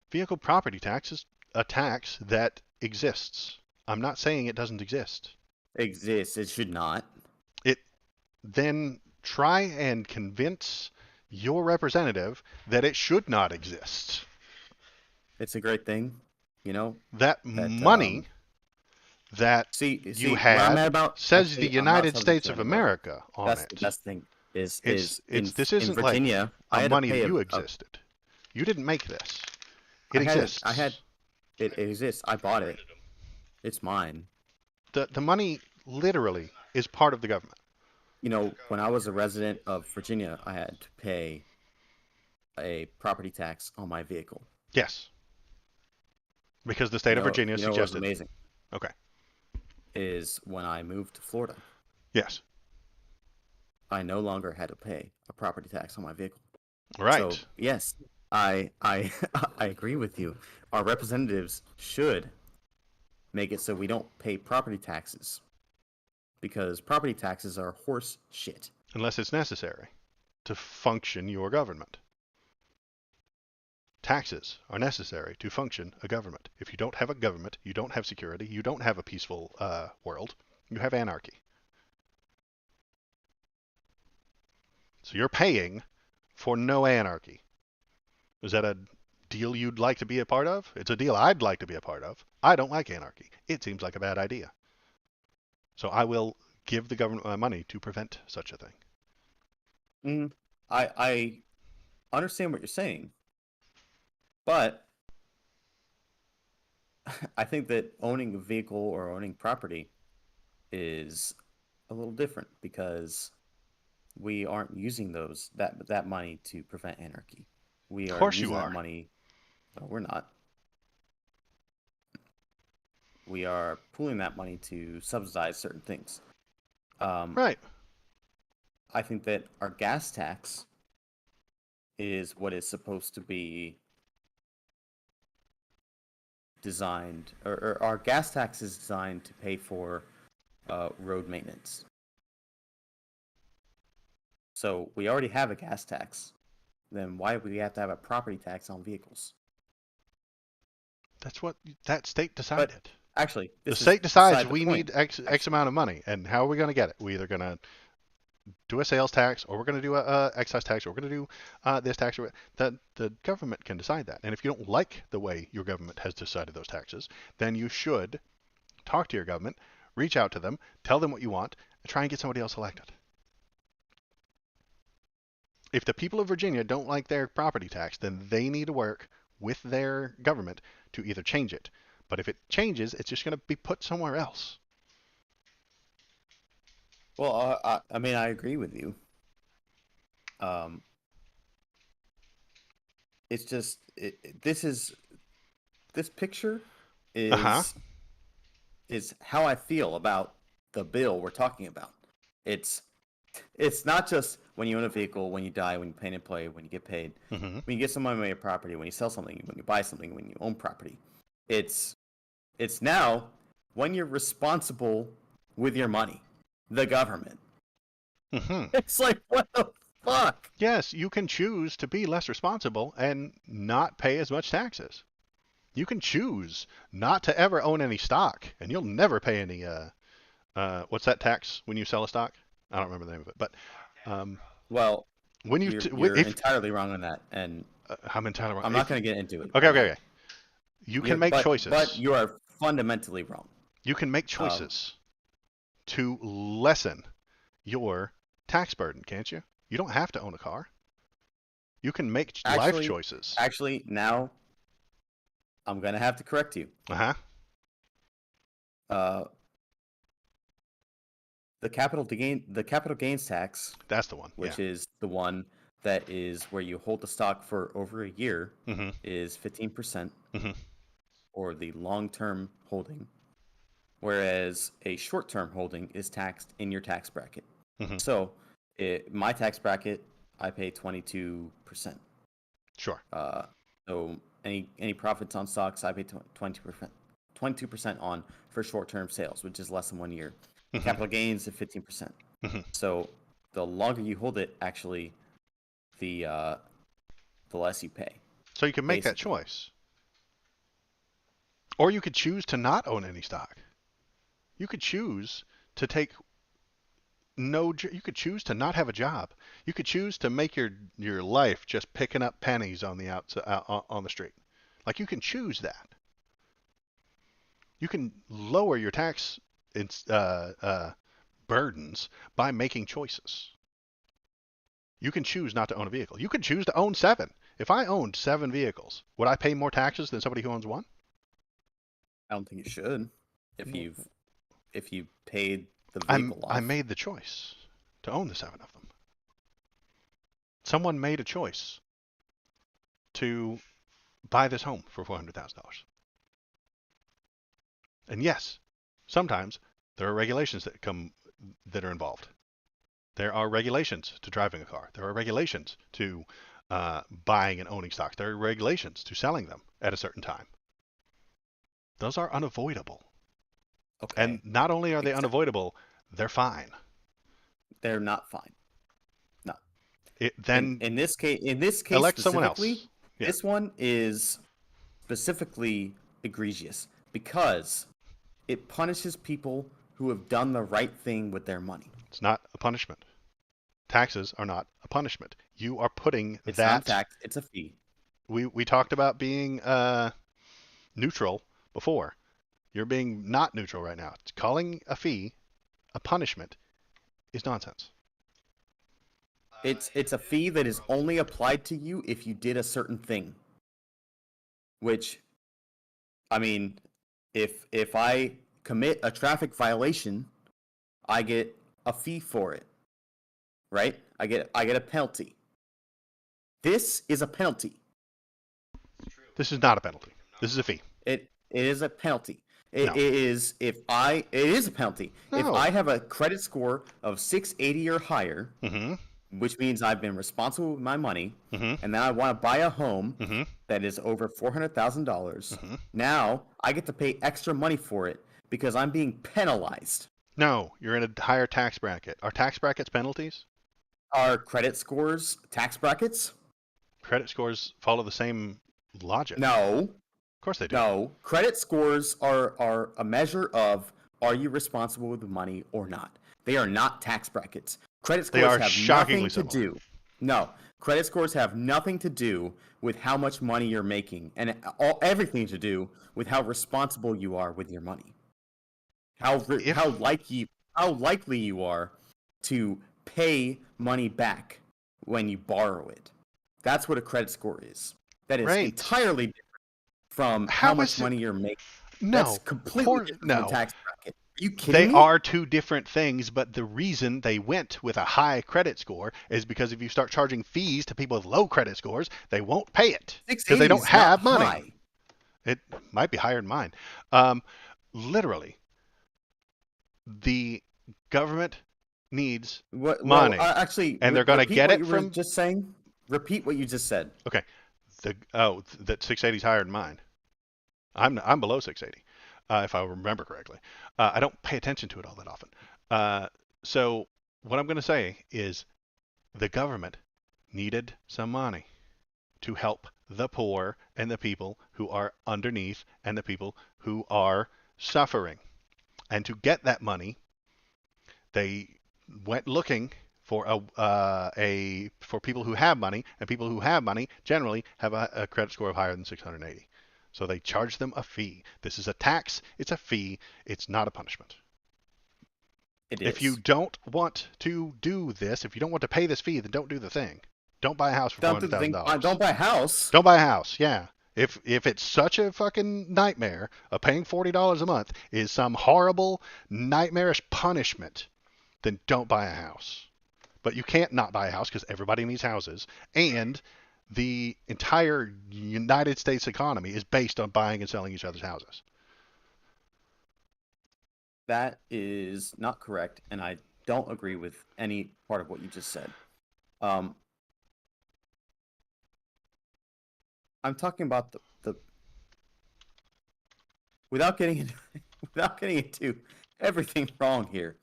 Vehicle property tax is a tax that exists. I'm not saying it doesn't exist. Exists. It should not. It then try and convince your representative that it should not exist. It's a great thing, you know. That That money that see you what I'm mad had about. says the Actually, I'm not United subject States to of any laws. America on That's the it. best thing. Is This in isn't like Virginia? I a had to money pay that you a existed. You didn't make this. It exists. it exists. I bought it. It's mine. The money literally is part of the government. You know, when I was a resident of Virginia, I had to pay a property tax on my vehicle. Yes. Because the state of Virginia You know what was suggested. amazing Okay. is when I moved to Florida, Yes. I no longer had to pay a property tax on my vehicle. Right. So yes, I I agree with you. Our representatives should make it so we don't pay property taxes because property taxes are horse shit. Unless it's necessary to function your government. Taxes are necessary to function a government. If you don't have a government, you don't have security, you don't have a peaceful world, you have anarchy. So you're paying for no anarchy. Is that a deal you'd like to be a part of? It's a deal I'd like to be a part of. I don't like anarchy. It seems like a bad idea. So I will give the government my money to prevent such a thing. I understand what you're saying, but I think that owning a vehicle or owning property is a little different because we aren't using that money to prevent anarchy. We Of are course using you that are. money. No, we're not. We are pooling that money to subsidize certain things. Right. I think that our gas tax is what is supposed to be designed, or our gas tax is designed to pay for road maintenance. So we already have a gas tax. Then why would we have to have a property tax on vehicles? That's what that state decided. Actually, The this is state decides beside the we point. need X amount of money, and how are we going to get it? We're either going to do a sales tax, or we're going to do a excise tax, or we're going to do this tax. The government can decide that. And if you don't like the way your government has decided those taxes, then you should talk to your government, reach out to them, tell them what you want, and try and get somebody else elected. If the people of Virginia don't like their property tax, then they need to work with their government to either change it. But if it changes, it's just going to be put somewhere else. Well, I mean, I agree with you. Um, it's just this picture Uh-huh. is how I feel about the bill we're talking about. It's it's not just when you own a vehicle, when you die, when you pay and play, when you get paid, Mm-hmm. when you get some money on your property, when you sell something, when you buy something, when you own property. It's it's now when you're responsible with your money, the government. Mm-hmm. It's like what the fuck? Yes, you can choose to be less responsible and not pay as much taxes. You can choose not to ever own any stock, and you'll never pay any what's that tax when you sell a stock? I don't remember the name of it, but um, Well, when you you're if entirely wrong on that, and I'm entirely wrong. I'm not If going to get into it okay, right okay, now. okay, you Yeah, can make but choices. you are fundamentally wrong. You can make Um, choices to lessen your tax burden, can't you? You don't have to own a car. You can make life actually, choices. actually, now I'm going to have to correct you. Uh huh. Uh, the capital gains tax, That's the one. Yeah. which is the one that is where you hold the stock for over a year, Mm-hmm. is 15%, Mm-hmm. or the long-term holding, whereas a short-term holding is taxed in your tax bracket. Mm-hmm. So, my tax bracket, I pay 22%. Sure. So any profits on stocks, I pay 22% on for short-term sales, which is less than 1 year. Mm-hmm. Capital gains at 15%. Mm-hmm. So the longer you hold it, actually, the the less you pay, So you can make that basically. choice. Or you could choose to not own any stock. You could choose to take you could choose to not have a job. You could choose to make your life just picking up pennies on the outside on the street. Like you can choose that. You can lower your tax burdens by making choices. You can choose not to own a vehicle. You can choose to own seven. If I owned seven vehicles, would I pay more taxes than somebody who owns one? I don't think you should if you paid the I vehicle I off. made the choice to own the seven of them. Someone made a choice to buy this home for $400,000. And yes, sometimes there are regulations that are involved. There are regulations to driving a car. There are regulations to buying and owning stocks. There are regulations to selling them at a certain time. Those are unavoidable. And Okay, not only are they except unavoidable, they're fine. they're not fine. No. In Then in this case, in this case elect someone specifically, else. Yeah, this one is specifically egregious because it punishes people who have done the right thing with their money. it's not a punishment. Taxes are not a punishment. You are putting It's not a that. tax, it's a fee. We talked about being neutral before. You're being not neutral right now. Calling a fee a punishment is nonsense. It's a fee that is only applied to you if you did a certain thing. Which, I mean, if I commit a traffic violation, I get a fee for it, right? I get a penalty. This is a penalty. This is not a penalty. This is a fee. It is a penalty. No. It is a penalty. If No. I have a credit score of 680 or higher, Mm-hmm. which means I've been responsible with my money, Mm-hmm. and then I want to buy a home Mm-hmm. that is over $400,000. Mm-hmm. Now I get to pay extra money for it because I'm being penalized. No, you're in a higher tax bracket. Are tax brackets penalties? Are credit scores tax brackets? Credit scores follow the same logic. No, Of course they do. no. Credit scores are a measure of are you responsible with the money or not. They are not tax brackets. Credit They scores are have nothing shockingly to similar. do. No, credit scores have nothing to do with how much money you're making, and everything to do with how responsible you are with your money. If How likely you are to pay money back when you borrow it. That's what a credit score is. That is right, entirely from how how much is it? money you're making. That's No, of completely course different from a no. tax bracket. You They kidding me? are two different things, but the reason they went with a high credit score is because if you start charging fees to people with low credit scores, they won't pay it because they 680 don't is not have money. high. It might be higher than mine. Um, literally, the government needs What? Well, money, actually, and they're going to repeat get what it you were from. just saying. Repeat what you just said. Okay, that 680 is higher than mine. I'm below 680, if I remember correctly. I don't pay attention to it all that often. So what I'm going to say is the government needed some money to help the poor and the people who are underneath and the people who are suffering. And to get that money, they went looking for for people who have money, and people who have money generally have a credit score of higher than 680. So they charge them a fee. This is a tax. It's a fee. It's not a punishment. It If you is. don't want to do this, if you don't want to pay this fee, then don't do the thing. Don't buy a house for four Don't do hundred the thousand thing. dollars. Don't buy a house. Don't buy a house. Yeah. If it's such a fucking nightmare of paying $40 a month is some horrible nightmarish punishment, then don't buy a house. But you can't not buy a house because everybody needs houses, and the entire United States economy is based on buying and selling each other's houses. That is not correct, and I don't agree with any part of what you just said. I'm talking about the without getting into, without getting into everything wrong here.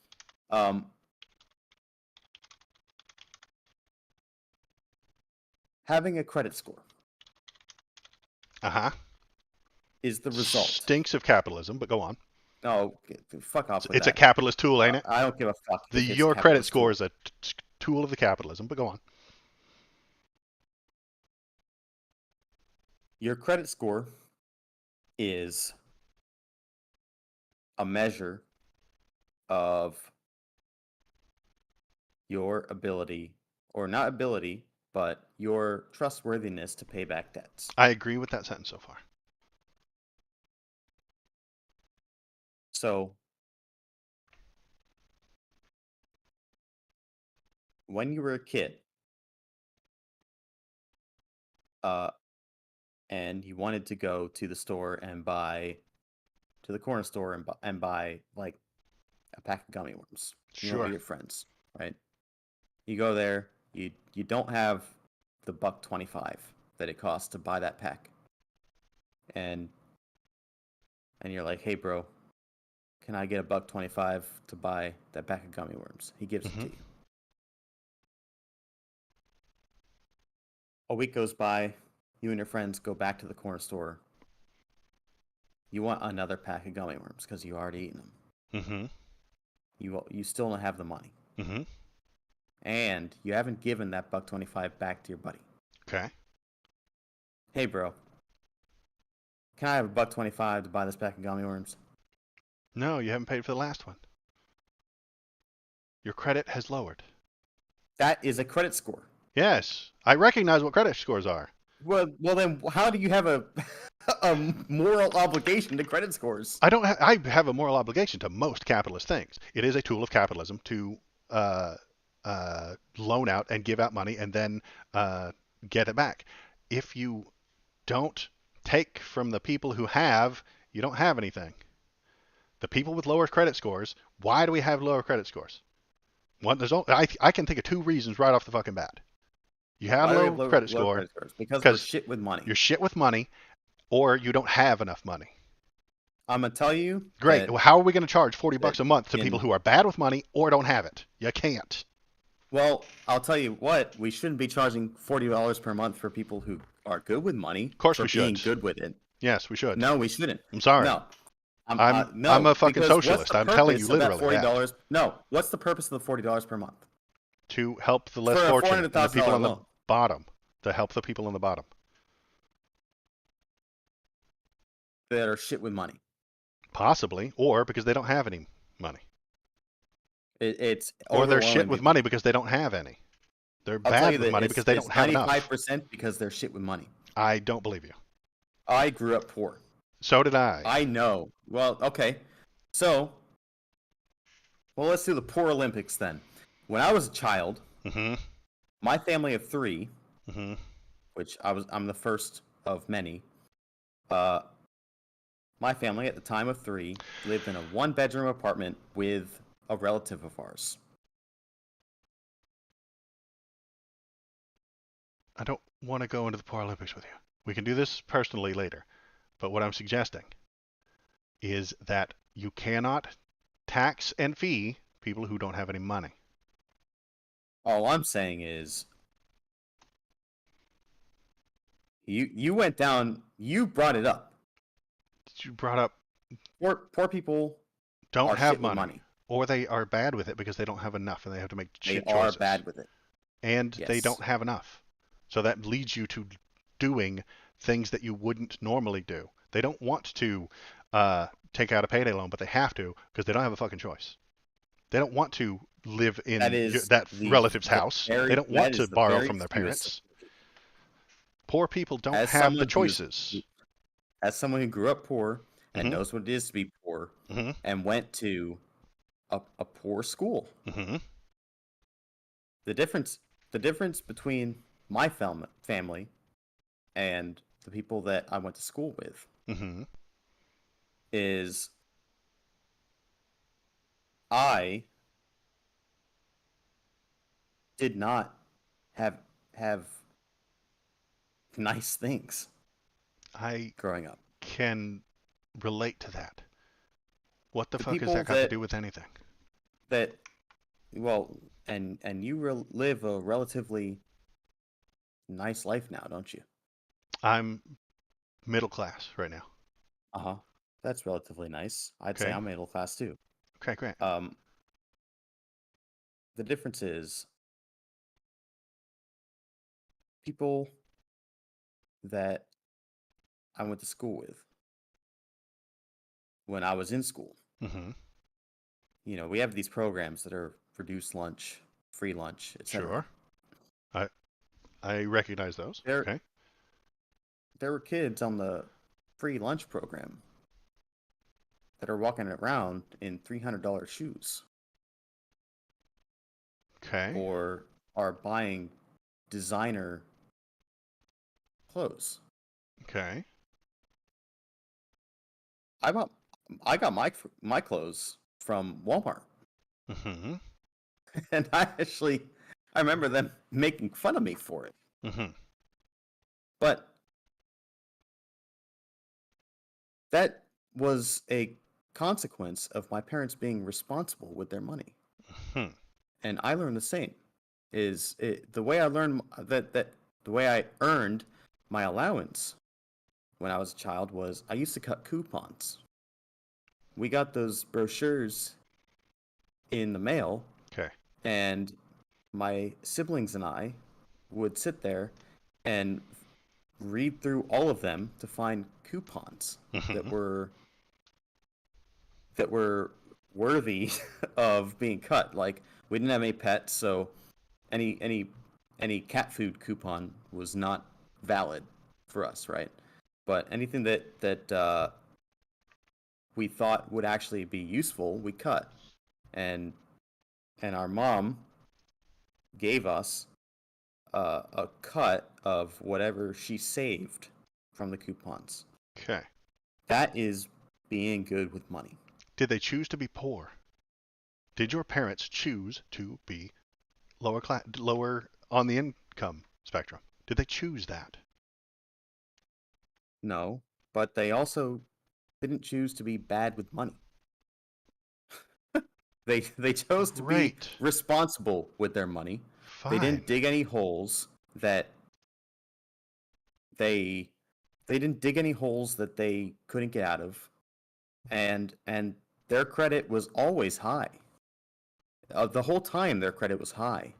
Having a credit score Uh-huh. is the result. Stinks of capitalism, but go on. No, fuck off with It's a that. capitalist tool, ain't it? I don't give a fuck. If it's Your credit capitalist score tool. is a tool of the capitalism, but go on. Your credit score is a measure of your ability, or not ability, but your trustworthiness to pay back debts. I agree with that sentence so far. So, when you were a kid, and you wanted to go to the store and to the corner store and buy like a pack of gummy worms, Sure. with your friends, right? You go there, you don't have the $1.25 that it costs to buy that pack, and you're like, hey bro, can I get a $1.25 to buy that pack of gummy worms? He gives it to you. A week goes by, you and your friends go back to the corner store. You want another pack of gummy worms because you already eaten them. Mm-hmm. You still don't have the money. Mm-hmm. And you haven't given that $1.25 back to your buddy. Okay. Hey bro, can I have a $1.25 to buy this pack of gummy worms? No, you haven't paid for the last one. Your credit has lowered. That is a credit score. Yes, I recognize what credit scores are. Well, then how do you have a a moral obligation to credit scores? I have a moral obligation to most capitalist things. It is a tool of capitalism to loan out and give out money and then get it back. If you don't take from the people who have, you don't have anything. The people with lower credit scores, why do we have lower credit scores? I can think of two reasons right off the fucking bat. You have Why do we low have credit low score credit scores? Because we're shit with money. you're shit with money, or you don't have enough money. I'm gonna tell you. Great. How are we going to charge $40 a month to in- people who are bad with money or don't have it? You can't. Well, I'll tell you what. We shouldn't be charging $40 per month for people who are good with money. Of course for we should. being good with it. Yes, we should. No, we shouldn't. I'm sorry. No. I'm no, a fucking because socialist. what's the I'm telling you purpose of that literally that. $40? No. What's the purpose of the $40 per month? To help the less For a fortunate and the people $400,000 on the loan. bottom. To help the people on the bottom. That are shit with money. Possibly, or because they don't have any money. It's Or they're shit overwhelming with people. money because they don't have any. They're I'll tell bad you with that money because they don't have enough. 95% because they're shit with money. I don't believe you. I grew up poor. So did I. I know. Well, okay. So, Well, let's do the Poor Olympics then. When I was a child, Mm-hmm. my family of 3, Mm-hmm. which I'm the first of many. Uh, my family at the time of 3 lived in a 1-bedroom apartment with a relative of ours. I don't want to go into the Paralympics with you. We can do this personally later. But what I'm suggesting is that you cannot tax and fee people who don't have any money. All I'm saying is, you went down. You brought it up. You brought up Poor people don't are have shit with money, money. or they are bad with it because they don't have enough and they have to make They shit are choices. bad with it. And they Yes. don't have enough. So that leads you to doing things that you wouldn't normally do. They don't want to take out a payday loan, but they have to because they don't have a fucking choice. They don't want to live That in is that the relative's house. They don't want that to is the borrow very from their fewest. parents. Poor people don't As have the someone who's choices. as someone who grew up poor and Mm-hmm. knows what it is to be poor Mm-hmm. and went to a poor school, Mm-hmm. the difference between my family and the people that I went to school with Mm-hmm. is I did not have have nice things I growing up. can relate to that. What the The fuck has people that got to do with anything? that well, and you live a relatively nice life now, don't you? I'm middle class right now. Uh-huh. That's relatively nice. I'd say Okay. I'm middle class too. Okay, great. Um, the difference is people that I went to school with when I was in school. Mm-hmm. We have these programs that are reduced lunch, free lunch, etc. Sure. I I recognize those. There Okay. there were kids on the free lunch program that are walking around in $300 shoes Okay. or are buying designer clothes. Okay. I bought I got my clothes from Walmart. Mm-hmm. And I remember them making fun of me for it. Mm-hmm. But that was a consequence of my parents being responsible with their money. Hmm. And I learned the same. The way I learned that the way I earned my allowance when I was a child was I used to cut coupons. We got those brochures in the mail, Okay. and my siblings and I would sit there and read through all of them to find coupons that Mm-hmm. were worthy of being cut. Like we didn't have any pets, so any any any cat food coupon was not valid for us, right? But anything that we thought would actually be useful, we cut, and our mom gave us a cut of whatever she saved from the coupons. Okay. That is being good with money. Did they choose to be poor? Did your parents choose to be lower class, lower on the income spectrum? Did they choose that? No, but they also didn't choose to be bad with money. They chose to be Great. responsible with their money. They Fine. didn't dig any holes that they they didn't dig any holes that they couldn't get out of, and their credit was always high. The whole time their credit was high,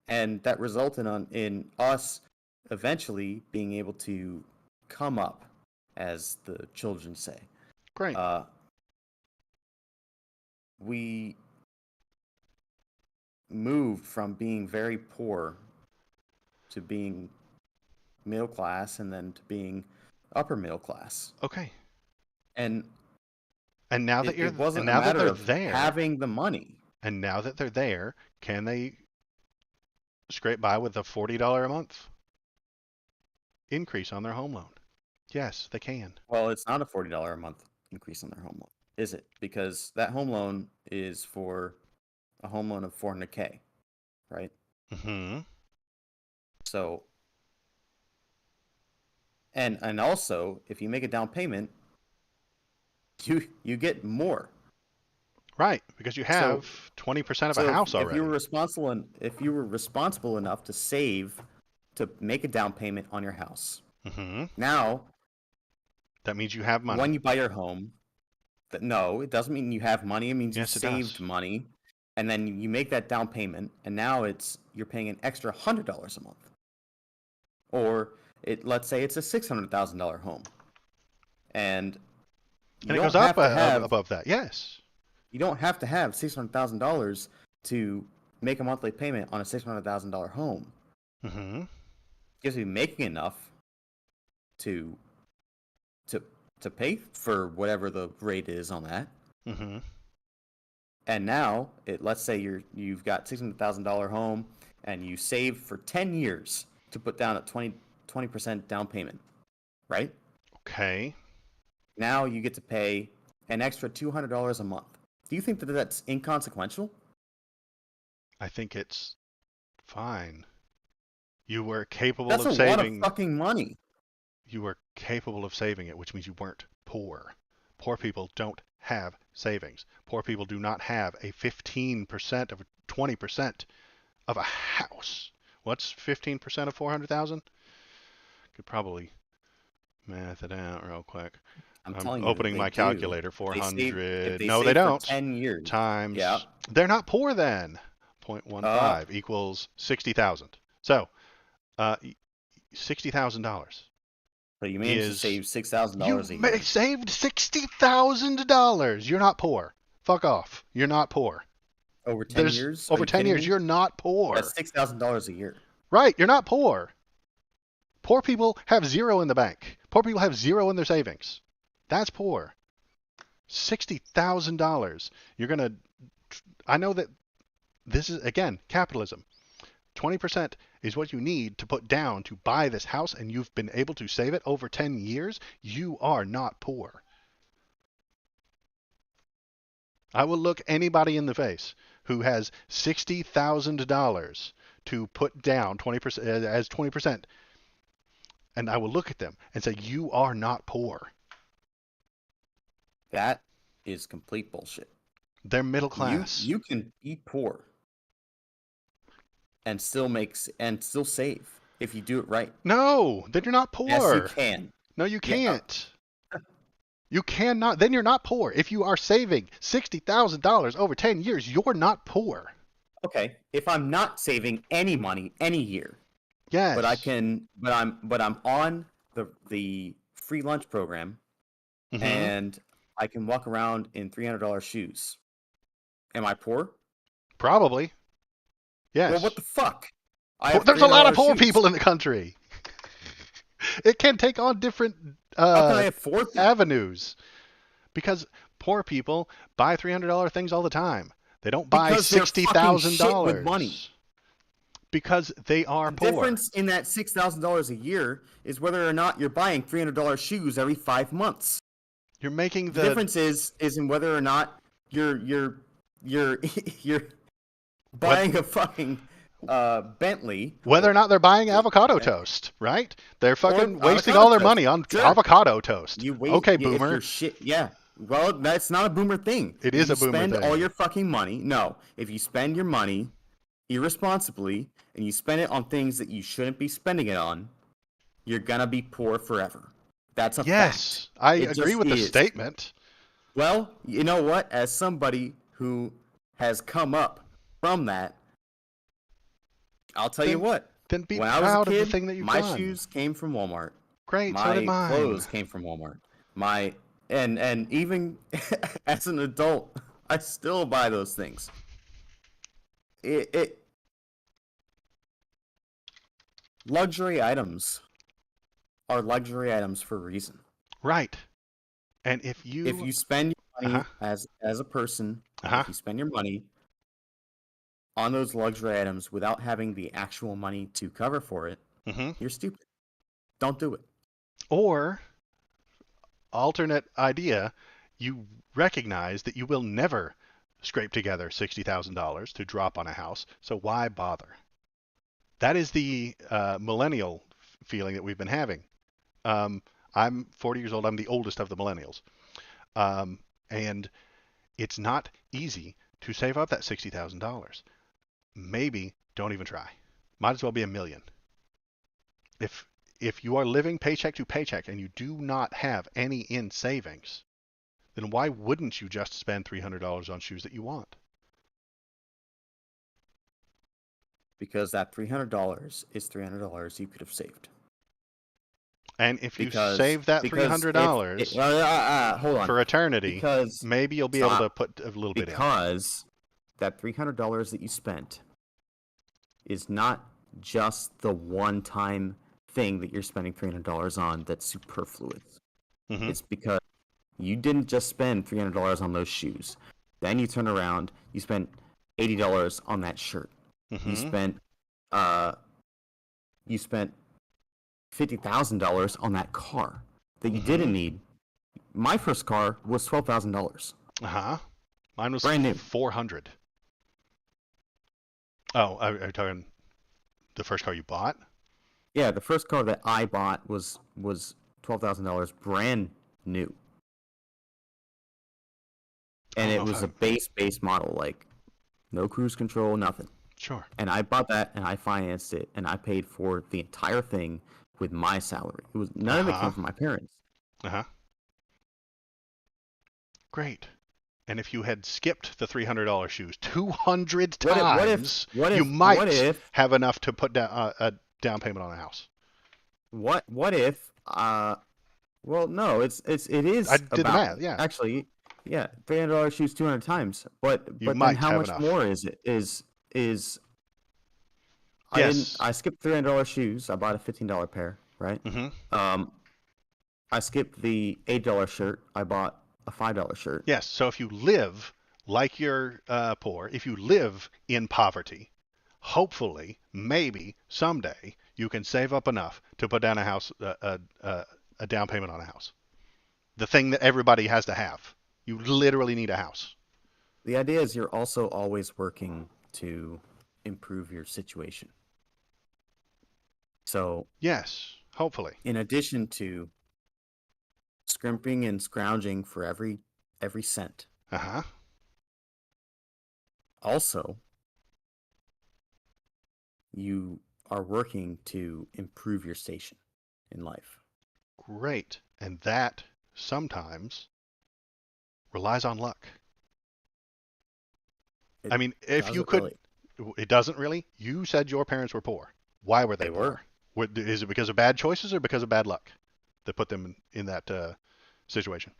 and that resulted in us eventually being able to come up, as the children say. Great. Uh, we moved from being very poor to being middle class and then to being upper middle class. Okay. And And now that It wasn't a now that matter they're of there, having the money. and now that they're there, can they scrape by with a $40 a month increase on their home loan? Yes, they can. Well, it's not a $40 a month increase on their home loan, is it? Because that home loan is for a home loan of 400K, right? Mm-hmm. So, and also, if you make a down payment, you get more. Right, because you So, have 20% of a so house if you were already. responsible and if you were responsible enough to save to make a down payment on your house, Mm-hmm. now That means you have when money. you buy your home, no, it doesn't mean you have money. It means you Yes, it saved does. money, and then you make that down payment, and now you're paying an extra $100 a month, or let's say it's a $600,000 home, and you And it don't goes up have to have above that. Yes. $600,000 to make a monthly payment on a $600,000 home. Mm-hmm. Gives you making enough to to to pay for whatever the rate is on that. Mm-hmm. And now, let's say you've got $600,000 home, and you save for 10 years to put down a 20% down payment, right? Okay. Now you get to pay an extra $200 a month. Do you think that that's inconsequential? I think it's fine. You were capable That's of a lot of saving. fucking money. You were capable of saving it, which means you weren't poor. Poor people don't have savings. Poor people do not have a 15% of 20% of a house. What's 15% of 400,000? Could probably math it out real quick. I'm I'm telling you that opening they my do. calculator. If 400. they No, they save for don't. 10 years, yeah. Times. They're not poor then. Uh, 0.15 equals 60,000. So, uh, $60,000 so you managed to is save $6,000 a you year. saved $60,000. You're not poor. Fuck off. You're not poor. Over 10 There's years? Are over you 10 kidding years. me? You're not That's poor. $6,000 a year. Right. You're not poor. Poor people have zero in the bank. Poor people have zero in their savings. That's poor. $60,000. You're going to, I know that this is, again, capitalism. 20% is what you need to put down to buy this house, and you've been able to save it over 10 years. You are not poor. I will look anybody in the face who has $60,000 to put down 20% as 20%, and I will look at them and say, you are not poor. That is complete bullshit. They're middle class. You can be poor and still save if you do it right. No, then you're not Yes, you poor. can. No, you Yeah. can't. You cannot. Then you're not poor. If you are saving $60,000 over 10 years, you're not poor. Okay. If I'm not saving any money any year, Yes. but I'm on the free lunch program, Mm-hmm. and I can walk around in $300 shoes. Am I poor? Probably. Yes. Well, what the fuck? I have There's a lot of $300 poor shoes. people in the country. It can take on different How can I afford that? avenues because poor people buy $300 things all the time. They don't buy Because they're fucking shit with money. $60,000 because they are The poor. difference in that $6,000 a year is whether or not you're buying $300 shoes every 5 months. You're making The difference is in whether or not you're you're buying a fucking Bentley. whether or not they're buying avocado toast, right? They're fucking wasting all their money on avocado toast. Okay, If boomer. you're shit, yeah. Well, that's not a boomer thing. It If is you a boomer spend thing. all your fucking money. No, if you spend your money irresponsibly and you spend it on things that you shouldn't be spending it on, you're gonna be poor forever. That's a Yes, fact. I It agree just with the is. statement. Well, you know what? As somebody who has come up from that, I'll tell you what. Then be When I was a proud of kid, the thing that you've my done. shoes came from Walmart. Great, so My did mine. clothes came from Walmart. And even as an adult, I still buy those things. Luxury items are luxury items for a reason. Right. And if If you spend Uh-huh. money as a person, Uh-huh. if you spend your money on those luxury items without having the actual money to cover for it, Mm-hmm. you're stupid. Don't do it. Or alternate idea, you recognize that you will never scrape together $60,000 to drop on a house, so why bother? That is the millennial feeling that we've been having. Um, I'm 40 years old. I'm the oldest of the millennials. Um, and it's not easy to save up that $60,000. Maybe don't even try. Might as well be a million. If if you are living paycheck to paycheck and you do not have any in savings, then why wouldn't you just spend $300 on shoes that you want? Because that $300 is $300 you could have saved. And if you Because save that because if it, $300 hold on, for eternity, because maybe you'll be able to stop, put a little bit in. because that $300 that you spent is not just the one-time thing that you're spending $300 on that's superfluous. Mm-hmm. It's because you didn't just spend $300 on those shoes. Then you turn around, you spent $80 on that shirt. Mm-hmm. Uh you spent $50,000 on that car that you Mm-hmm. didn't need. My first car was $12,000. Uh-huh. Mine was Brand new. 400. Oh, are you talking the first car you bought? Yeah, the first car that I bought was $12,000 brand new. I And don't know it if was a I... base model, like no cruise control, nothing. Sure. And I bought that and I financed it and I paid for the entire thing with my salary. It was none of it Uh-huh. came from my parents. Uh-huh. Great. And if you had skipped the $300 shoes 200 times, you What might if have enough to put down a down payment on a house. what if well no, it I is did the about math, yeah. actually yeah, $300 shoes 200 times. You But then might how have much enough. more is it is Yes. I skipped $300 shoes. I bought a $15 pair, right? Mm-hmm. Um I skipped the $8 shirt. I bought a $5 shirt. Yes. So if you live like you're poor, if you live in poverty, hopefully, maybe someday you can save up enough to put down a down payment on a house. The thing that everybody has to have. You literally need a house. The idea is you're also always working to improve your situation. So, Yes, hopefully. in addition to scrimping and scrounging for every cent, Uh-huh. also you are working to improve your station in life. Great. And that sometimes relies on luck. It I mean, if you doesn't could, really. it doesn't really. You said your parents were poor. Why were they They were. poor? Is it because of bad choices or because of bad luck that put them in that situation?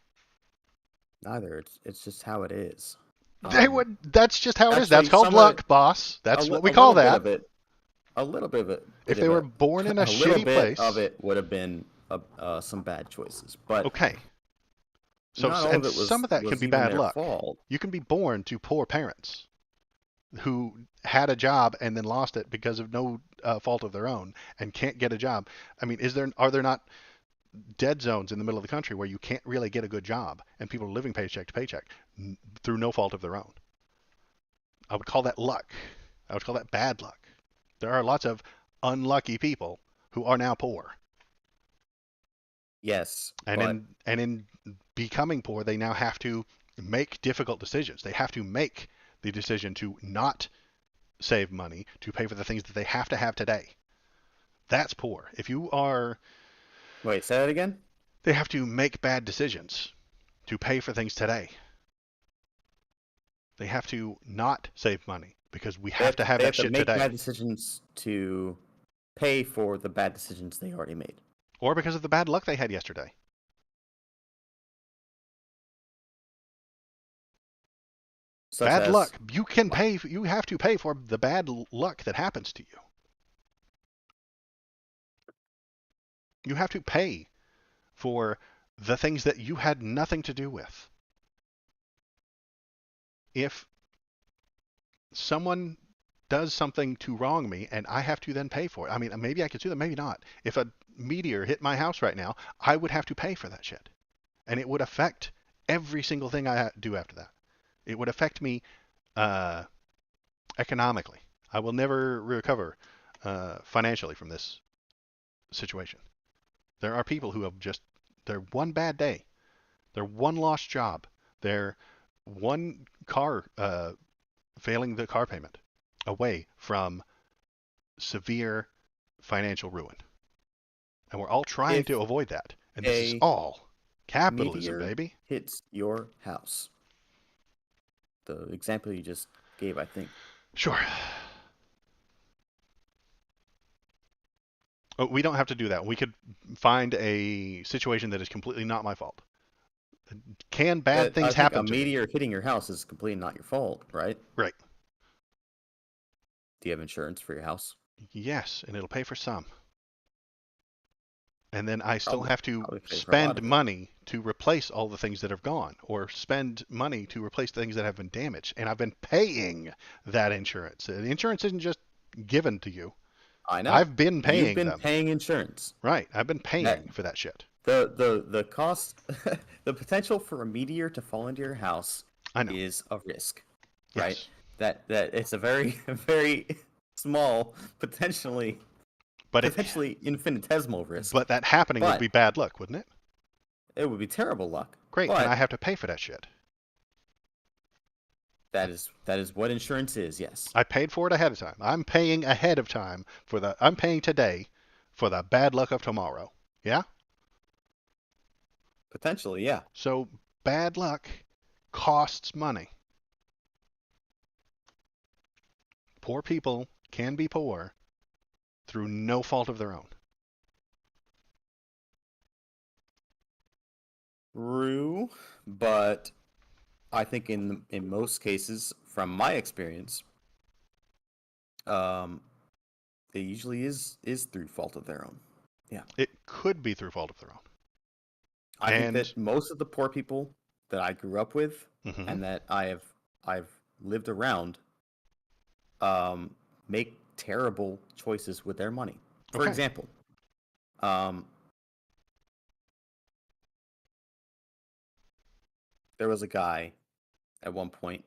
Neither. It's just how it is. They Um, would. That's just how it is. That's Actually, called some of it, luck, boss. That's what we a call little bit that. of it, a little bit of it, If they were born in a a little shitty bit of place, it would have been some bad choices, but okay. So not all and of it some of that can was be even bad their luck. fault. You can be born to poor parents who had a job and then lost it because of no fault of their own and can't get a job. I mean, are there not dead zones in the middle of the country where you can't really get a good job and people are living paycheck to paycheck through no fault of their own? I would call that luck. I would call that bad luck. There are lots of unlucky people who are now poor. Yes, And but in becoming poor, they now have to make difficult decisions. They have to make the decision to not save money to pay for the things that they have to have today. That's poor. If you are, wait, say that again. they have to make bad decisions to pay for things today. They have to not save money because we have to have They that have to shit make bad today. decisions to pay for the bad decisions they already made. Or because of the bad luck they had yesterday. Such Bad as luck. You have to pay for the bad luck that happens to you. You have to pay for the things that you had nothing to do with. if someone does something to wrong me and I have to then pay for it, I mean, maybe I could sue them, maybe not. If a meteor hit my house right now, I would have to pay for that shit. And it would affect every single thing I do after that. It would affect me uh, economically. I will never recover financially from this situation. There are people who have just their one bad day, their one lost job, their one car failing the car payment away from severe financial ruin. And we're all trying If to avoid that. And this is a all capitalism, meteor baby. hits your house, the example you just gave, I think. Sure. Oh, we don't have to do that. We could find a situation that is completely not my fault. Can bad I things think a happen to me? meteor hitting your house is completely not your fault, right? Right. Do you have insurance for your house? Yes, and it'll pay for some. And then I still Probably, have to probably pay for a lot spend of it. money to replace all the things that have gone, or spend money to replace things that have been damaged. And I've been paying that insurance. The insurance isn't just given to you. I know. I've been You've paying been them. paying insurance. Right. I've been That paying for that shit. the cost, the potential for a meteor to fall into your house I know. is a risk, right? Yes. That it's a very very small, But potentially infinitesimal risk, that happening would but be bad luck, wouldn't it? it would be terrible luck. Great. And I But have to pay for that shit. that is what insurance is. Yes, I paid for it ahead of time. I'm paying ahead of time I'm paying today for the bad luck of tomorrow. Yeah? potentially, yeah. So bad luck costs money. Poor people can be poor through no fault of their own. True, but I think in most cases, from my experience, um, it usually is through fault of their own. Yeah, It could be through fault of their own. I think And that most of the poor people that I grew up with mhm, and that I've lived around, make terrible choices with their money. For okay. example, um, there was a guy at one point.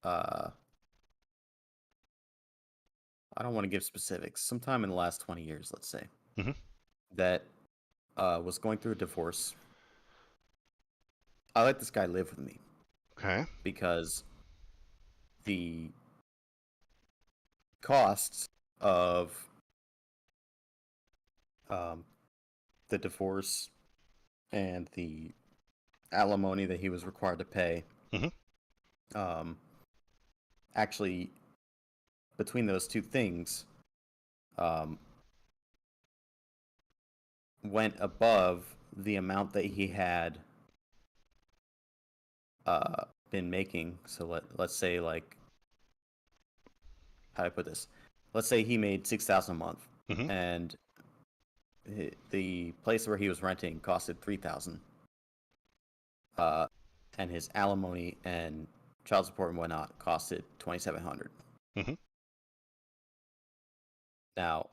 Uh, I don't want to give specifics. Sometime in the last 20 years, let's say, Mhm, that was going through a divorce. I let this guy live with me okay. because the costs of um, the divorce and the alimony that he was required to pay, Mhm, um, actually, between those two things, um, went above the amount that he had been making. So let's say, like, how do I put this? Let's say he made 6,000 a month, mhm, and the place where he was renting costed 3,000, uh, and his alimony and child support and whatnot costed 2,700. mhm, Now,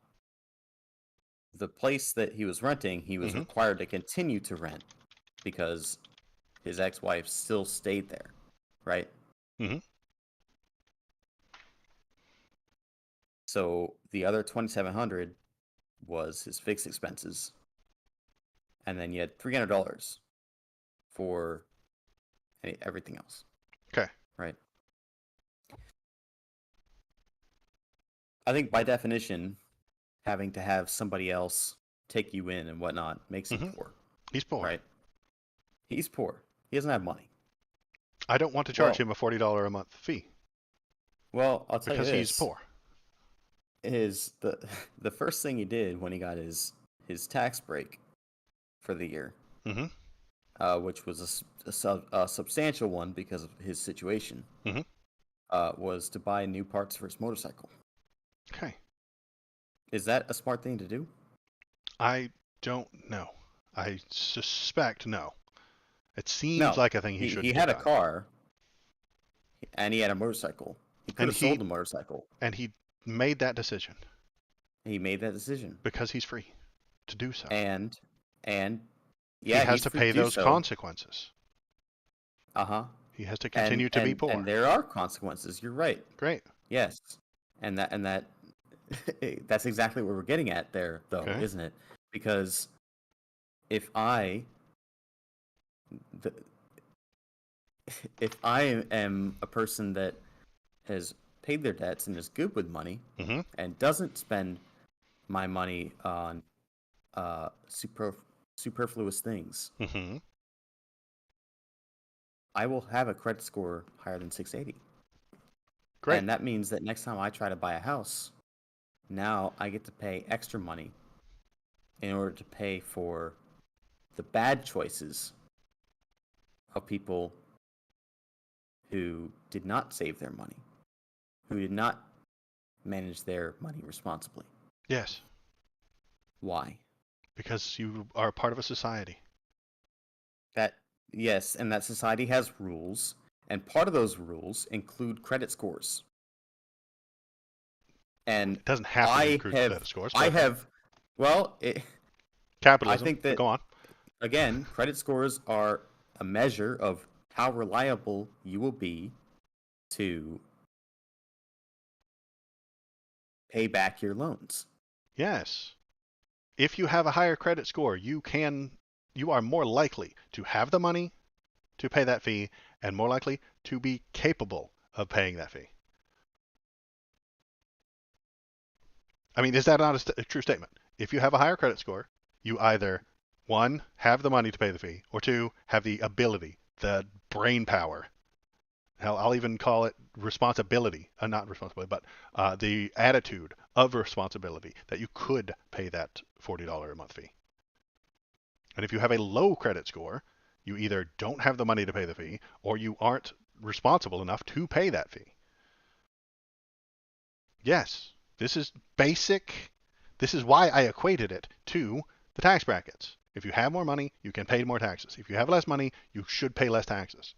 the place that he was renting, he was mhm, required to continue to rent because his ex-wife still stayed there, right? mhm. So the other 2,700 was his fixed expenses, and then you had $300 for everything else, Okay. right? I think by definition, having to have somebody else take you in and whatnot makes you Mhm. poor, He's poor. right? He's poor. He doesn't have money. I don't want to charge Well, him a $40 a month fee I'll tell you because he's this: poor. is the first thing he did when he got his tax break for the year, Mhm, which was a substantial one because of his situation, mhm. was to buy new parts for his motorcycle. Okay. Is that a smart thing to do? I don't know. I suspect no. It seems No. like a thing he He shouldn't had have a done. car. and he had a motorcycle. He could And have sold the motorcycle. he made that decision He made that decision, because he's free to do so. and He yeah, has he's to free to pay do those so. consequences. Uh-huh. He has to continue to be poor. And there are consequences. You're right. Great. Yes, and that that's exactly what we're getting at there, though, Okay. isn't it? Because if I the, if I am a person that has paid their debts and is good with money Mm-hmm. and doesn't spend my money on superfluous things, Mm-hmm. I will have a credit score higher than 680. Great. And that means that next time I try to buy a house, now I get to pay extra money in order to pay for the bad choices of people who did not save their money, who did not manage their money responsibly. Yes. Why? Because you are a part of a society. Yes, and that society has rules, and part of those rules include credit scores. And It doesn't have to include credit scores. I But have, well, I capitalism. think that, Go on. again, credit scores are a measure of how reliable you will be to pay back your loans. Yes. If you have a higher credit score, you are more likely to have the money to pay that fee and more likely to be capable of paying that fee. I mean, is that not a true statement? If you have a higher credit score, you either, one, have the money to pay the fee, or two, have the ability, the brain power. Hell, I'll even call it responsibility, not responsibility, but the attitude of responsibility that you could pay that $40 a month fee. And if you have a low credit score, you either don't have the money to pay the fee or you aren't responsible enough to pay that fee. Yes, this is basic. This is why I equated it to the tax brackets. If you have more money, you can pay more taxes. If you have less money, you should pay less taxes.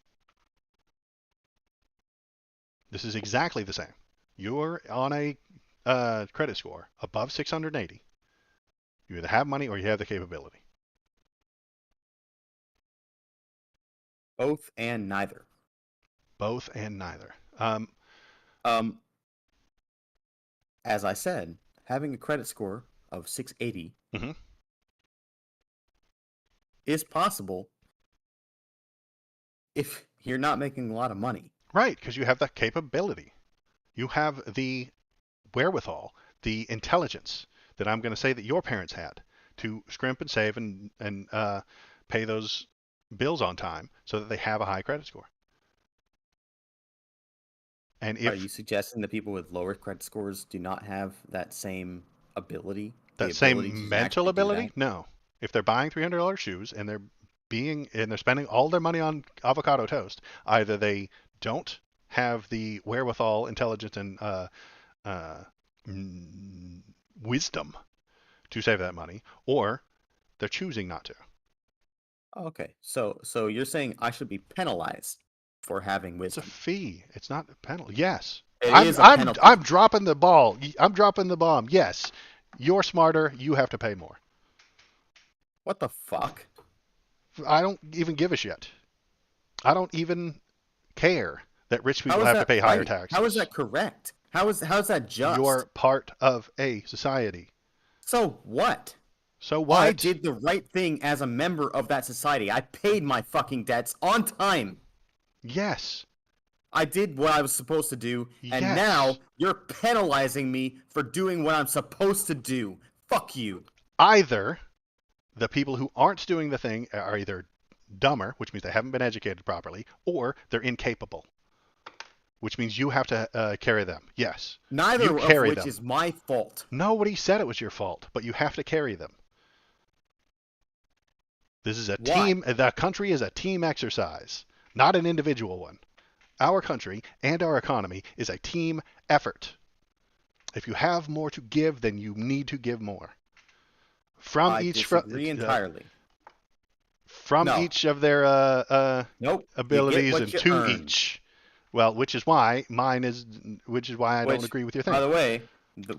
This is exactly the same. You're on a credit score above 680. You either have money or you have the capability. Both and neither. Both and neither. As I said, having a credit score of 680 Mm-hmm. is possible if you're not making a lot of money. Right, because you have the capability. You have the wherewithal, the intelligence that I'm going to say that your parents had to scrimp and save and pay those bills on time so that they have a high credit score. And Are you suggesting that people with lower credit scores do not have that same ability? that same mental ability, no. If they're buying $300 shoes and they're spending all their money on avocado toast, either they don't have the wherewithal, intelligence, and wisdom to save that money, or they're choosing not to. Okay, so you're saying I should be penalized for having It's a wisdom? fee. It's not a penalty. Yes. It I'm is a I'm penalty. I'm dropping the ball. I'm dropping the bomb. Yes. You're smarter. You have to pay more. What the fuck? I don't even give a shit. I don't even care that rich How people is have to that pay higher right? taxes. How is that correct? How is that just? You're part of a society. So what? So what? I did the right thing as a member of that society. I paid my fucking debts on time. Yes. I did what I was supposed to do, and Yes. now you're penalizing me for doing what I'm supposed to do. Fuck you. Either the people who aren't doing the thing are either dumber, which means they haven't been educated properly, or they're incapable, which means you have to carry them. Yes. Neither you of carry which them. is my fault. Nobody said it was your fault, but you have to carry them. This is a team. The country is a team exercise, not an individual one. Our country and our economy is a team effort. If you have more to give, then you need to give more. I disagree entirely. From each of their Nope. abilities what and you to earn. each. Well, which is why I don't Which, agree with your by thing. the way,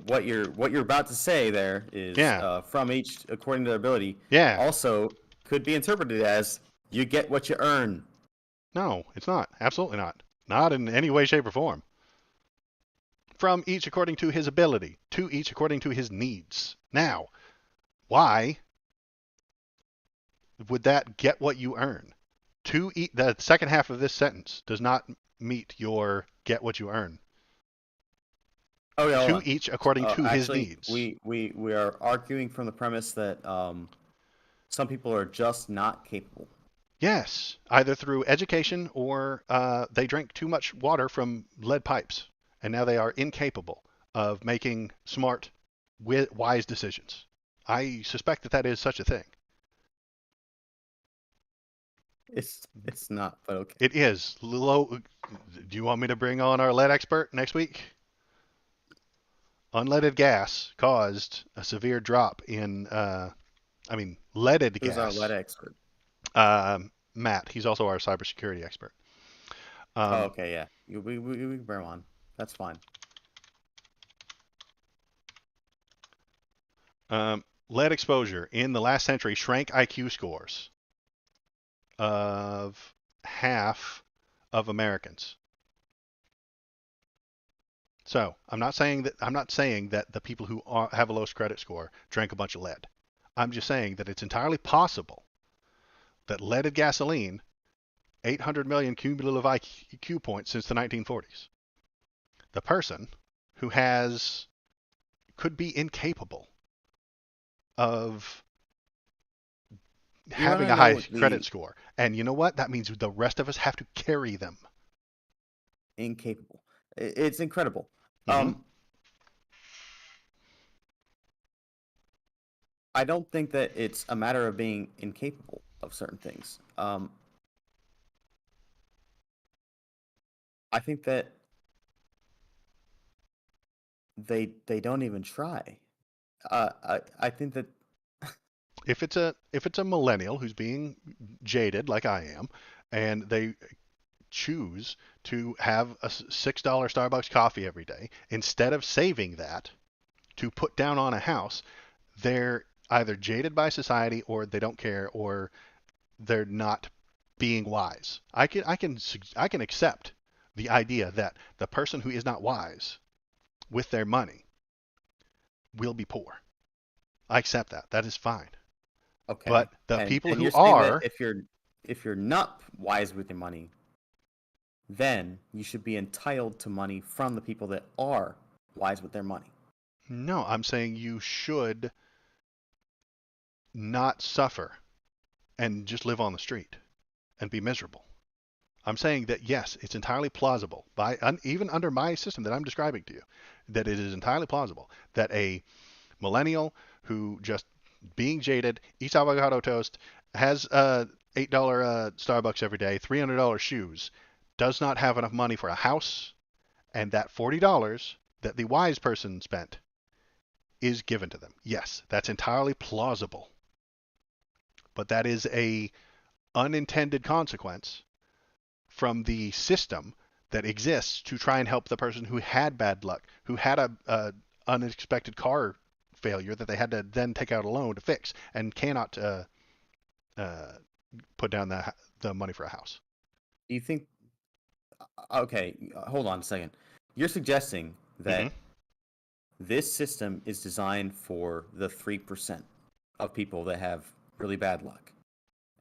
what you're about to say there is Yeah. from each according to their ability. Yeah. Also, could be interpreted as you get what you earn. No, it's not. Absolutely not. Not in any way, shape, or form. From each according to his ability, to each according to his needs. Now, why would that get what you earn? The second half of this sentence does not meet your get what you earn. Oh yeah, hold To on. each according to his Actually, needs. we are arguing from the premise that some people are just not capable. Yes, either through education or they drank too much water from lead pipes, and now they are incapable of making smart, wise decisions. I suspect that that is such a thing. It's not, but okay. It is low. Do you want me to bring on our lead expert next week? Unleaded gas caused a severe drop in, leaded Who's our lead gas. expert? Matt, he's also our cybersecurity expert. Oh, Um, okay, yeah. We can bring him on. That's fine. Lead exposure in the last century shrank IQ scores of half of Americans. So I'm not saying that the people who have a low credit score drank a bunch of lead. I'm just saying that it's entirely possible that leaded gasoline, 800 million cumulative IQ points since the 1940s. The person who could be incapable of You want having to a high know credit the score. And you know what? That means the rest of us have to carry them. incapable? It's incredible. Hmm. I don't think that it's a matter of being incapable of certain things. I think that they don't even try. I think that If it's a millennial who's being jaded like I am, and they choose to have a $6 Starbucks coffee every day instead of saving that to put down on a house, they're either jaded by society or they don't care or they're not being wise. I can accept the idea that the person who is not wise with their money will be poor. I accept that. That is fine. okay, But the and people you're who saying that are, if you're not wise with your money, then you should be entitled to money from the people that are wise with their money. no, I'm saying you should not suffer and just live on the street and be miserable. I'm saying that yes, it's entirely plausible even under my system that I'm describing to you, that it is entirely plausible that a millennial who just being jaded eats avocado toast, has $8 Starbucks every day, $300 shoes, does not have enough money for a house, and that $40 that the wise person spent is given to them. Yes, that's entirely plausible, but that is a unintended consequence from the system that exists to try and help the person who had bad luck, who had a unexpected car failure that they had to then take out a loan to fix and cannot uh, put down the money for a house. Do you think? Okay, hold on a second. You're suggesting Hmm. that this system is designed for the 3% of people that have really bad luck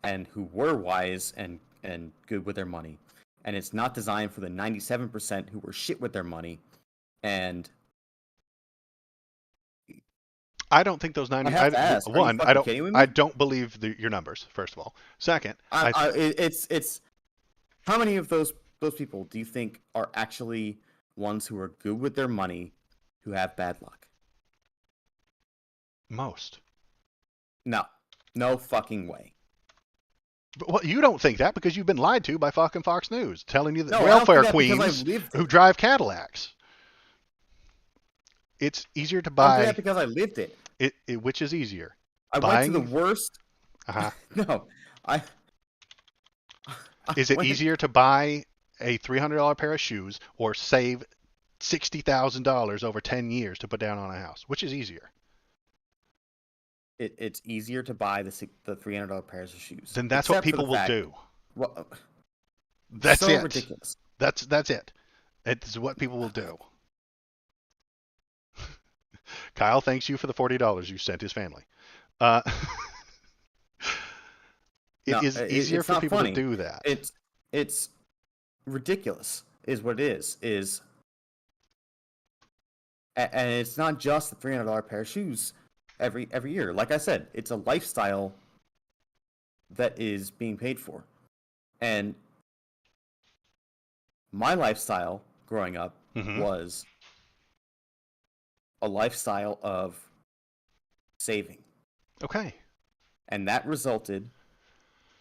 and who were wise and good with their money, and it's not designed for the 97% who were shit with their money. And I don't think those I 90. have to ask, are you One, fucking kidding with I me? don't believe your numbers. First of all, second, It's how many of those people do you think are actually ones who are good with their money who have bad luck? most. No, no fucking way. But well, you don't think that because you've been lied to by fucking Fox News, telling you that No, I don't think welfare that because I queens lived who it. drive Cadillacs. It's easier to I don't think that buy because I lived it. which is easier, I went to the buying. worst. Uh-huh. No, I Is it went. easier to buy a $300 pair of shoes or save $60,000 over 10 years to put down on a house? Which is easier? It's easier to buy the $300 pairs of shoes, Then that's what except for the people will fact. do. Well, That's so it. ridiculous. That's it. It's what people will do. Kyle thanks you for the $40 you sent his family. Uh, it No, is easier it's for not people funny. to do that. It's ridiculous, is what it is. And it's not just the $300 pair of shoes every year. Like I said, it's a lifestyle that is being paid for. And my lifestyle growing up Mhm. was a lifestyle of saving. Okay. And that resulted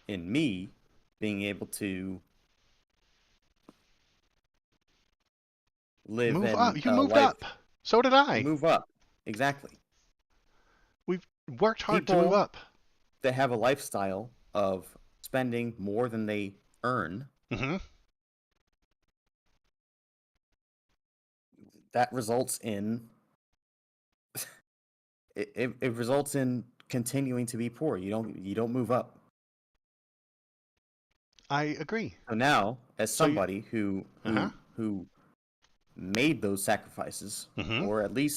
in me being able to live Move up. in You a moved life, up. So did I. move up. Exactly. We've worked hard to move People up. that have a lifestyle of spending more than they earn, Hmm. that results in it results in continuing to be poor. You don't move up. I agree. So now, as So you, somebody uh-huh. who made those sacrifices, Hmm. or at the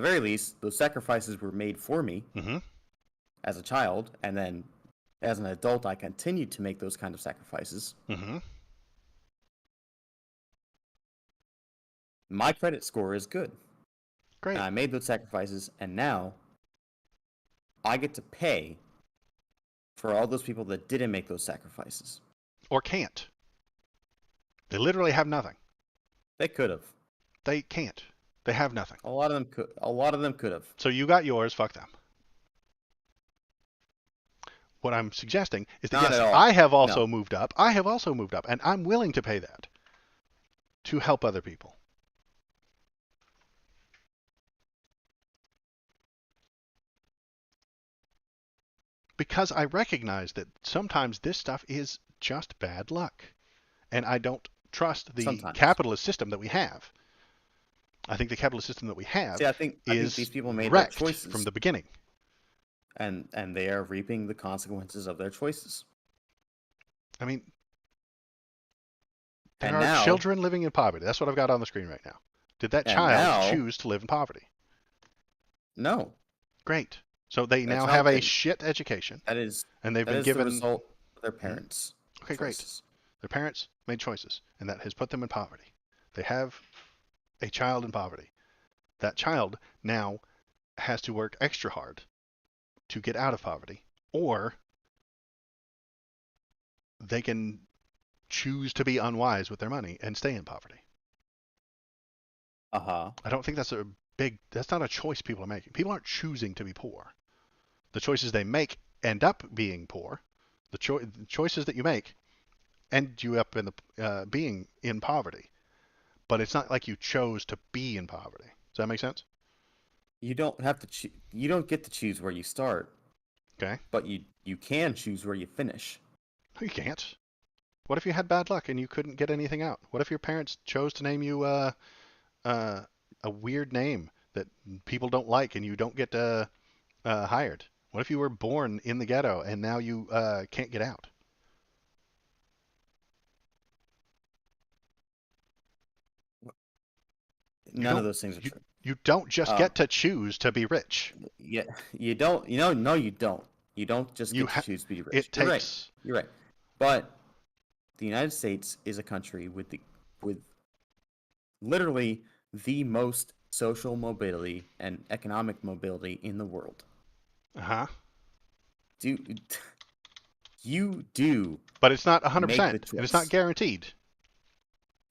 very least, those sacrifices were made for me Hmm. as a child, and then as an adult, I continued to make those kind of sacrifices. Hmm. My credit score is good. Great. And I made those sacrifices, and now I get to pay for all those people that didn't make those sacrifices. Or can't. They literally have nothing. They could have. They can't. They have nothing. A lot of them could. A lot of them could have. So you got yours. Fuck them. What I'm suggesting is that Not yes, at all. I have also No. moved up. I have also moved up, and I'm willing to pay that to help other people. Because I recognize that sometimes this stuff is just bad luck. And I don't trust the Sometimes. capitalist system that we have. I think the capitalist system that we have See, I think is these people made their wrecked choices, from the beginning. and they are reaping the consequences of their choices. I mean, there And are now, children living in poverty. That's what I've got on the screen right now. Did that And child now- choose to live in poverty? no, Great. So they That now child have a didn't. shit education, that is and they've that been is the given. result of their parents' Okay, great. choices. Their parents made choices, and that has put them in poverty. They have a child in poverty. That child now has to work extra hard to get out of poverty, or they can choose to be unwise with their money and stay in poverty. Uh-huh. I don't think that's not a choice people are making. People aren't choosing to be poor. The choices they make end up being poor. The choices that you make end you up in being in poverty. But it's not like you chose to be in poverty. Does that make sense? You don't have to you don't get to choose where you start, Okay. but you can choose where you finish. No, you can't. What if you had bad luck and you couldn't get anything out? What if your parents chose to name you a weird name that people don't like and you don't get hired? What if you were born in the ghetto and now you can't get out? None of those things are true. You don't just get to choose to be rich. Yeah, you don't. No, you don't. You don't just You get to choose to be rich. It You're right. takes. You're right. But the United States is a country with literally the most social mobility and economic mobility in the world. Uh-huh. You do. But it's not Make 100%, the and it's not choice. guaranteed.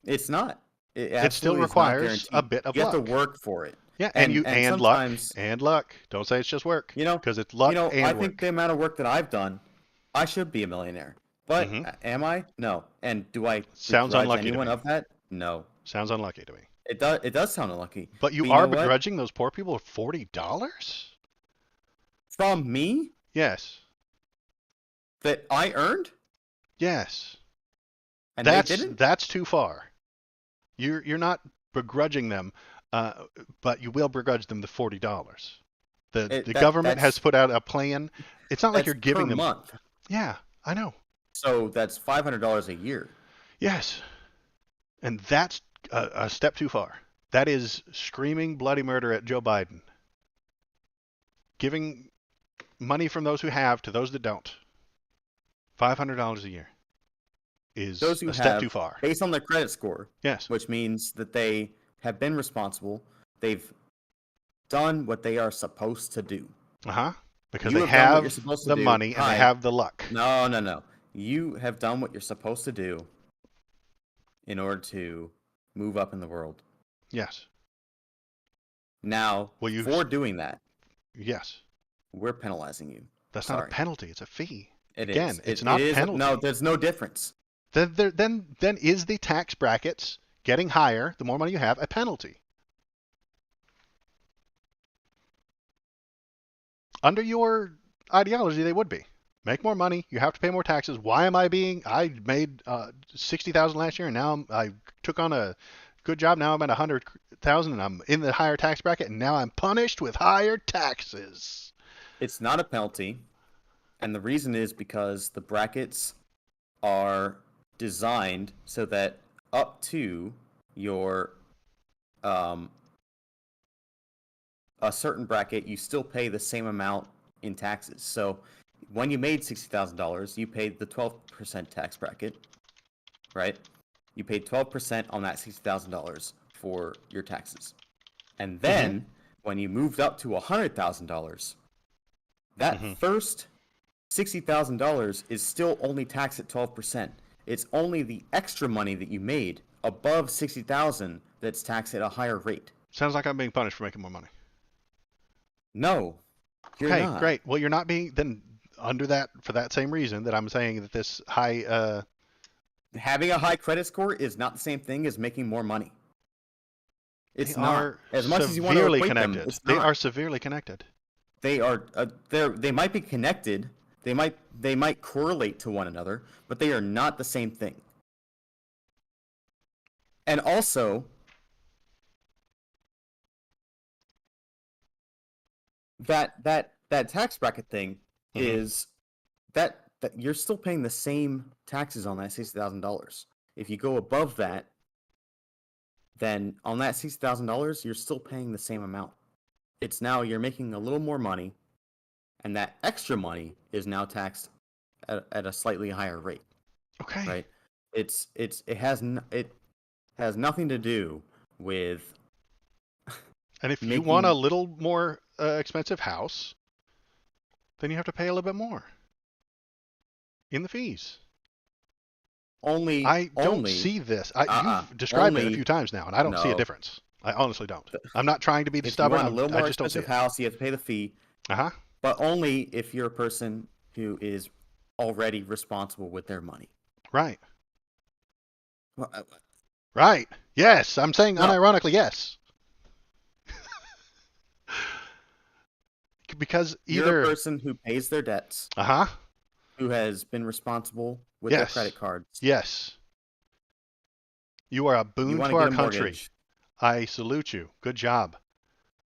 It's not. It still absolutely is not requires guaranteed. a bit of You luck. have to work for it. Yeah, and sometimes, luck. Don't say it's just work. Because it's luck and I work. think the amount of work that I've done, I should be a millionaire. But am I? No. And do I Sounds begrudge unlucky to anyone me. of that? No. Sounds unlucky to me. It does sound unlucky. But you you are know what? begrudging those poor people $40? From me Yes. that I earned? Yes. And they didn't. That's too far. You're not begrudging them, but you will begrudge them the $40. The government has put out a plan. It's not like That's you're per giving them. month. Yeah, I know. So that's $500 a year. Yes, and that's a step too far. That is screaming bloody murder at Joe Biden. Giving money from those who have to those that don't. $500 a year is Those who a step have, too far. based on their credit score, Yes. which means that they have been responsible, they've done what they are supposed to do. Because You they have done what you're have supposed to the do. money and they have the luck. No. You have done what you're supposed to do in order to move up in the world. Yes. Now, for doing that, yes, we're penalizing you. That's Sorry. not a penalty; it's a fee. It Again, is. it's not it is, penalty. No, there's no difference. Then is the tax brackets getting higher? The more money you have, a penalty. Under your ideology, they would be. Make more money, you have to pay more taxes. Why am I being? I made $60,000 last year, and now I took on a good job. Now I'm at $100,000, and I'm in the higher tax bracket, and now I'm punished with higher taxes. It's not a penalty, and the reason is because the brackets are designed so that up to your a certain bracket, you still pay the same amount in taxes. So when you made $60,000, you paid the 12% tax bracket, right? You paid 12% on that $60,000 for your taxes. And then when you moved up to $100,000, that first $60,000 is still only taxed at 12%. It's only the extra money that you made above $60,000 that's taxed at a higher rate. Sounds like I'm being punished for making more money. No, you're okay, not. Great. Well, you're not being then under that for that same reason that I'm saying that this high. Having a high credit score is not the same thing as making more money. It's not. As much as you want to equate connected. Them, it's not. They are severely connected. They are. They might be connected. They might correlate to one another, but they are not the same thing. And also, that tax bracket thing is that you're still paying the same taxes on that $60,000. If you go above that, then on that $60,000, you're still paying the same amount. It's now you're making a little more money, and that extra money is now taxed at a slightly higher rate. Okay. Right. It has nothing to do with. And if you want a little more expensive house, then you have to pay a little bit more in the fees. I don't see this. You've described it a few times now, and I don't see a difference. I honestly don't. I'm not trying to be stubborn. If you want a little more expensive don't see house, you have to pay the fee. But only if you're a person who is already responsible with their money. Right. Right. Yes, I'm saying unironically yes. Because you're a person who pays their debts. Who has been responsible with their credit cards. Yes. You are a boon to our country. I salute you. Good job.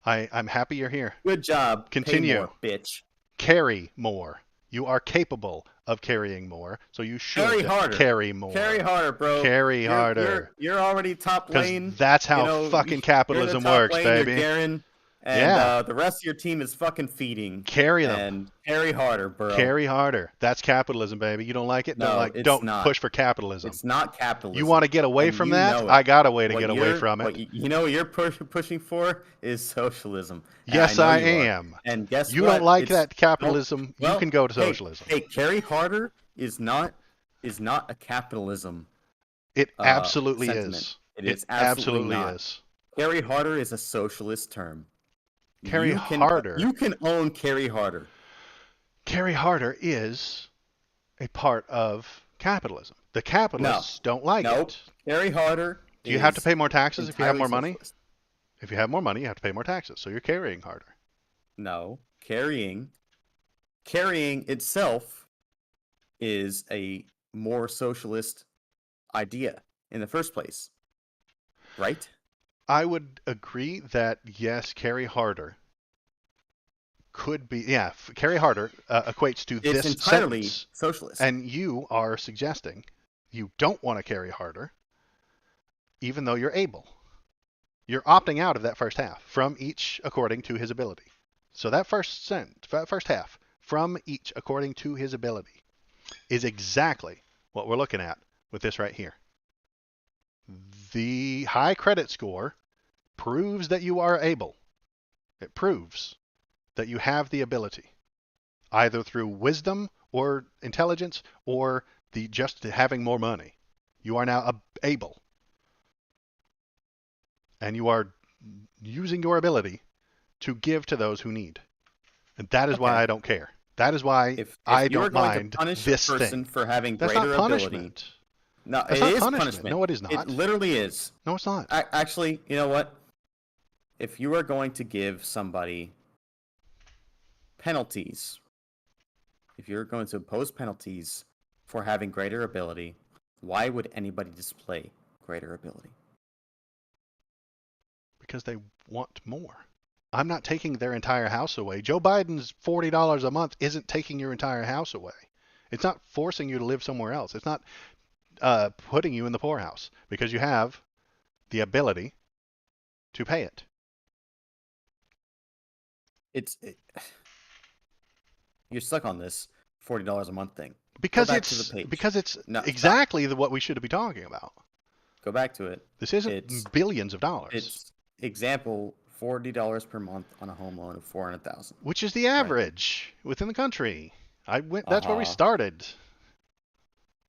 I'm happy you're here. Good job. Continue. Pay more, bitch. Carry more. You are capable of carrying more, so you should carry more. Carry harder, bro. Carry harder. You're already top lane. That's how fucking capitalism works, baby. And the rest of your team is fucking feeding. Carry them. And carry harder, bro. Carry harder. That's capitalism, baby. You don't like it? No, don't push for capitalism. It's not capitalism. You want to get away from that? I got a way to get away from it. What you're pushing for is socialism. Yes, I am. And guess you what? don't like that capitalism. You can go to socialism. Hey, carry harder is not a capitalism. It absolutely sentiment. is. It absolutely is. Carry harder is a socialist term. Carry harder. You can own carry harder. Carry harder is a part of capitalism. The capitalists don't like it. Carry harder. Do you have to pay more taxes if you have more money? If you have more money, you have to pay more taxes. So you're carrying harder. No, carrying itself is a more socialist idea in the first place, right? I would agree that yes, carry harder could be, yeah, carry harder equates to It's this entirely sentence, socialist. and you are suggesting you don't want to carry harder, even though you're able. You're opting out of that first half, from each according to his ability. So that first half, from each according to his ability, is exactly what we're looking at with this right here. The high credit score proves that you are able. It proves that you have the ability, either through wisdom or intelligence or the just having more money. You are now able, and you are using your ability to give to those who need. And that is why Okay. I don't care. That is why If I you're don't going to mind punish a this person thing. for having That's not greater ability, punishment. no, That's it not is punishment. punishment. No, it is It not. literally is. No, it's not. Actually, you know what? If you are going to give somebody penalties, if you're going to impose penalties for having greater ability, why would anybody display greater ability? Because they want more. I'm not taking their entire house away. Joe Biden's $40 a month isn't taking your entire house away. It's not forcing you to live somewhere else. It's not putting you in the poorhouse because you have the ability to pay it. You're stuck on this $40 a month thing. Go Because back to the it's page. because it's No, stop. exactly what we should be talking about. Go back to it. This It's isn't billions of dollars, it's example $40 per month on a home loan of 400,000. which is the Right. average within the country. That's where we Uh-huh. started.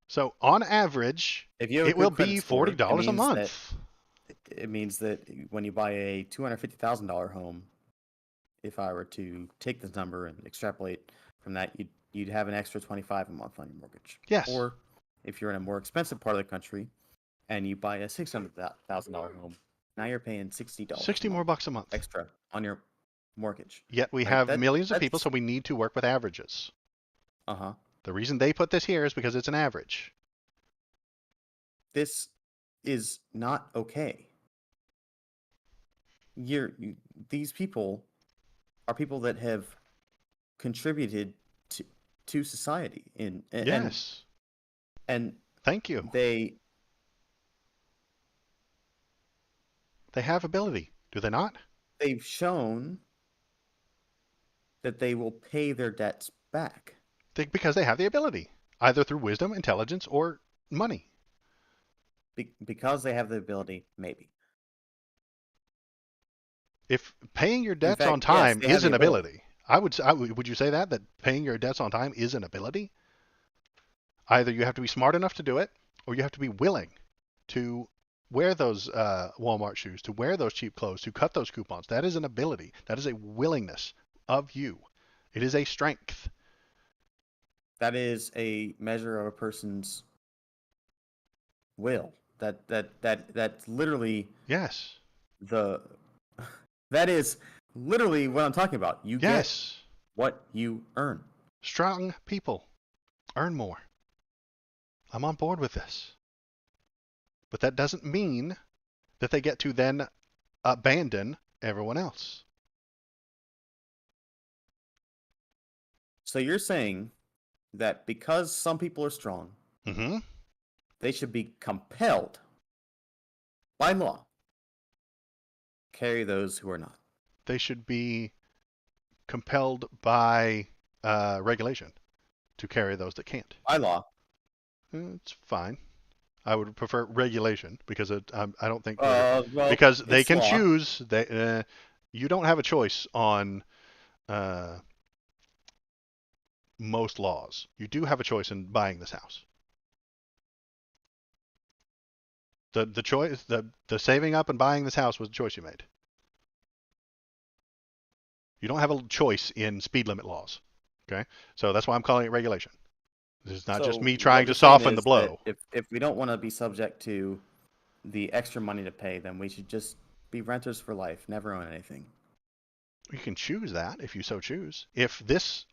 So on average, If you have a it will good credit be score, $40 a month. it means that when you buy a $250,000 home, if I were to take this number and extrapolate from that, you'd have an extra 25 a month on your mortgage. Yes. Or if you're in a more expensive part of the country and you buy a $600,000 home, now you're paying $60 60 a more month bucks a month. extra on your mortgage. Yet we Like have millions of people, that's so we need to work with averages. uh-huh. The reason they put this here is because it's an average. This is not okay. These people are people that have contributed to society Yes. and Thank you. they They have ability, do they not? they've shown that they will pay their debts back. Because they have the ability, either through wisdom, intelligence, or money. Because they have the ability, maybe. If paying your In debts on fact, yes, time they have is the an ability. ability, would you say that paying your debts on time is an ability? Either you have to be smart enough to do it, or you have to be willing to wear those Walmart shoes, to wear those cheap clothes, to cut those coupons. That is an ability. That is a willingness of you. It is a strength. That is a measure of a person's will. That's literally Yes. the that is literally what I'm talking about. You get Yes. what you earn. Strong people earn more. I'm on board with this. But that doesn't mean that they get to then abandon everyone else. So you're saying that because some people are strong, Mm-hmm. they should be compelled by law carry those who are not. They should be compelled by regulation to carry those that can't. By law. It's fine. I would prefer regulation because I don't think Well, because they it's can law. choose. You don't have a choice on uh, most laws. You do have a choice in buying this house. The choice, the saving up and buying this house was the choice you made. You don't have a choice in speed limit laws. Okay, so that's why I'm calling it regulation. This is not just So me what trying you're to saying soften the is that blow. if we don't want to be subject to the extra money to pay, then we should just be renters for life, never own anything. You can choose that if you so choose. If this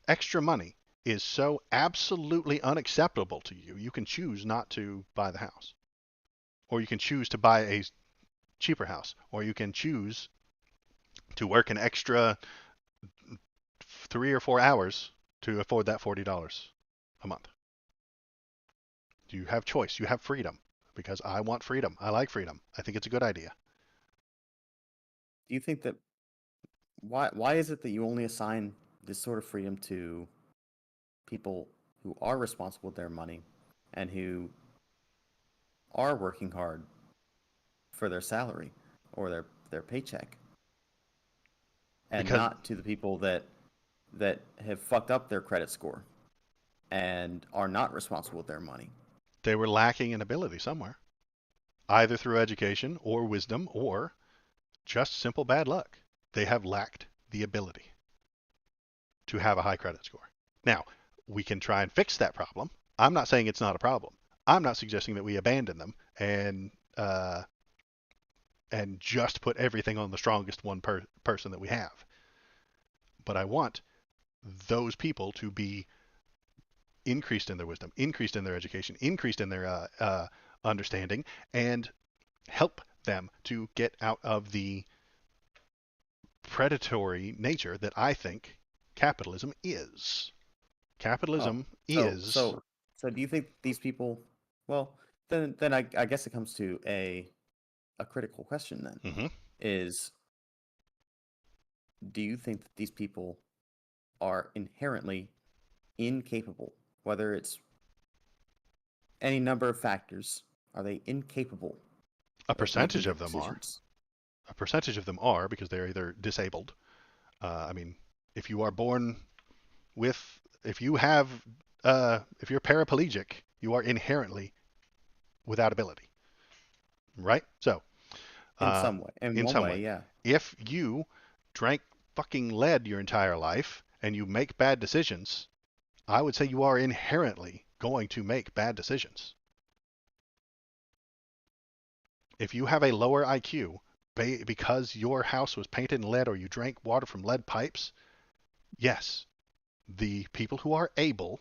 extra money is so absolutely unacceptable to you, you can choose not to buy the house. Or you can choose to buy a cheaper house. Or you can choose to work an extra 3 or 4 hours to afford that $40 a month. You have choice. You have freedom. Because I want freedom. I like freedom. I think it's a good idea. Do you think that why is it that you only assign this sort of freedom to people who are responsible with their money and who are working hard for their salary or their paycheck, and Because not to the people that have fucked up their credit score and are not responsible with their money? they were lacking in ability somewhere, either through education or wisdom or just simple bad luck. They have lacked the ability to have a high credit score. Now, we can try and fix that problem. I'm not saying it's not a problem. I'm not suggesting that we abandon them and just put everything on the strongest person that we have. But I want those people to be increased in their wisdom, increased in their education, increased in their understanding, and help them to get out of the predatory nature that I think capitalism is. Oh, Capitalism so is. so so do you think these people? Well, then I guess it comes to a critical question then Mhm. is, do you think that these people are inherently incapable, whether it's any number of factors, are they incapable A of making percentage good of them are. decisions? A percentage of them are because they're either disabled. I mean, if you are born with, if you have, if you're paraplegic, you are inherently without ability, right? So, In some way, in in one some way, way, yeah. if you drank fucking lead your entire life and you make bad decisions, I would say you are inherently going to make bad decisions. If you have a lower IQ because your house was painted in lead or you drank water from lead pipes, yes, the people who are able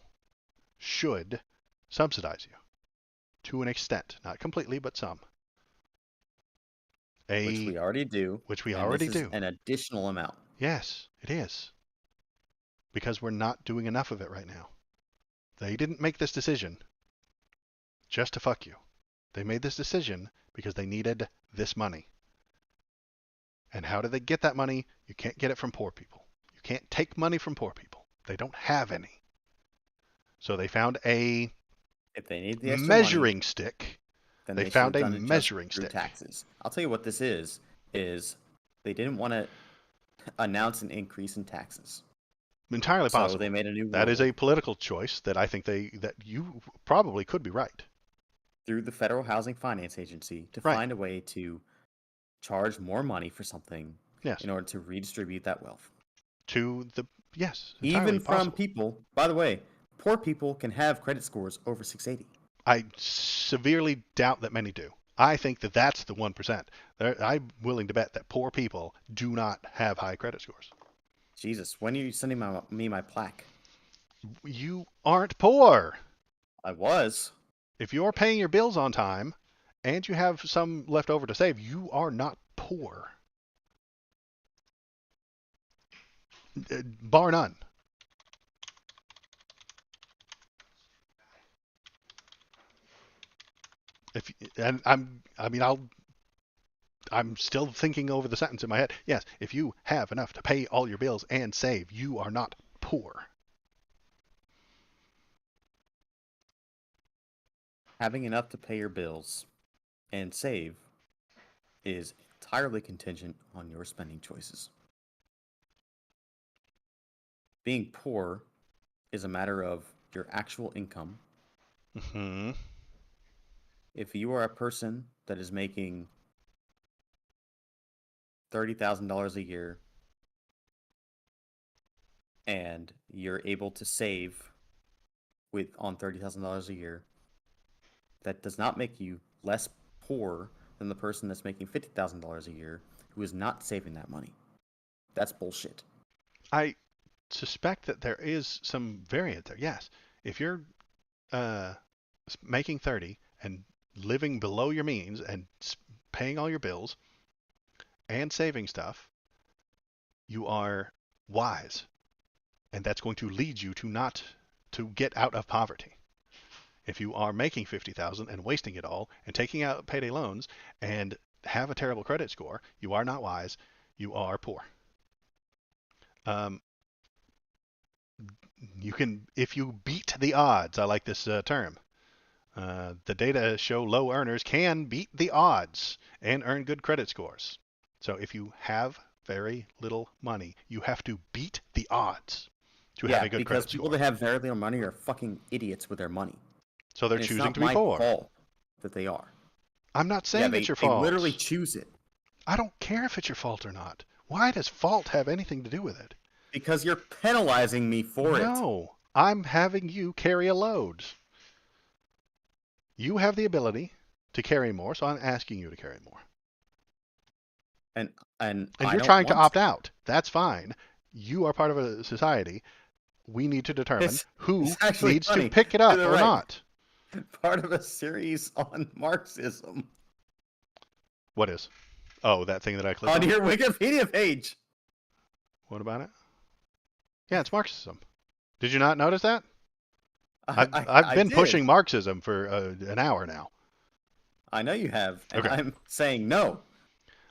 should subsidize you to an extent, not completely, but some. Which A we already do, which we and this already is do. an additional amount. Yes, it is. Because we're not doing enough of it right now. They didn't make this decision just to fuck you. They made this decision because they needed this money. And how do they get that money? You can't get it from poor people. You can't take money from poor people. They don't have any. So they found a If they need the extra money, measuring stick. then They they should found have a done it just measuring through stick. taxes. I'll tell you what this is they didn't want to announce an increase in taxes. Entirely So they possible. made a new That is rule a political choice that I think that you probably could be right. through the Federal Housing Finance Agency to Right. find a way to charge more money for something Yes. in order to redistribute that wealth. To the yes, entirely Even from possible. people, by the way, poor people can have credit scores over 680. I severely doubt that many do. I think that that's the 1%. I'm willing to bet that poor people do not have high credit scores. Jesus, when are you sending me my plaque? You aren't poor. I was. If you're paying your bills on time and you have some left over to save, you are not poor. Bar none. If and I mean I'm still thinking over the sentence in my head. Yes, if you have enough to pay all your bills and save, you are not poor. Having enough to pay your bills and save is entirely contingent on your spending choices. Being poor is a matter of your actual income. Hmm. If you are a person that is making $30,000 a year and you're able to save with on $30,000 a year, that does not make you less poor than the person that's making $50,000 a year who is not saving that money. That's bullshit. I suspect that there is some variant there. Yes, if you're uh, making 30 and living below your means and paying all your bills and saving stuff, you are wise, and that's going to lead you to not to get out of poverty. If you are making 50,000 and wasting it all and taking out payday loans and have a terrible credit score, you are not wise. You are poor. You can, if you beat the odds. I like this term. The data show low earners can beat the odds and earn good credit scores. So if you have very little money, you have to beat the odds to have a good because credit people score. that have very little money are fucking idiots with their money. So they're And choosing it's to not be my poor. fault that they are. I'm not saying it's your They fault. literally choose it. I don't care if it's your fault or not. Why does fault have anything to do with it? Because you're penalizing me for it. No, I'm having you carry a load. You have the ability to carry more, so I'm asking you to carry more. And you're trying to opt out. That's fine. You are part of a society. We need to determine who needs to pick it up or not. Part of a series on Marxism. What is? Oh, that thing that I clicked on on? your Wikipedia page. What about it? Yeah, it's Marxism. Did you not notice that? I've been pushing Marxism for an hour now. I know you have, and Okay. I'm saying no.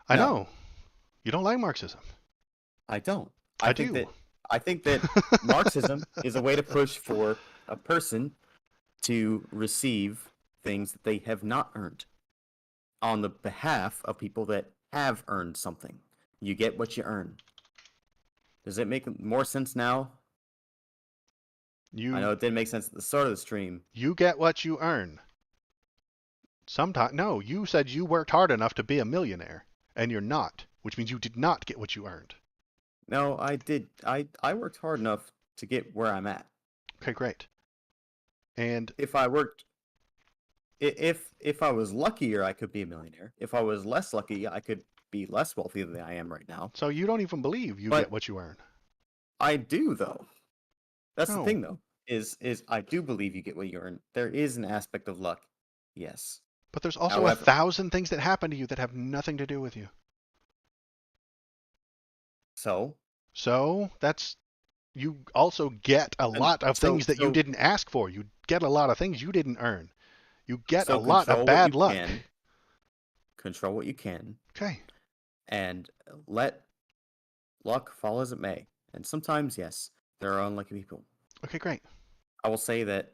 I know. You don't like Marxism. I don't. I do. I think that Marxism is a way to push for a person to receive things that they have not earned on the behalf of people that have earned something. You get what you earn. Does it make more sense now? I know it didn't make sense at the start of the stream. You get what you earn. No, you said you worked hard enough to be a millionaire, and you're not, which means you did not get what you earned. No, I did. I worked hard enough to get where I'm at. Okay, great. And if I was luckier, I could be a millionaire. If I was less lucky, I could be less wealthy than I am right now. So you don't even believe you get what you earn. I do, though. That's the thing, though. Is I do believe you get what you earn. There is an aspect of luck, yes. But there's also 1,000 things that happen to you that have nothing to do with you. So that's, you also get a lot of things that you didn't ask for. You get a lot of things you didn't earn. You get a lot of bad luck. Control what you can. Okay. And let luck fall as it may. And sometimes, yes, there are unlucky people. Okay, great. I will say that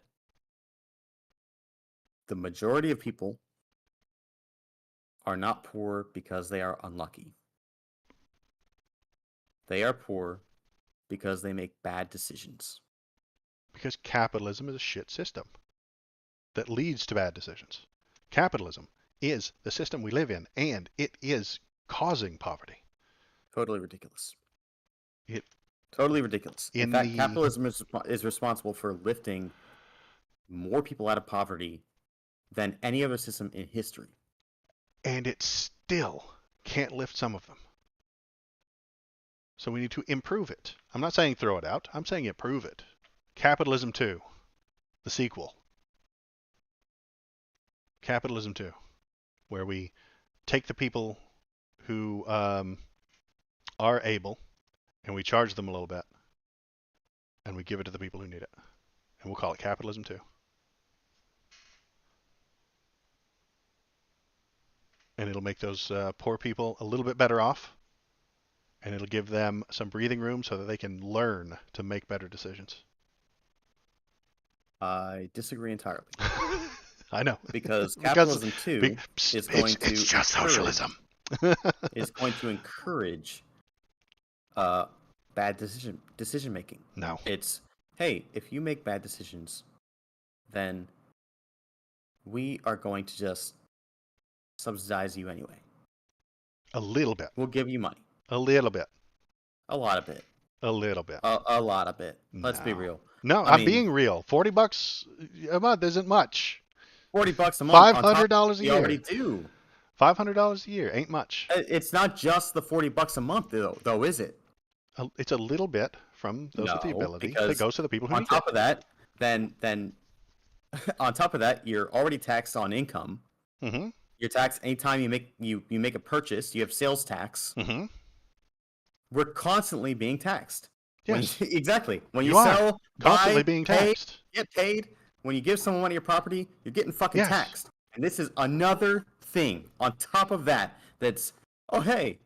the majority of people are not poor because they are unlucky. They are poor because they make bad decisions. Because capitalism is a shit system that leads to bad decisions. Capitalism is the system we live in, and it is causing poverty. Totally ridiculous. Totally ridiculous. In fact, capitalism is responsible for lifting more people out of poverty than any other system in history. And it still can't lift some of them. So we need to improve it. I'm not saying throw it out. I'm saying improve it. Capitalism 2, the sequel. Capitalism 2, where we take the people who are able and we charge them a little bit and we give it to the people who need it. And we'll call it Capitalism 2. And it'll make those poor people a little bit better off. And it'll give them some breathing room so that they can learn to make better decisions. I disagree entirely. I know. Because capitalism 2 is going to... It's just socialism. is going to encourage bad decision making. No. It's, hey, if you make bad decisions, then we are going to just subsidize you anyway. A little bit. We'll give you money. A little bit. A lot of it. A little bit. A lot of it. Let's be real. No, I'm being real. $40 a month isn't much. $40 a month. $500 a year. You already do. $500 a year ain't much. It's not just the $40 a month, though, is it? It's a little bit from those with the No, ability that because goes to the people who on need it. top of that, then on top of that, you're already taxed on income. Mm-hmm. You're taxed anytime you make a purchase. You have sales tax. Mm-hmm. We're constantly being taxed. Yes, Exactly. When you you are sell, constantly buy, being pay, taxed. get paid. When you give someone money or property, you're getting fucking Yes. taxed. And this is another thing on top of that. That's, oh hey,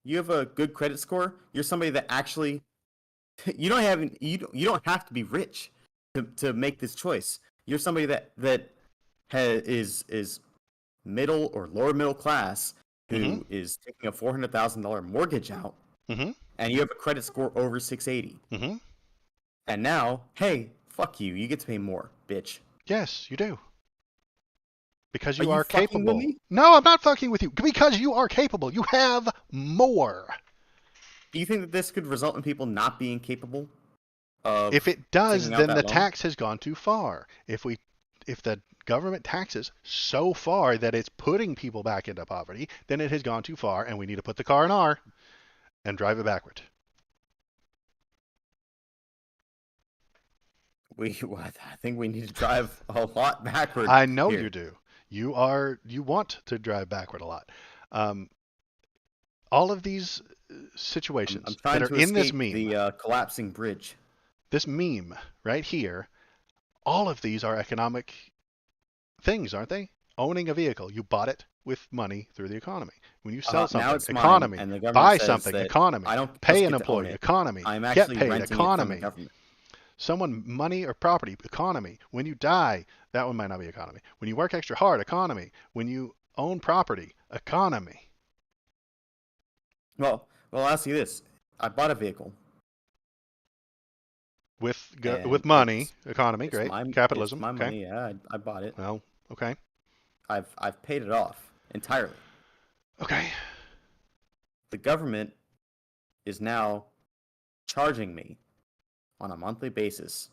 you have a good credit score. You're somebody that actually you don't have to be rich to make this choice. You're somebody is middle or lower middle class Mm-hmm. who is taking a $400,000 mortgage out, Mm-hmm. and you have a credit score over 680. Mm-hmm. And now, hey, fuck you. You get to pay more, bitch. Yes, you do. Because Are you you are fucking with capable. me? No, I'm not fucking with you. Because you are capable. You have more. Do you think that this could result in people not being capable of If it does, taking out then the that loan? tax has gone too far. If the government taxes so far that it's putting people back into poverty, then it has gone too far, and we need to put the car in R and drive it backward. I think we need to drive a lot backward I know here. you do. You want to drive backward a lot. Um, all of these I'm situations that trying are to in escape the collapsing bridge. this meme right here, all of these are economic things, aren't they? Owning a vehicle, you bought it with money through the economy. When you sell Now something, it's mine, economy. and the government Buy says something, that economy. I don't Pay just an get to own employee, it. economy. I'm Get actually paid, renting it from the economy. government. Someone, money or property, economy. When you die, that one might not be economy. When you work extra hard, economy. When you own property, economy. Well, I'll ask you this: I bought a vehicle, With and money, economy, it's great. it's Capitalism, my okay. money. Yeah, I bought it. Well, okay. I've paid it off entirely. Okay. The government is now charging me on a monthly basis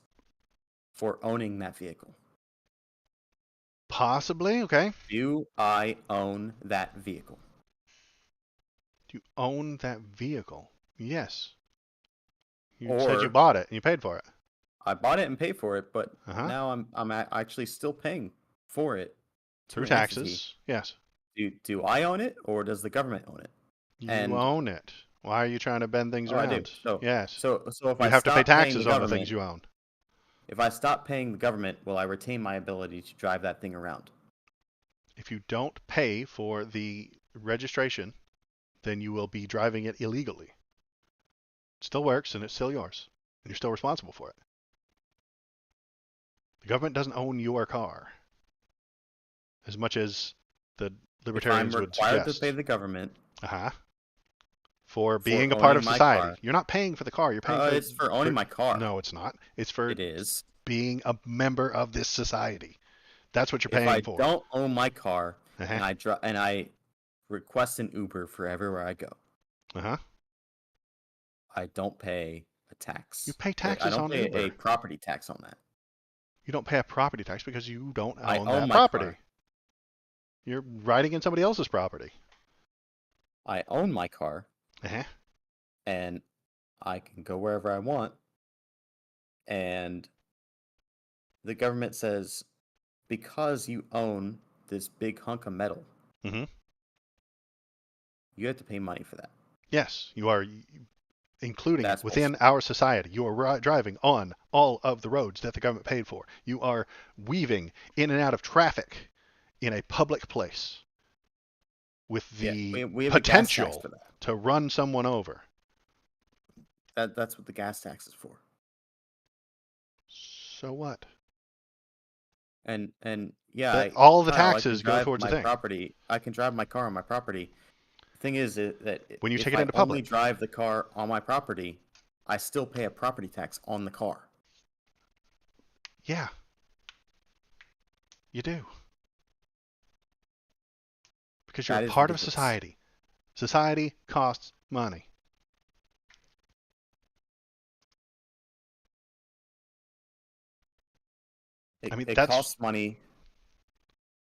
for owning that vehicle. Possibly, okay. Do I own that vehicle? Do you own that vehicle? Yes. You said you Or bought it and you paid for it. I bought it and paid for it, but Uh-huh. now actually still paying for it to Through an entity. taxes. Yes. Do I own it or does the government own it? You And own it. Why are you trying to bend things oh, I do. around? Yes. So if You I have to pay stop paying the taxes on the things government, you own. if I stop paying the government, will I retain my ability to drive that thing around? If you don't pay for the registration, then you will be driving it illegally. It still works and it's still yours. And you're still responsible for it. The government doesn't own your car as much as the If I'm libertarians would required to pay suggest. the government Uh-huh. For for being a part owning of my society. car, You're not paying for the car. You're paying it's for owning my car. No, it's not. It's for It is. being a member of this society. That's what you're If paying I for. don't own my car Uh-huh. and I request an Uber for everywhere I go, Uh-huh. I don't pay a tax. You pay I taxes don't on pay a Uber. property tax on that. You don't pay a property tax because you don't I own own that my property. car. You're riding in somebody else's property. I own my car, Uh-huh. and I can go wherever I want. And the government says, because you own this big hunk of metal, Mm-hmm. you have to pay money for that. Yes, you are including it That's within bullshit. our society. You are driving on all of the roads that the government paid for. You are weaving in and out of traffic in a public place with Yeah, the we have a gas tax potential for that. to run someone over. That's what the gas tax is for. So what? And yeah, All the Kyle, I can taxes go drive towards the my thing. property. I can drive my car on my property. The thing is that When you if take it I into only public. drive the car on my property, I still pay a property tax on the car. Yeah, you do. Because you're a That is part of ridiculous. society. Society costs money. I mean, It that's, costs money.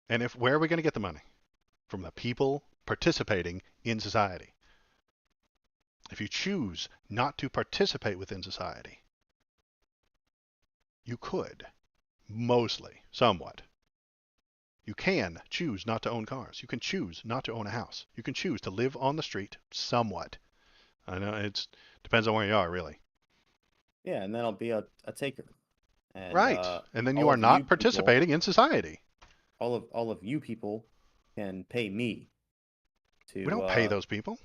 and if, where are we going to get the money? From the people participating in society. If you choose not to participate within society, you could, mostly, somewhat. You can choose not to own cars. You can choose not to own a house. You can choose to live on the street somewhat. I know it depends on where you are, really. Yeah, and then I'll be a taker. And Right. And then you all are of you not people, participating in society. all of you people can pay me We to don't pay those people.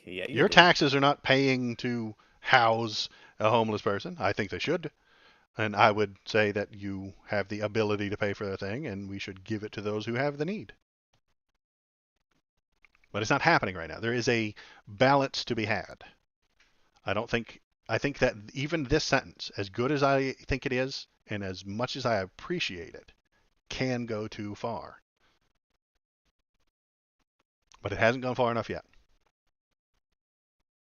yeah, you Your do. taxes are not paying to house a homeless person. I think they should. And I would say that you have the ability to pay for the thing, and we should give it to those who have the need. But it's not happening right now. There is a balance to be had. I don't think. I think that even this sentence, as good as I think it is, and as much as I appreciate it, can go too far. But it hasn't gone far enough yet.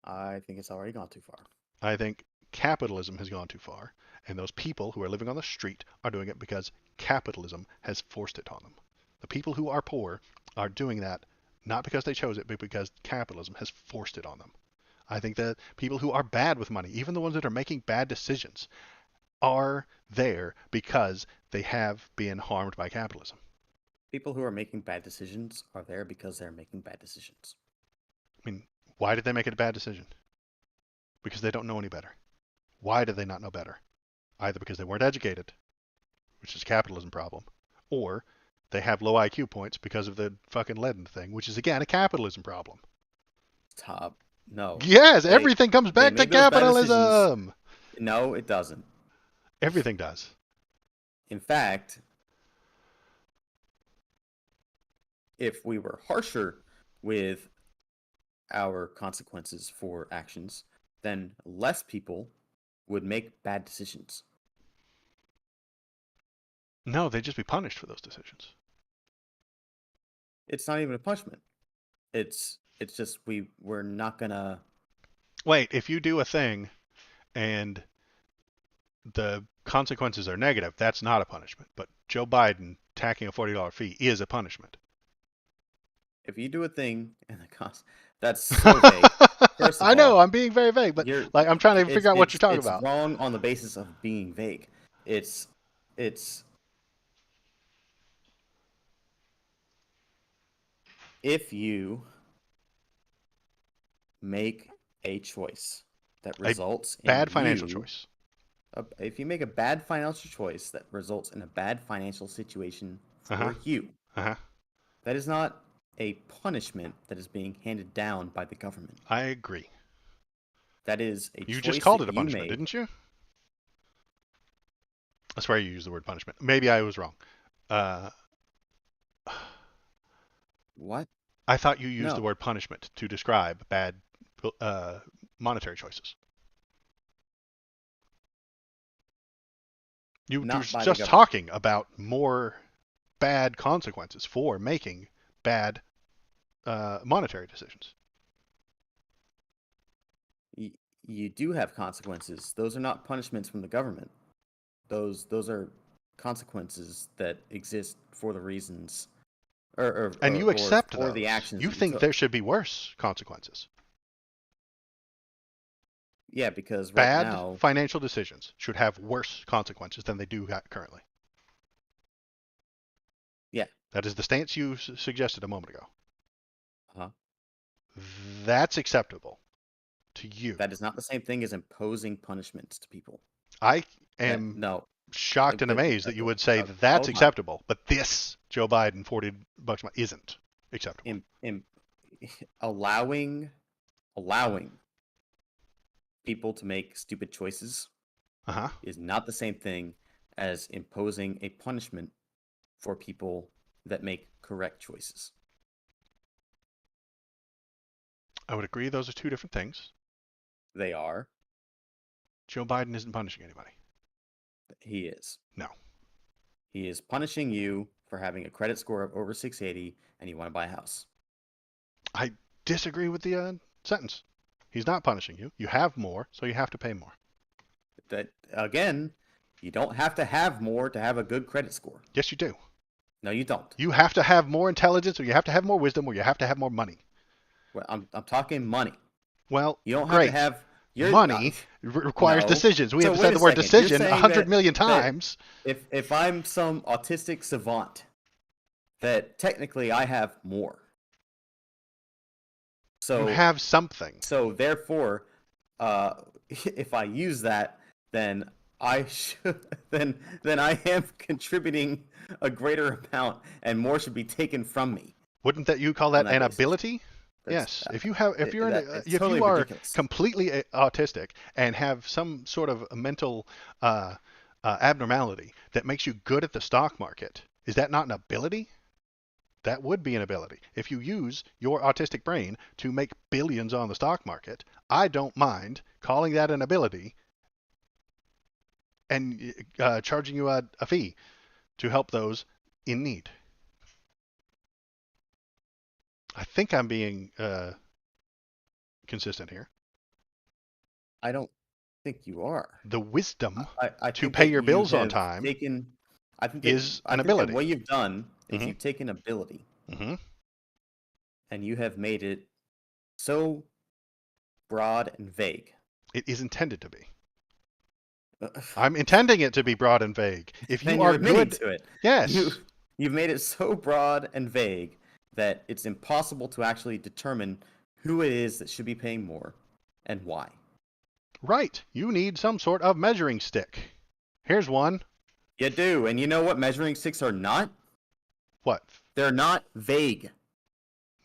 I think it's already gone too far. I think capitalism has gone too far, and those people who are living on the street are doing it because capitalism has forced it on them. The people who are poor are doing that not because they chose it, but because capitalism has forced it on them. I think that people who are bad with money, even the ones that are making bad decisions, are there because they have been harmed by capitalism. People who are making bad decisions are there because they're making bad decisions. I mean, why did they make it a bad decision? Because they don't know any better. Why did they not know better? Either because they weren't educated, which is a capitalism problem, or they have low IQ points because of the fucking lead thing, which is again a capitalism problem. Stop. No. Yes, They everything comes they back to made those bad decisions. capitalism. No, it doesn't. Everything does. In fact, if we were harsher with our consequences for actions, then less people would make bad decisions. No, they'd just be punished for those decisions. It's not even a punishment. It's just we're not gonna. Wait, if you do a thing and the consequences are negative, that's not a punishment. But Joe Biden tacking a $40 fee is a punishment. If you do a thing and the cost, that's so vague. First of I know all, I'm being very vague, but you're like I'm trying to figure out what you're talking it's about. wrong on the basis of being vague. It's if you make a choice that A results in bad financial you, choice. if you make a bad financial choice that results in a bad financial situation Uh-huh. for you, Uh-huh. that is not a punishment that is being handed down by the government. I agree. That is a You just choice called that it a you punishment, make. didn't you? I swear you used the word punishment. Maybe I was wrong. Uh, What? I thought you used the No, word punishment to describe bad monetary choices. You were not by the just government. talking about more bad consequences for making bad monetary decisions. You do have consequences. Those are not punishments from the government. Those are consequences that exist for the reasons And you or accept for the those. actions You that you think there took. should be worse consequences. Yeah, because right Bad now, financial decisions should have worse consequences than they do currently. yeah, That is the stance you suggested a moment ago. uh That's acceptable to you. that is not the same thing as imposing punishments to people. I That am no, shocked and amazed that you would say that that's hold on. acceptable, but this Joe Biden $40 isn't acceptable. In allowing allowing people to make stupid choices Uh-huh. is not the same thing as imposing a punishment for people that make correct choices. I would agree those are two different things. They are. Joe Biden isn't punishing anybody. He is. No. He is punishing you for having a credit score of over 680 and you want to buy a house. I disagree with the sentence. He's not punishing you. You have more, so you have to pay more. That again, you don't have to have more to have a good credit score. Yes, you do. No, you don't. You have to have more intelligence, or you have to have more wisdom, or you have to have more money. Well, I'm talking money. Well, You don't have to great. have your Money requires no. decisions. We So have wait said a the word second. You're decision saying 100 that million that times. if I'm some autistic savant, that technically I have more. You So have something. so therefore, if I use that, then I should then I am contributing a greater amount, and more should be taken from me Wouldn't that you call on that that an basis. ability? That's Yes. If totally you are ridiculous. completely autistic and have some sort of mental abnormality that makes you good at the stock market, is that not an ability? That would be an ability. If you use your autistic brain to make billions on the stock market, I don't mind calling that an ability and charging you a fee to help those in need. I think I'm being consistent here. I don't think you are. The wisdom I to think pay that your you bills on have time taken. is I an think that ability. what you've done is Hmm. you've taken ability Hmm. and you have made it so broad and vague. It is intended to be. I'm intending it to be broad and vague. If you Then are you're admitting good, to it. yes, You've made it so broad and vague that it's impossible to actually determine who it is that should be paying more and why. right. You need some sort of measuring stick. Here's one. You do, and you know what measuring sticks are not? What? They're not vague.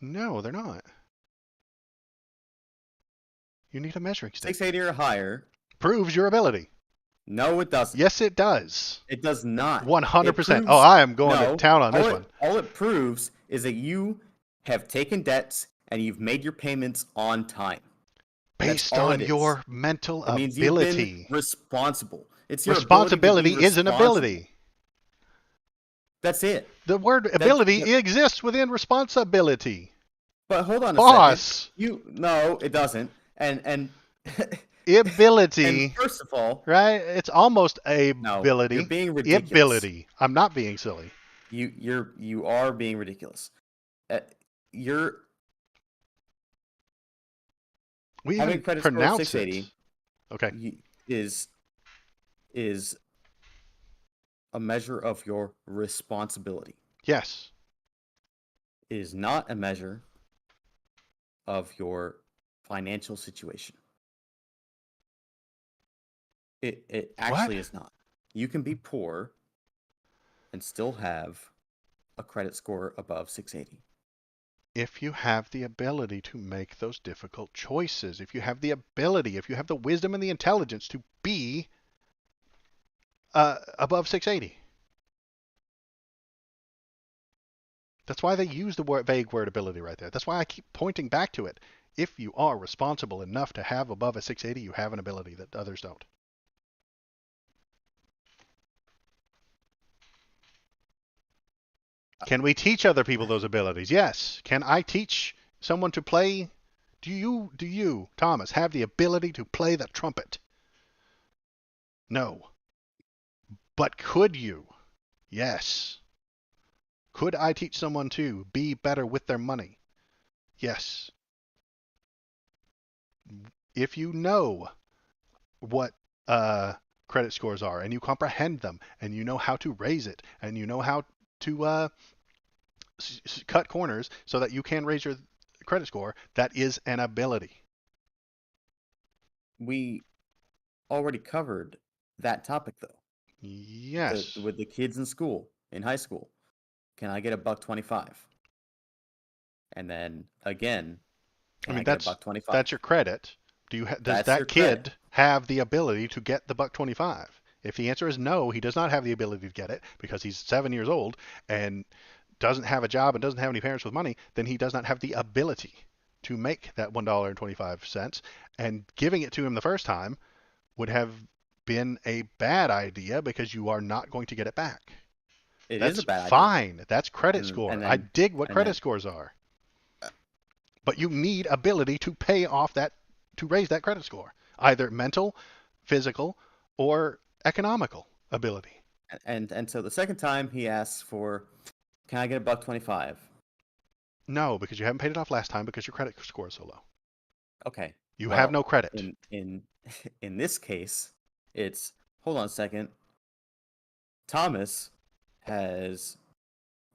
No, they're not. You need a measuring stick. 680 or higher. Proves your ability. No, it doesn't. Yes, it does. It does not. It 100%. Oh, proves I am going to no. town on this one. All it proves is that you have taken debts and you've made your payments on time. That's Based all on it is. your mental It means you've been ability. responsible. It's your Responsibility ability to be is an responsible. ability. That's it. The word ability exists within responsibility. But hold on a Boss. second. No, it doesn't. And Ability. and first of all, Right? It's almost no, ability. you're being ridiculous. Ability. I'm not being silly. You are being ridiculous. You're We having even credit score of pronounce 680 it. Okay. is a measure of your responsibility. Yes. It is not a measure of your financial situation. It actually is not. You can be poor and still have a credit score above 680. If you have the ability to make those difficult choices, if you have the ability, if you have the wisdom and the intelligence to be above 680. That's why they use the vague word ability right there. That's why I keep pointing back to it. If you are responsible enough to have above a 680, you have an ability that others don't. Can we teach other people those abilities? Yes. Can I teach someone to play? Do you, Thomas, have the ability to play the trumpet? No. But could you? Yes. Could I teach someone to be better with their money? Yes. If you know what credit scores are and you comprehend them and you know how to raise it and you know how to cut corners so that you can raise your credit score, that is an ability. We already covered that topic though. Yes. With the kids in school, in high school. Can I get $1.25? And then again, can I get $1.25? That's your credit. Does that kid have the ability to get the $1.25? If the answer is no, he does not have the ability to get it because he's 7 years old and doesn't have a job and doesn't have any parents with money, then he does not have the ability to make that $1.25, and giving it to him the first time would have been a bad idea because you are not going to get it back. That's a bad fine. idea. That's credit score. I dig what credit scores are. But you need ability to pay off that, to raise that credit score, either mental, physical, or economical ability. And so the second time he asks for, can I get $1.25? No, because you haven't paid it off last time because your credit score is so low. Okay. You have Well, no credit. in this case, it's hold on a second. Thomas has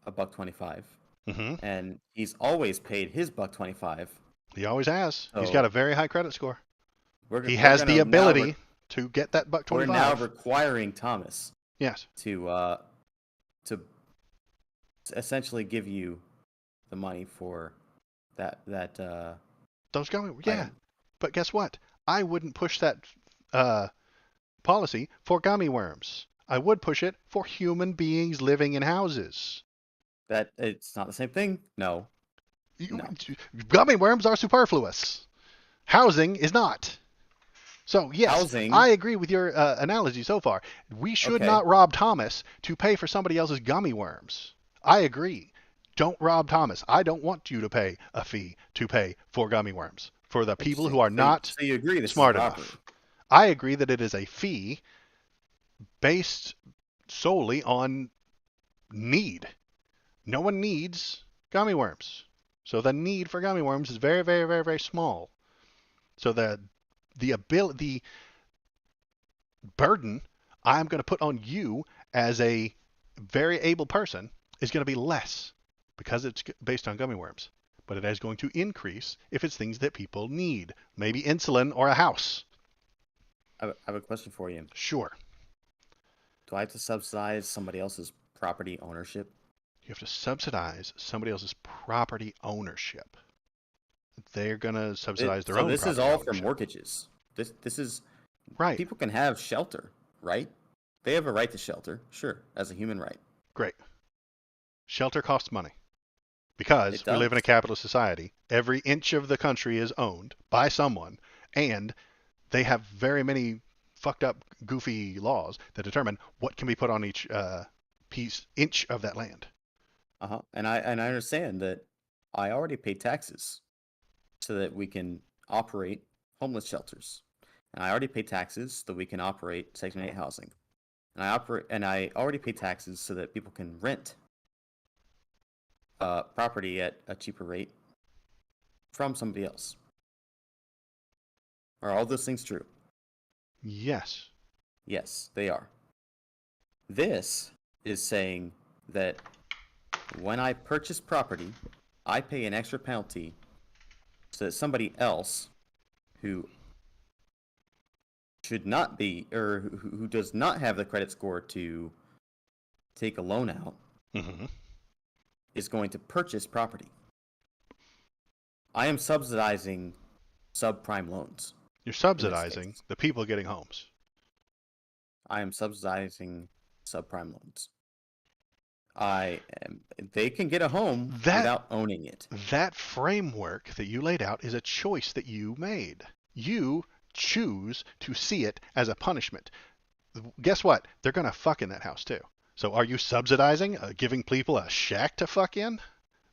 a $1.25, Hmm. and he's always paid his $1.25. He always has. He's got So a very high credit score. we're He we're has the gonna now ability to get that buck we're now 25. requiring Thomas Yes. to essentially give you the money for that Those gummy, yeah. item. But guess what? I wouldn't push that uh, policy for gummy worms. I would push it for human beings living in houses. That it's not the same thing. No, You- no. Gummy worms are superfluous. Housing is not. So yes, Housing. I agree with your analogy so far. We should Okay. not rob Thomas to pay for somebody else's gummy worms. I agree. Don't rob Thomas. I don't want you to pay a fee to pay for gummy worms for the people who Interesting. are not So you agree this is smart robbery? enough. I agree that it is a fee based solely on need. No one needs gummy worms. So the need for gummy worms is very, very, very, very small. So the burden I'm going to put on you as a very able person is going to be less because it's based on gummy worms. But it is going to increase if it's things that people need, maybe insulin or a house. I have a question for you. Sure, Do I have to subsidize somebody else's property ownership? you have to subsidize somebody else's property ownership. They're going to subsidize their So own this is property all for ownership. mortgages. This is Right. people can have shelter, right? They have a right to shelter, sure, as a human right. Great. Shelter costs money because It we live in a does. capitalist society. Every inch of the country is owned by someone, and they have very many fucked up, goofy laws that determine what can be put on each inch of that land. Uh-huh. And I understand that I already pay taxes so that we can operate homeless shelters. And I already pay taxes so that we can operate Section 8 housing. And I already pay taxes so that people can rent property at a cheaper rate from somebody else. Are all those things true? Yes. Yes, they are. This is saying that when I purchase property, I pay an extra penalty so that somebody else who should not be, or who does not have the credit score to take a loan out, Hmm. is going to purchase property. I am subsidizing subprime loans. You're In subsidizing this case, the people getting homes. I am subsidizing subprime loans. They can get a home without owning it. That framework that you laid out is a choice that you made. You choose to see it as a punishment. Guess what? They're going to fuck in that house too. So are you subsidizing, giving people a shack to fuck in?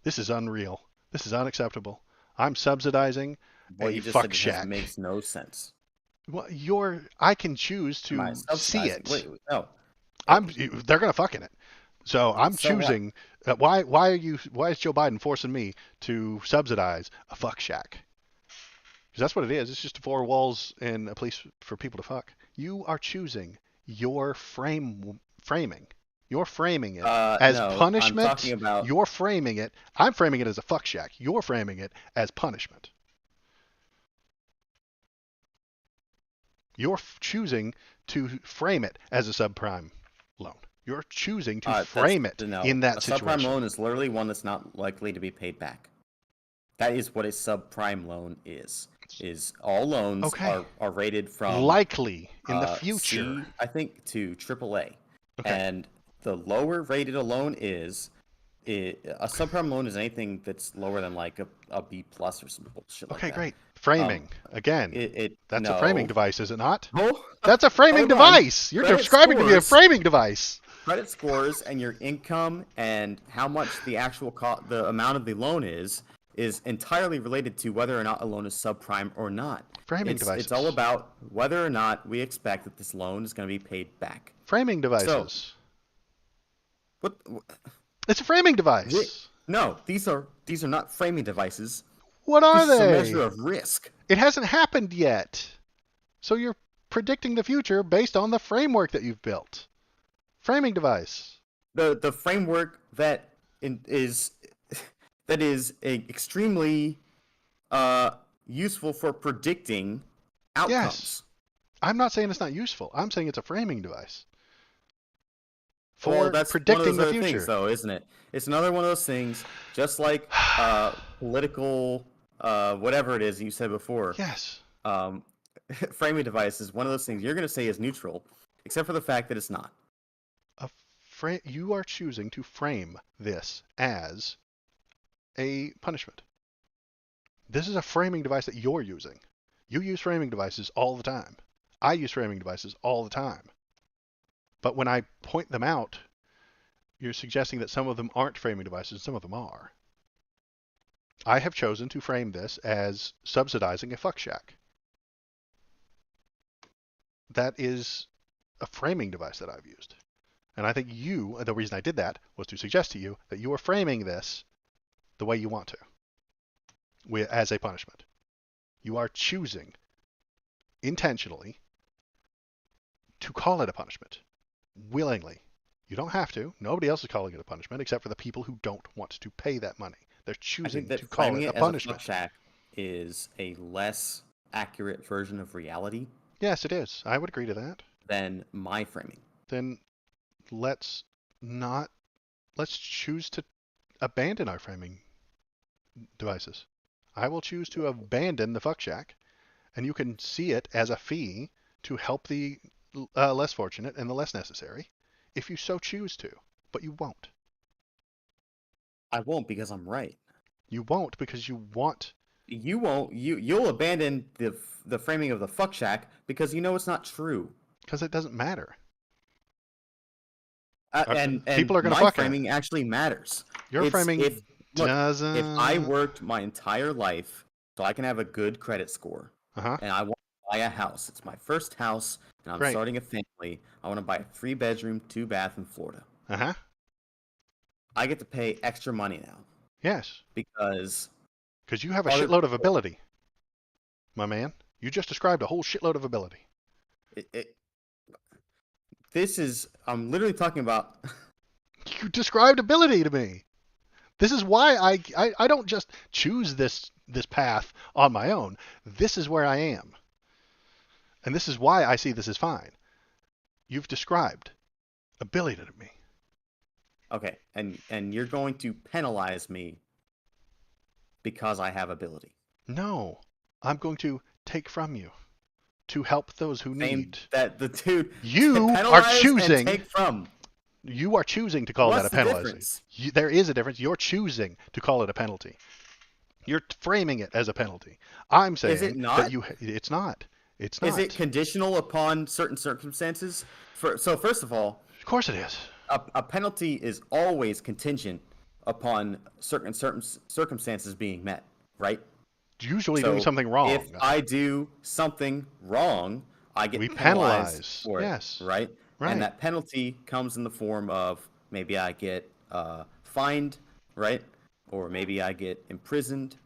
This is unreal. This is unacceptable. I'm subsidizing What a you just fuck said shack. makes no sense. Well, I can choose Am I to see subsidizing? it. Wait, no. They're going to fuck in it. So I'm So what? choosing. Why is Joe Biden forcing me to subsidize a fuck shack? Because that's what it is. It's just four walls and a place for people to fuck. You are choosing your framing. You're framing it as No, I'm punishment. talking about. You're framing it. I'm framing it as a fuck shack. You're framing it as punishment. You're choosing to frame it as a subprime loan. You're choosing to frame it No. in that A subprime situation. loan is literally one that's not likely to be paid back. That is what a subprime loan is. Is all loans Okay. are rated from Likely in the future. C, I think, to AAA. Okay. And the lower rated a loan is, a subprime loan is anything that's lower than like a B plus or some bullshit like Okay, that. great. Framing. Again, that's a framing No. device, is it not? Oh, That's a framing hold on. device. You're Credit describing to me a scores- framing device. Credit scores and your income and how much the actual the amount of the loan is entirely related to whether or not a loan is subprime or not. Framing devices. It's all about whether or not we expect that this loan is going to be paid back. Framing devices. What? It's a framing device. No, these are not framing devices. What are This is a they? measure of risk. It hasn't happened yet. So you're predicting the future based on the framework that you've built. Framing device. The framework that is that is extremely useful for predicting Yes. outcomes. I'm not saying it's not useful. I'm saying it's a framing device Well, for that's one of predicting those the other things, future. though, isn't it? It's another one of those things, just like political, whatever it is you said before. Yes. Um, framing device is one of those things you're going to say is neutral, except for the fact that it's not. You are choosing to frame this as a punishment. This is a framing device that you're using. You use framing devices all the time. I use framing devices all the time. But when I point them out, you're suggesting that some of them aren't framing devices, some of them are. I have chosen to frame this as subsidizing a fuck shack. That is a framing device that I've used. And I think the reason I did that was to suggest to you that you are framing this the way you want to, as a punishment. You are choosing intentionally to call it a punishment, willingly. You don't have to. Nobody else is calling it a punishment except for the people who don't want to pay that money. They're I think choosing that to call framing it a it as a fuck punishment. shack is a less accurate version of reality Yes, it is. I would agree to that. than my framing. Then let's not let's choose to abandon our framing devices. I will choose to abandon the fuck shack, and you can see it as a fee to help the less fortunate and the less necessary, if you so choose to. But you won't. I won't because I'm right. You won't because you want. You won't. You'll abandon the framing of the fuck shack because you know it's not true. Because it doesn't matter. And People are going to my fuck at it. framing actually matters. Your framing Look, doesn't. if I worked my entire life so I can have a good credit score, Uh-huh. and I want to buy a house, it's my first house, and I'm Great. starting a family. I want to buy a 3-bedroom, 2-bath in Florida. Uh-huh. I get to pay extra money now Yes. because Because you have a other shitload of people- ability, my man. You just described a whole shitload of ability. I'm literally talking about. You described ability to me. This is why I don't just choose this path on my own. This is where I am. And this is why I see this as fine. You've described ability to me. Okay, and you're going to penalize me because I have ability. No, I'm going to take from you to help those who need. That the dude You are penalize choosing. and take from. You are choosing to call What's that a the penalty. difference? There is a difference. You're choosing to call it a penalty. You're framing it as a penalty. I'm saying Is it not? that it's not. It's not. Is it conditional upon certain circumstances? So first of all, Of course it is. a penalty is always contingent upon certain circumstances being met, right? Usually So doing something wrong. If I do something wrong, I get We penalized penalize. for it, Yes. right? Right. And that penalty comes in the form of maybe I get fined, right? Or maybe I get imprisoned.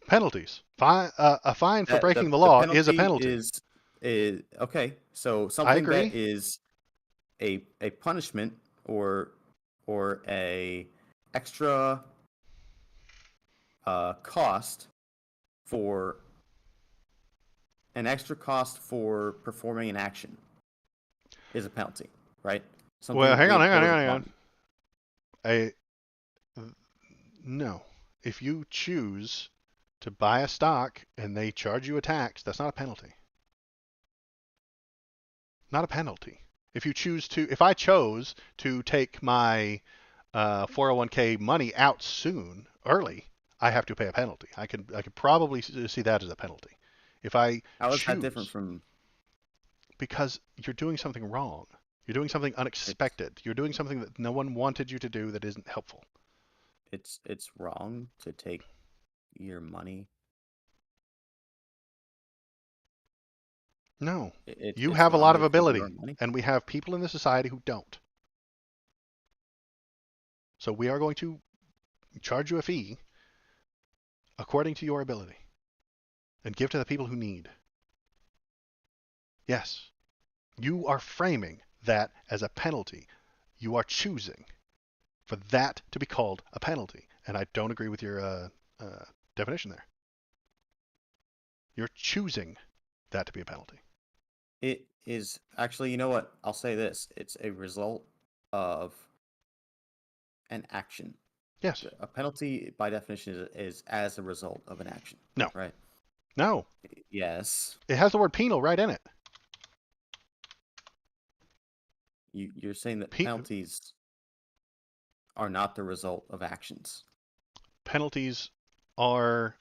Penalties. A fine for breaking the The law is a penalty. Is okay. So I something agree. that is a punishment or a extra cost for performing an action is a penalty, right? Something Well, hang we on. impose upon No. If you choose to buy a stock and they charge you a tax, that's not a penalty. Not a penalty. If I chose to take my 401k money out early, I have to pay a penalty. I could probably see that as a penalty. If I How is choose, that different from? because you're doing something wrong. You're doing something unexpected. You're doing something that no one wanted you to do that isn't helpful. It's wrong to take your money. No. It's You have a wrong lot to of take ability, your money. and we have people in the society who don't. So we are going to charge you a fee according to your ability. and give to the people who need. Yes. You are framing that as a penalty. You are choosing for that to be called a penalty. And I don't agree with your definition there. You're choosing that to be a penalty. It is actually, you know what? I'll say this. It's a result of an action. Yes. A penalty, by definition, is as a result of an action. No. Right? No. Yes. It has the word penal right in it. You're saying that penalties are not the result of actions. Penalties are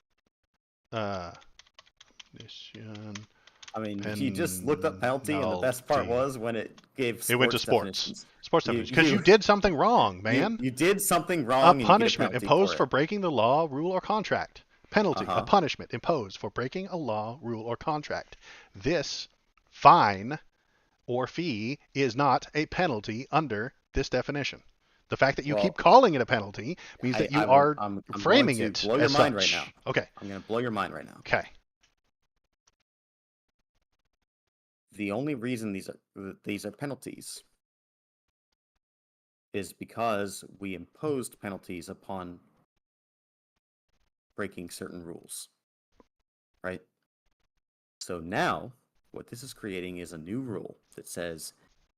I mean, you just looked up penalty, and the best part was when it gave sports it went to sports. Definitions. Sports definitions. Because you did something wrong, man. You did something wrong. A punishment and you imposed for it. breaking the law, rule, or contract. Penalty, Uh-huh. a punishment imposed for breaking a law, rule, or contract. This fine or fee is not a penalty under this definition. The fact that you keep calling it a penalty means that you are framing it blow your as mind such. right now. Okay. I'm going to blow your mind right now. Okay. The only reason these are penalties is because we imposed penalties upon breaking certain rules. Right? So now, what this is creating is a new rule that says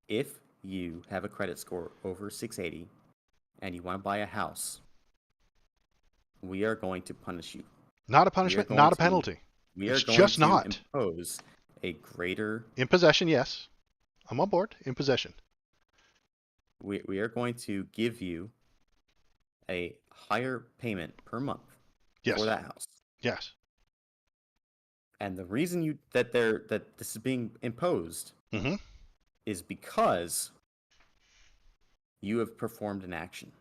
if you have a credit score over 680 and you want to buy a house, we are going to punish you. Not a punishment, not a penalty. We are it's going just to not. impose a greater... In possession, yes. I'm on board. In possession. We are going to give you a higher payment per month for that house. Yes. And the reason that this is being imposed is because you have performed an action.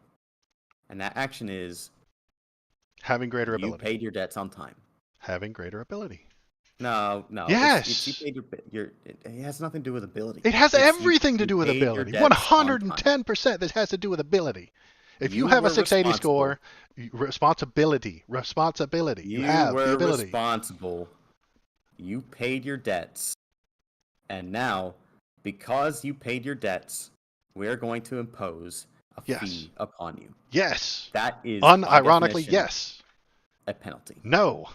And that action is having greater ability. You paid your debts on time. Having greater ability. No. Yes. You paid it has nothing to do with ability. It has everything to do with ability. 110% this has to do with ability. If you have a 680 score, responsibility. You have the ability. Responsible. You paid your debts. And now, because you paid your debts, we're going to impose a fee upon you. Yes. That is, unironically, yes. A penalty. No.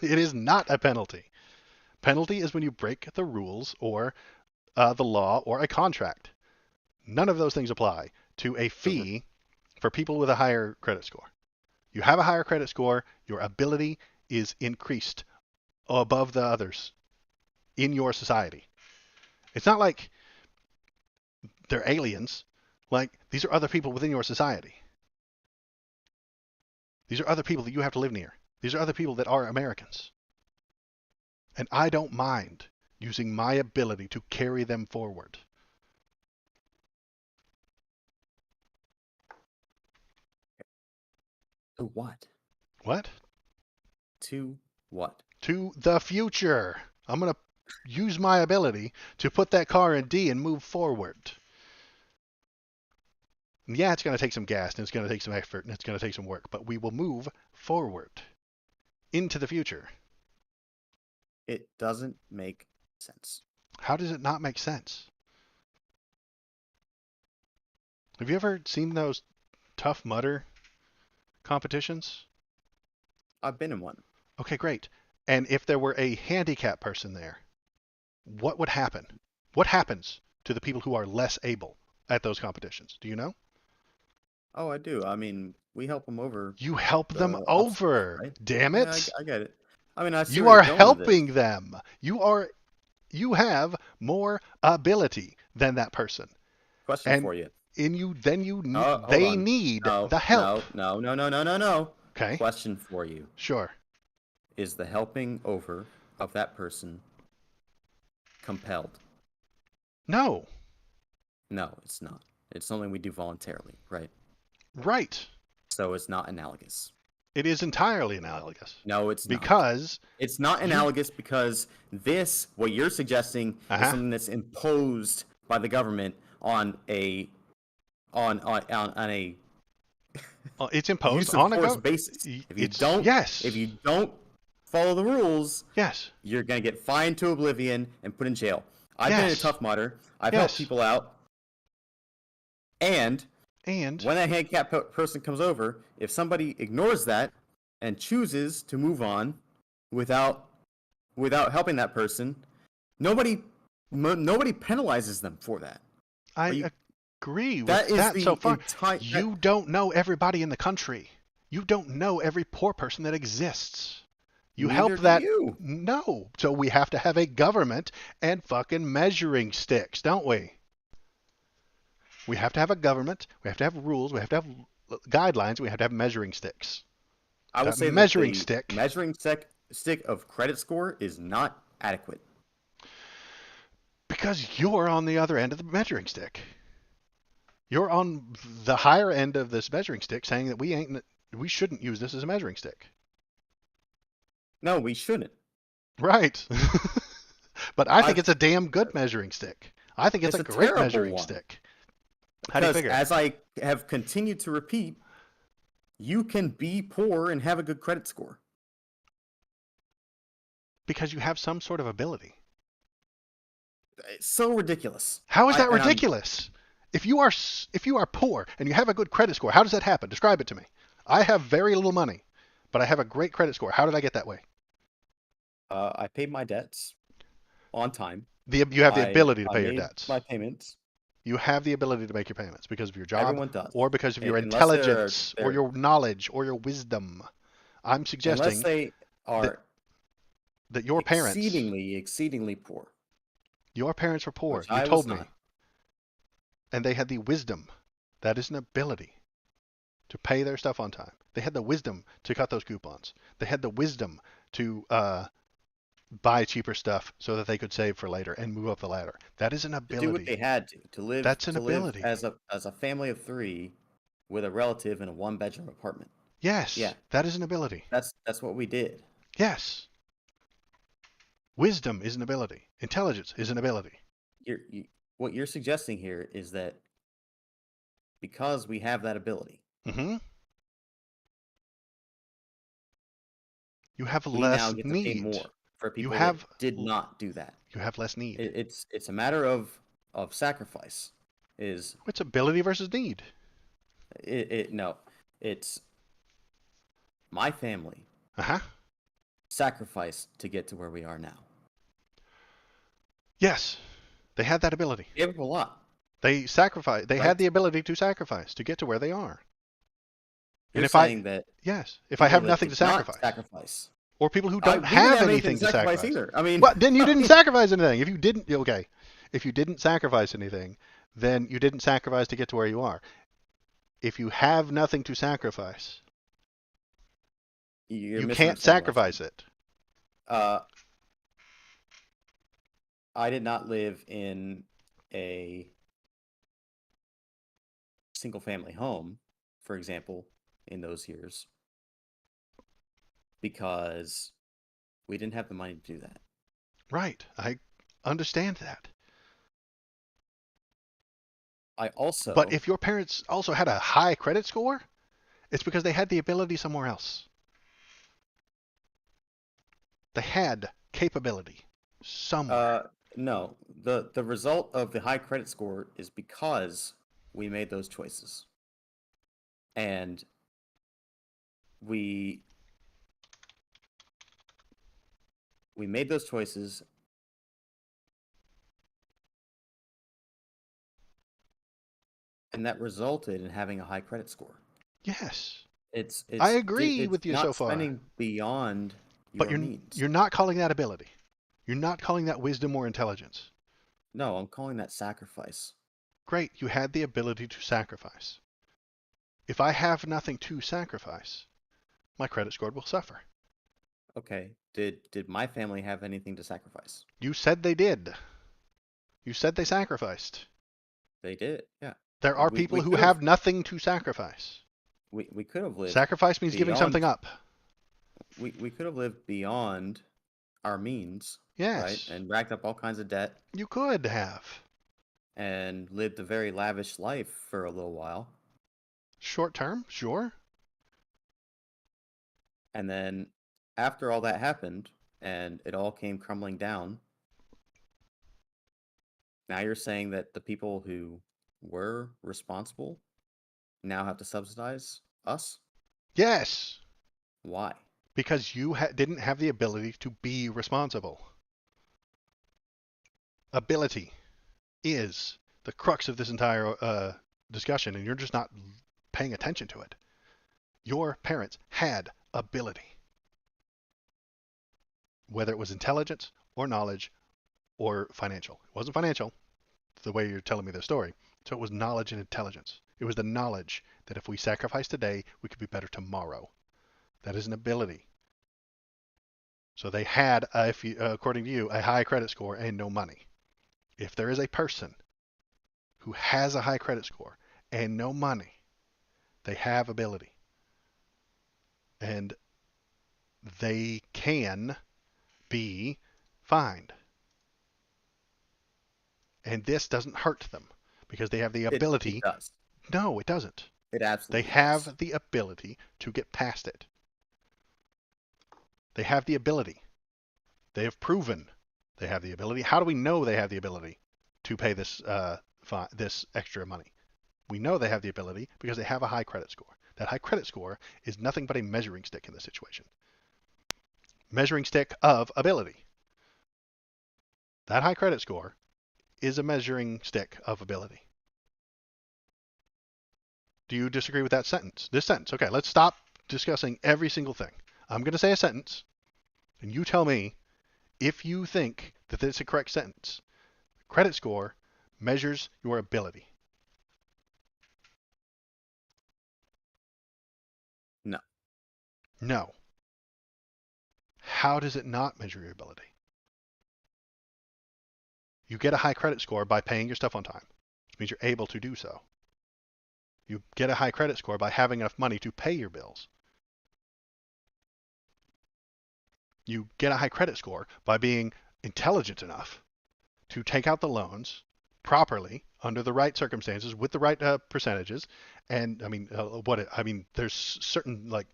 It is not a penalty. Penalty is when you break the rules or the law or a contract. None of those things apply to a fee for people with a higher credit score. You have a higher credit score, your ability is increased above the others in your society. It's not like they're aliens. Like, these are other people within your society. These are other people that you have to live near. These are other people that are Americans. And I don't mind using my ability to carry them forward. To what? What? To what? To the future. I'm going to use my ability to put that car in D and move forward. And yeah, it's going to take some gas, and it's going to take some effort, and it's going to take some work, but we will move forward into the future. It doesn't make sense. How does it not make sense? Have you ever seen those Tough Mudder competitions? I've been in one. Okay, great. And if there were a handicapped person there, what would happen? What happens to the people who are less able at those competitions? Do you know? Oh, I do. I mean, we help them over. You help them over. Right? Damn it. Yeah, I get it. I mean, I see you where are you're going with helping this. them. You have more ability than that person. Question for you. They need No, the help. No. Okay. Question for you. Sure. Is the helping over of that person compelled? No. No, it's not. It's something we do voluntarily, right? Right. So it's not analogous. It is entirely analogous. No, it's not. Because it's not analogous because what you're suggesting is something that's imposed by the government on a it's imposed use of on a force basis. If you don't follow the rules, Yes. you're gonna get fined to oblivion and put in jail. I've been a Yes. Tough Mudder. I've helped Yes. people out, and And when that handicapped person comes over, if somebody ignores that and chooses to move on without helping that person, nobody penalizes them for that. I agree with That is that so the far. entire. You don't know everybody in the country. You don't know every poor person that exists. You help Neither do that. you. No. So we have to have a government and fucking measuring sticks, don't we? We have to have a government. We have to have rules. We have to have guidelines. We have to have measuring sticks. I will That say that measuring the stick. measuring stick of credit score is not adequate. Because you're on the other end of the measuring stick. You're on the higher end of this measuring stick saying that we shouldn't use this as a measuring stick. No, we shouldn't. Right. But I think I've, it's a damn good measuring stick. I think it's it's a a great terrible measuring one. stick. How do you Because figure? as I have continued to repeat, you can be poor and have a good credit score. Because you have some sort of ability. It's so ridiculous. How is that And I'm ridiculous? If you are poor and you have a good credit score, how does that happen? Describe it to me. I have very little money, but I have a great credit score. How did I get that way? I paid my debts on time. You have the ability to I pay your made debts. my payments. You have the ability to make your payments because of your job Everyone does. or because of your Unless intelligence or your knowledge or your wisdom. I'm unless suggesting they that, are that your parents, exceedingly poor, your parents were poor. which You I told was me. not. And they had the wisdom. That is an ability to pay their stuff on time. They had the wisdom to cut those coupons. They had the wisdom to buy cheaper stuff so that they could save for later and move up the ladder. That is an To do what ability. they had to live. That's an To live ability. as a family of 3 with a relative in a 1-bedroom apartment. Yes, Yeah. that is an ability. That's what we did. Yes. Wisdom is an ability. Intelligence is an ability. What you're suggesting here is that because we have that ability, Mm-hmm. You have we now less get to pay need. more for You people have that did not do that. you have less need. It's a matter of sacrifice. It's ability versus need. No, it's my family Uh-huh. sacrificed to get to where we are now. Yes. They had that ability. Gave up a lot. They sacrificed. They Right. had the ability to sacrifice to get to where they are. You're And if saying that I have people that nothing to did not sacrifice, sacrifice. or people who We don't didn't have anything anything to sacrifice either. I mean, well, then you didn't sacrifice anything. If you didn't, okay, if you didn't sacrifice anything, then you didn't sacrifice to get to where you are. If you have nothing to sacrifice, you're you can't misunderstanding what I'm sacrifice saying. it. I did not live in a single family home, for example, in those years because we didn't have the money to do that. Right. I understand that. But if your parents also had a high credit score, it's because they had the ability somewhere else. They had capability somewhere. No, the result of the high credit score is because we made those choices. And we made those choices and that resulted in having a high credit score. Yes. It's I agree with you not so far. spending beyond But your means. you're not calling that ability. You're not calling that wisdom or intelligence. No, I'm calling that sacrifice. Great, you had the ability to sacrifice. If I have nothing to sacrifice, my credit score will suffer. Okay. Did my family have anything to sacrifice? You said they did. You said they sacrificed. They did, yeah. There are We people who could've- have nothing to sacrifice. We could have lived Sacrifice means giving something up. We could have lived beyond our means, Yes. right? And racked up all kinds of debt You could have. and lived a very lavish life for a little while. Short term, sure. And then after all that happened and it all came crumbling down, now you're saying that the people who were responsible now have to subsidize us? Yes, Why? because you didn't have the ability to be responsible. Ability is the crux of this entire discussion, and you're just not paying attention to it. Your parents had ability, whether it was intelligence or knowledge or financial. It wasn't financial, the way you're telling me the story. So it was knowledge and intelligence. It was the knowledge that if we sacrifice today, we could be better tomorrow. That is an ability. So they had, according to you, a high credit score and no money. If there is a person who has a high credit score and no money, they have ability. And they can be fined. And this doesn't hurt them because they have the It ability. does. No, it doesn't. It They absolutely does. have the ability to get past it. They have the ability. They have proven they have the ability. How do we know they have the ability to pay this this extra money? We know they have the ability because they have a high credit score. That high credit score is nothing but a measuring stick in this situation. Measuring stick of ability. That high credit score is a measuring stick of ability. Do you disagree with that sentence? This sentence. Okay, let's stop discussing every single thing. I'm going to say a sentence, and you tell me if you think that it's a correct sentence. Credit score measures your ability. No. No. How does it not measure your ability? You get a high credit score by paying your stuff on time, which means you're able to do so. You get a high credit score by having enough money to pay your bills. You get a high credit score by being intelligent enough to take out the loans properly under the right circumstances with the right percentages. And I mean, there's certain like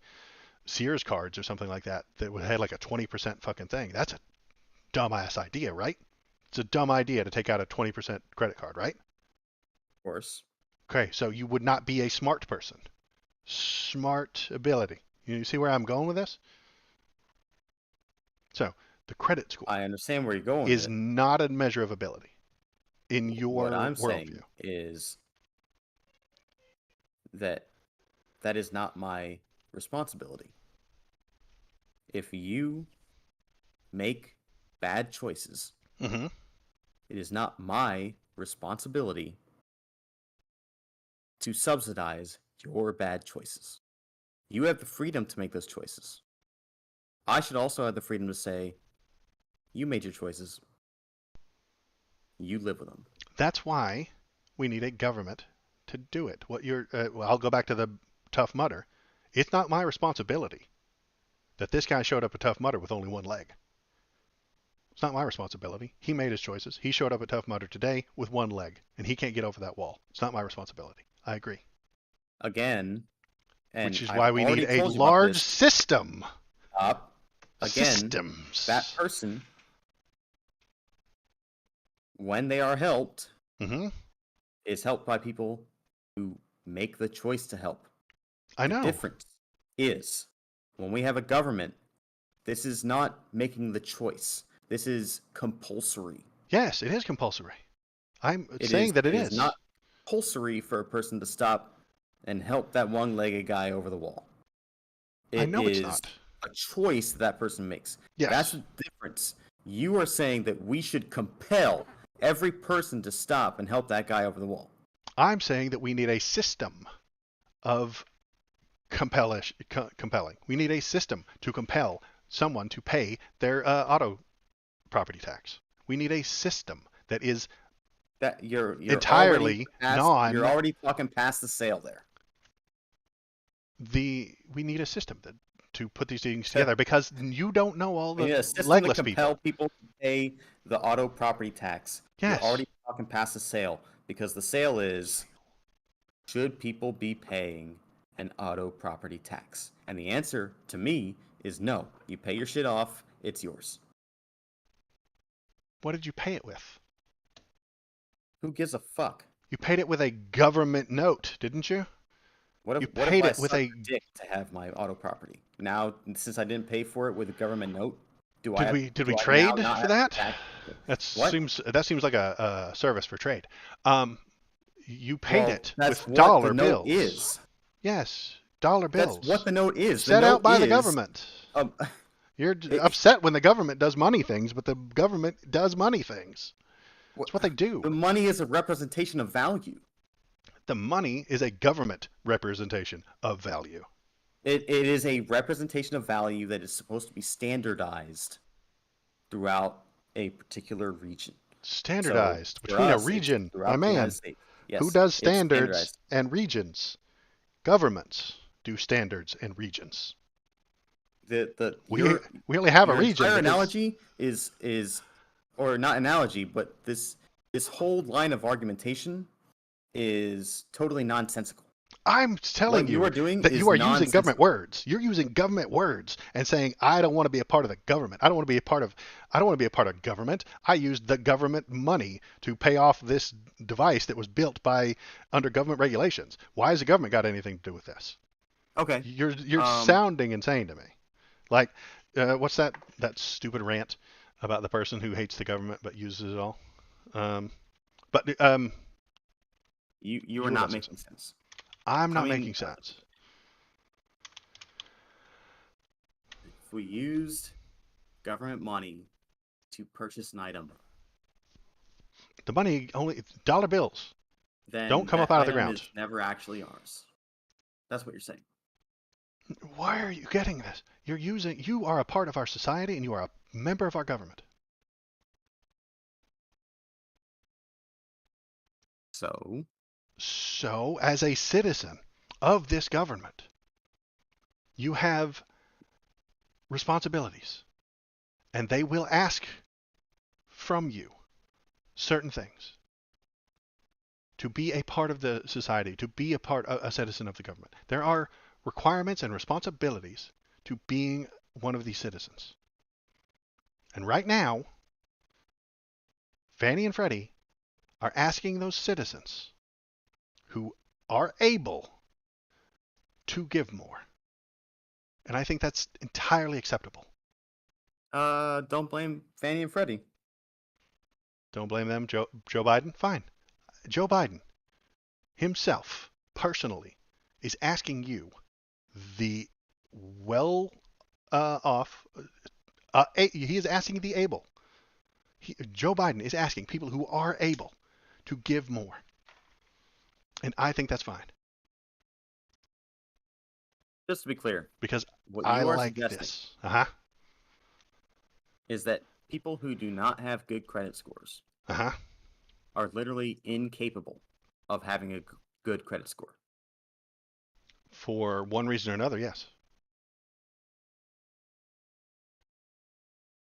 Sears cards or something like that that would have like a 20% fucking thing. That's a dumbass idea, right? It's a dumb idea to take out a 20% credit card, right? Of course. Okay, so you would not be a smart person. Smart ability. You see where I'm going with this? So the credit score I understand where you're going with is it. not a measure of ability in What your I'm worldview. saying is that that is not my responsibility. If you make bad choices, Mm-hmm. it is not my responsibility to subsidize your bad choices. You have the freedom to make those choices. I should also have the freedom to say, you made your choices. You live with them. That's why we need a government to do it. Well, I'll go back to the Tough Mudder. It's not my responsibility that this guy showed up at Tough Mudder with only one leg. It's not my responsibility. He made his choices. He showed up at Tough Mudder today with one leg, and he can't get over that wall. It's not my responsibility. I agree. Again, Which and is I've why we need already a told you about large this. system. Again, Systems. that person, when they are helped, Mm-hmm. is helped by people who make the choice to help. I The know. difference is when we have a government, this is not making the choice. This is compulsory. Yes, it is compulsory. I'm It saying is that it it is is. not compulsory for a person to stop and help that one-legged guy over the wall. I It know it's is not. a choice that person makes. Yes. That's the difference. You are saying that we should compel every person to stop and help that guy over the wall. I'm saying that we need a system of compelling. We need a system to compel someone to pay their auto property tax. We need a system that is That you're entirely you're non. already fucking past the sale there. We need a system to put these things together because you don't know all We the need a system to legless compel people. people to pay the auto property tax. You're Yes. already fucking past the sale because the sale is should people be paying an auto property tax? And the answer to me is no. You pay your shit off, it's yours. What did you pay it with? Who gives a fuck? You paid it with a government note, didn't you? You What if paid I it with suck a. a dick to have my auto property? Now, since I didn't pay for it with a government note, Did we do I now trade not for have to that? tax? What? That seems like a service for trade. You paid Well, it that's with what the dollar note bills. is. Yes, dollar That's what bills the note is. The set out note by the is government. um, You're it, upset when the government does money things, but the government does money things. That's what they do. the money is a representation of value. The money is a government representation of value. It is a representation of value that is supposed to be standardized throughout a particular region. So Standardized for between a us, it's region, my throughout the United man. States. Who Yes, does it's standards standardized. and regions? Governments do standards and regions. The We we only have a your region entire because analogy is or not analogy, but this whole line of argumentation is totally nonsensical. I'm telling What you you are doing that you is are using government nonsensical. words. You're using government words and saying I don't want to be a part of the government. I don't want to be a part of government. I used the government money to pay off this device that was built by under government regulations. Why has the government got anything to do with this? Okay. You're Um, sounding insane to me. Like what's that stupid rant about the person who hates the government but uses it all? Um, but you are you were not about to say making something. sense. I'm not Coming, making sense. if we used government money to purchase an item, The money only dollar bills don't then come up that out of the item ground. is never actually ours. That's what you're saying. Why are you getting this? You are a part of our society and you are a member of our government. So, So, as a citizen of this government, you have responsibilities and they will ask from you certain things to be a part of the society, to be a citizen of the government. There are requirements and responsibilities to being one of these citizens. And right now, Fannie and Freddie are asking those citizens who are able to give more. And I think that's entirely acceptable. don't blame Fannie and Freddie. Don't blame them. Joe Biden? Fine. Joe Biden himself, personally, is asking you, the well off, he is asking the able. Joe Biden is asking people who are able to give more. And I think that's fine. Just to be clear, Because what I you are like suggesting this. Uh-huh. is that people who do not have good credit scores Uh-huh. are literally incapable of having a good credit score. For one reason or another, yes.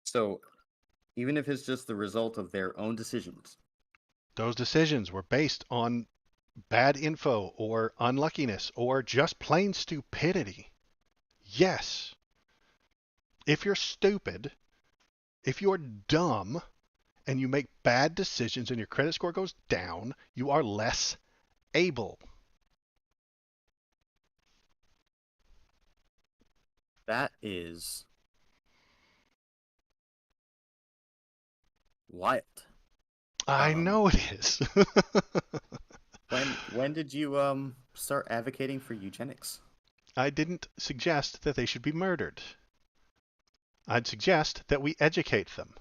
So, even if it's just the result of their own decisions, Those decisions were based on bad info or unluckiness or just plain stupidity. Yes. If you're stupid, if you're dumb, and you make bad decisions and your credit score goes down, you are less able. that is wild. I Um, know it is. when did you start advocating for eugenics? I didn't suggest that they should be murdered. I'd suggest that we educate them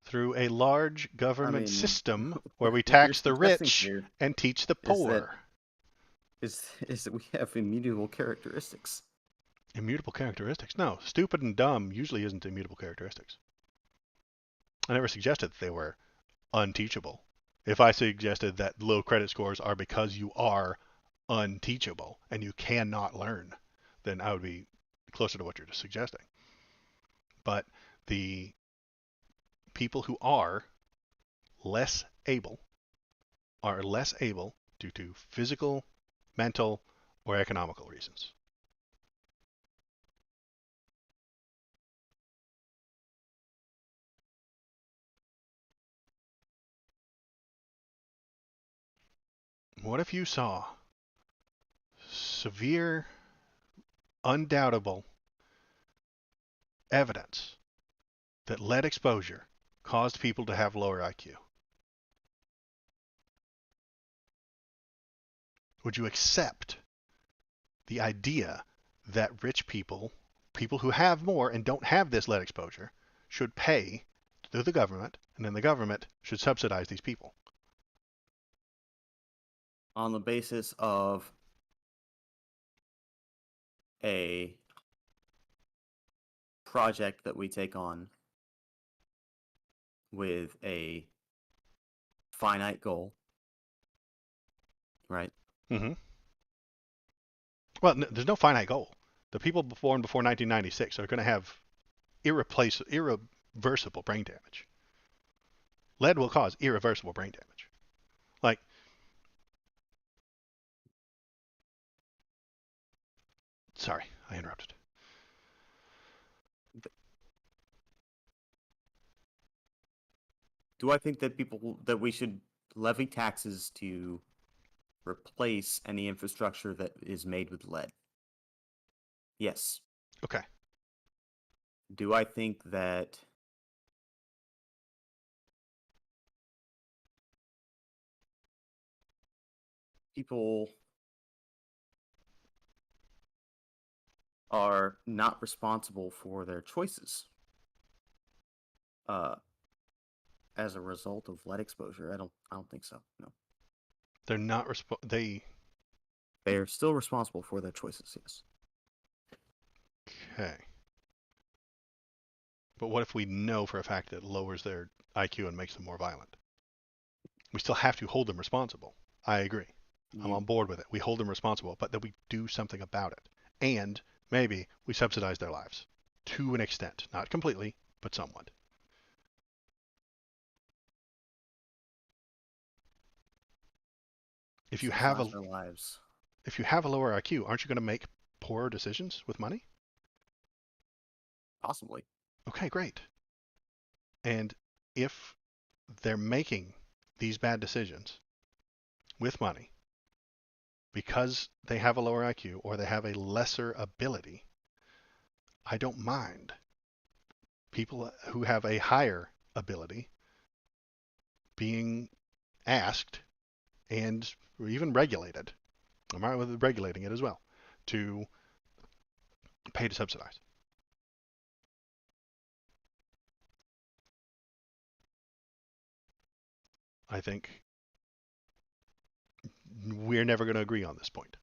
through a large I government mean, system where we what you're tax the suggesting rich here and teach the is that poor. is that we have immutable characteristics. Immutable characteristics? No, stupid and dumb usually isn't immutable characteristics. I never suggested that they were unteachable. If I suggested that low credit scores are because you are unteachable and you cannot learn, then I would be closer to what you're just suggesting. But the people who are less able due to physical, mental, or economical reasons? What if you saw severe, undoubtable evidence that lead exposure caused people to have lower IQ? Would you accept the idea that rich people, people who have more and don't have this lead exposure, should pay through the government, and then the government should subsidize these people? On the basis of a project that we take on with a finite goal, right? Mm-hmm. Well, there's no finite goal. The people born before 1996 are going to have irreversible brain damage. Lead will cause irreversible brain damage. Like, sorry, I interrupted. Do I think that we should levy taxes to replace any infrastructure that is made with lead? Yes. Okay. Do I think that people are not responsible for their choices as a result of lead exposure? I don't think so. No. They're not They are still responsible for their choices, yes. Okay. But what if we know for a fact that it lowers their IQ and makes them more violent? We still have to hold them responsible. I agree. I'm on board with it. We hold them responsible, but that we do something about it. And maybe we subsidize their lives to an extent. Not completely, but somewhat. If you have Subsidize a their lives. if you have a lower IQ, aren't you going to make poorer decisions with money? Possibly. Okay, great. And if they're making these bad decisions with money because they have a lower IQ or they have a lesser ability, I don't mind people who have a higher ability being asked and even regulated, I'm right with regulating it as well, to pay to subsidize. I think we're never going to agree on this point.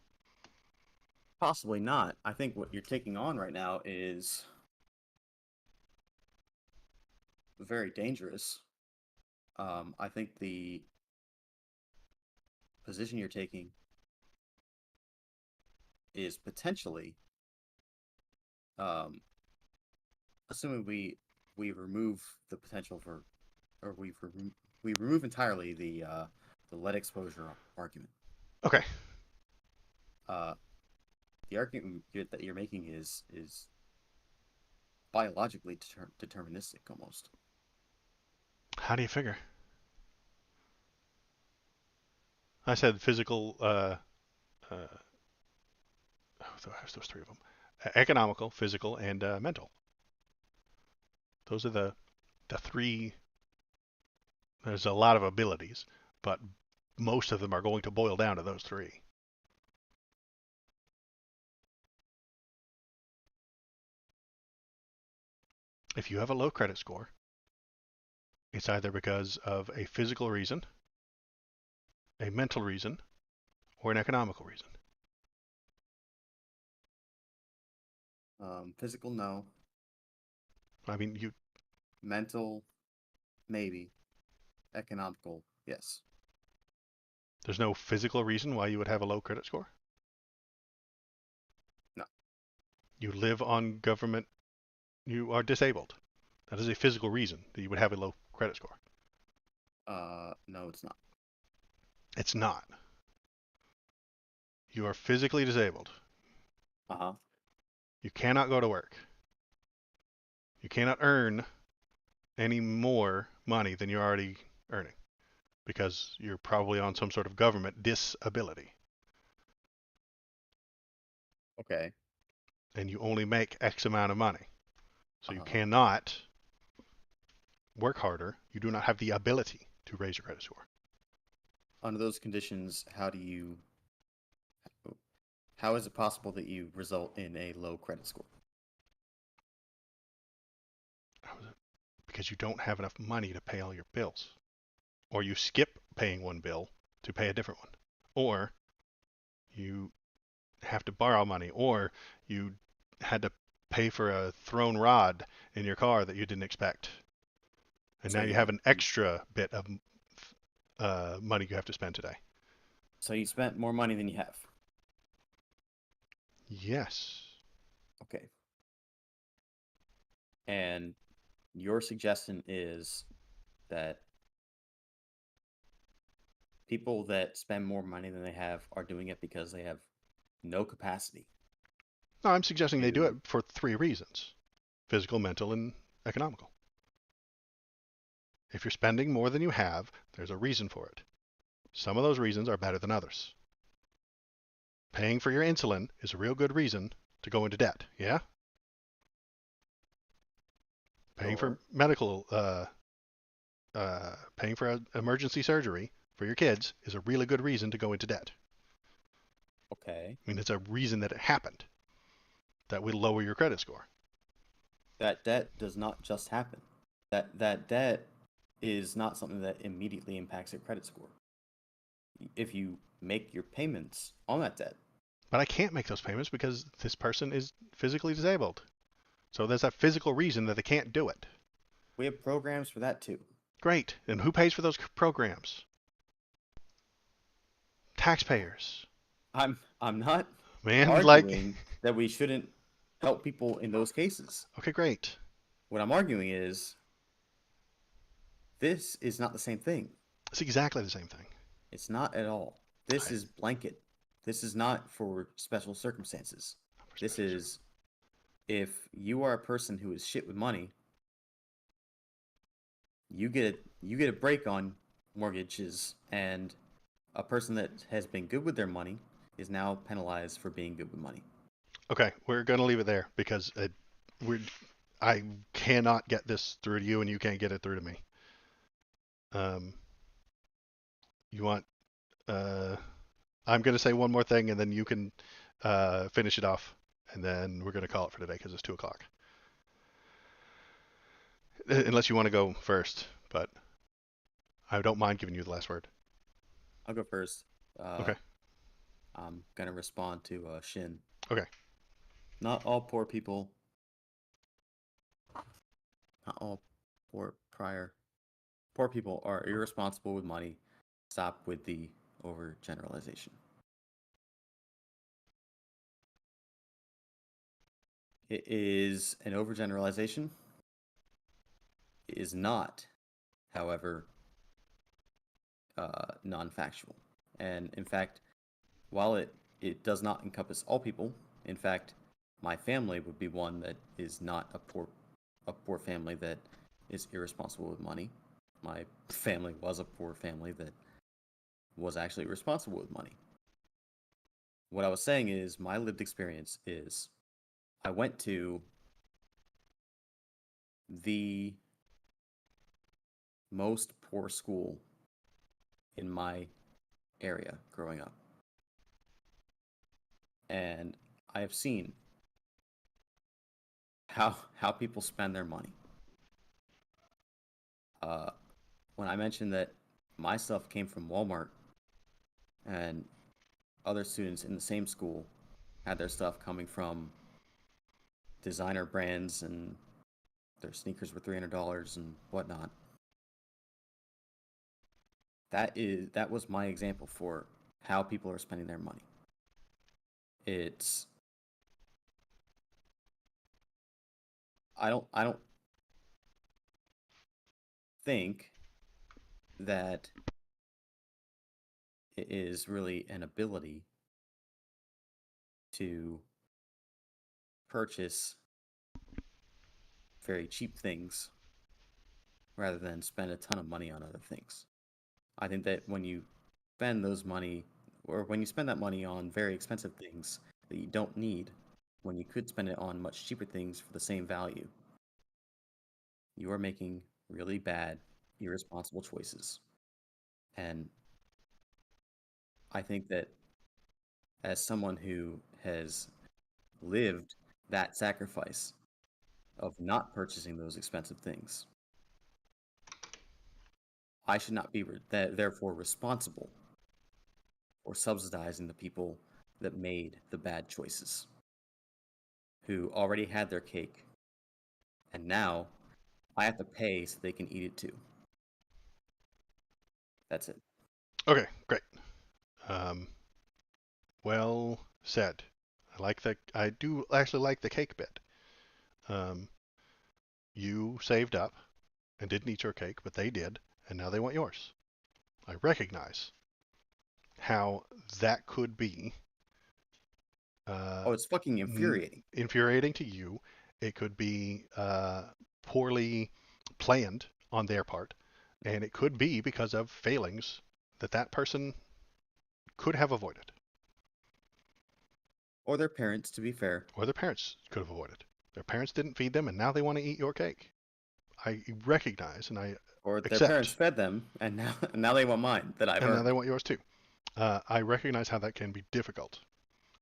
Possibly not. I think what you're taking on right now is very dangerous. I think the position you're taking is potentially, um, assuming we remove the potential for, or we remove entirely the lead exposure argument. Okay. The argument that you're making is biologically deterministic almost. How do you figure? I said physical, there's those three of them. Economical, physical, and mental. Those are the three. There's a lot of abilities, but most of them are going to boil down to those three. If you have a low credit score, it's either because of a physical reason, a mental reason, or an economical reason. Physical, no. I mean, Mental, maybe. Economical, yes. there's no physical reason why you would have a low credit score? No. You live on government, you are disabled. That is a physical reason that you would have a low credit score. No, it's not. It's not. You are physically disabled. Uh-huh. You cannot go to work. You cannot earn any more money than you're already earning because you're probably on some sort of government disability Okay. and you only make X amount of money. So you Uh-huh. cannot work harder. You do not have the ability to raise your credit score. Under those conditions, how is it possible that you result in a low credit score? Because you don't have enough money to pay all your bills. Or you skip paying one bill to pay a different one. Or you have to borrow money. Or you had to pay for a thrown rod in your car that you didn't expect. And So now you have an extra bit of money you have to spend today. so you spent more money than you have. Yes. Okay. And your suggestion is that people that spend more money than they have are doing it because they have no capacity No, I'm suggesting they do it to. for 3 reasons: physical, mental, and economical. If you're spending more than you have, there's a reason for it. Some of those reasons are better than others. Paying for your insulin is a real good reason to go into debt, yeah? Paying for Sure. medical, paying for emergency surgery for your kids is a really good reason to go into debt. Okay. I mean, it's a reason that it happened that will lower your credit score. That debt does not just happen. That debt is not something that immediately impacts your credit score. If you make your payments on that debt, But I can't make those payments because this person is physically disabled. So there's that physical reason that they can't do it. we have programs for that too. Great. And who pays for those programs? Taxpayers. I'm not Man, like, arguing that we shouldn't help people in those cases. okay, great. What I'm arguing is this is not the same thing. It's exactly the same thing. It's not at all. This I, is blanket. This is not for special circumstances. This is if you are a person who is shit with money, you get a break on mortgages, and a person that has been good with their money is now penalized for being good with money. okay, we're gonna leave it there because we're I cannot get this through to you, and you can't get it through to me. Um, you want? Uh, I'm gonna say one more thing, and then you can finish it off, and then we're gonna call it for today because it's 2 o'clock. Unless you want to go first, but I don't mind giving you the last word. I'll go first. Uh, Okay. I'm gonna respond to Shin. Okay. Not all poor people, not all poor people are irresponsible with money. Stop with the overgeneralization. It is an overgeneralization. It is not, however, non-factual. And in fact, while it does not encompass all people, in fact, my family would be one that is not a poor family that is irresponsible with money. My family was a poor family that was actually responsible with money. What I was saying is my lived experience is I went to the most poor school in my area growing up. And I have seen how people spend their money. Uh, when I mentioned that my stuff came from Walmart and other students in the same school had their stuff coming from designer brands and their sneakers were $300 and whatnot. That was my example for how people are spending their money. It's I don't think that it is really an ability to purchase very cheap things rather than spend a ton of money on other things. I think that when you spend those money, or when you spend that money on very expensive things that you don't need, when you could spend it on much cheaper things for the same value, you are making really bad, irresponsible choices. And I think that as someone who has lived that sacrifice of not purchasing those expensive things, I should not be therefore responsible for subsidizing the people that made the bad choices, who already had their cake, and now I have to pay so they can eat it too. That's it. Okay, great. Um, well said. I do actually like the cake bit. Um, you saved up and didn't eat your cake, but they did, and now they want yours. I recognize how that could be Oh, it's fucking infuriating. infuriating to you. It could be poorly planned on their part, and it could be because of failings that that person could have avoided, Or their parents, to be fair. or their parents could have avoided. Their parents didn't feed them, and now they want to eat your cake. I recognize and I Or their parents accept, fed them, and now they want mine that I've and now they earned. want yours too. I recognize how that can be difficult,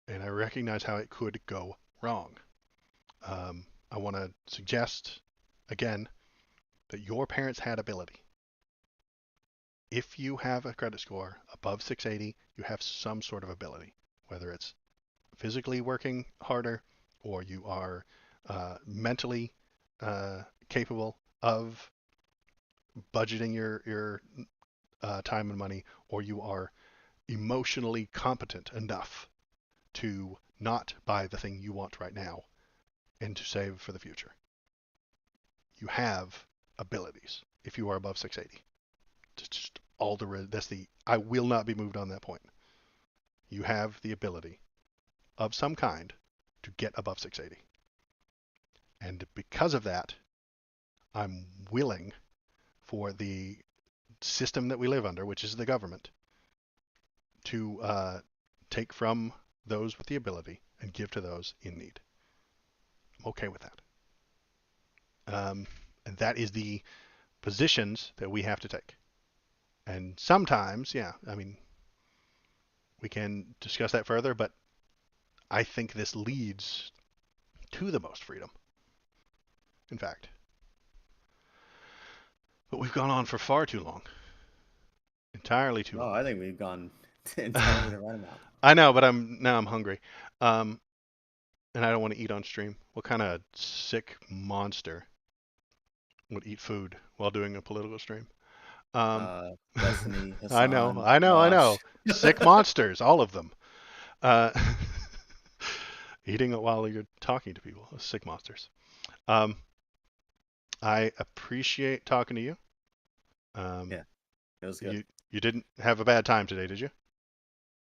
and I recognize how it could go wrong. I want to suggest again that your parents had ability. If you have a credit score above 680, you have some sort of ability, whether it's physically working harder or you are mentally capable of budgeting your time and money, or you are emotionally competent enough to not buy the thing you want right now and to save for the future. You have abilities if you are above 680. It's just that's the I will not be moved on that point. You have the ability of some kind to get above 680. And because of that, I'm willing for the system that we live under, which is the government, to take from those with the ability and give to those in need. I'm okay with that. And that is the positions that we have to take. And sometimes, yeah, I mean, we can discuss that further, but I think this leads to the most freedom, in fact. But we've gone on for far too long. Entirely too Oh, long. I think we've gone entirely the right amount. I know, but I'm hungry. Um, and I don't want to eat on stream. What kind of sick monster would eat food while doing a political stream? Um, Destiny, I know, Hassan, I know, I Josh. know. Sick monsters, all of them. Uh, eating it while you're talking to people, sick monsters. Um, I appreciate talking to you. Um, Yeah, it was good. you didn't have a bad time today, did you?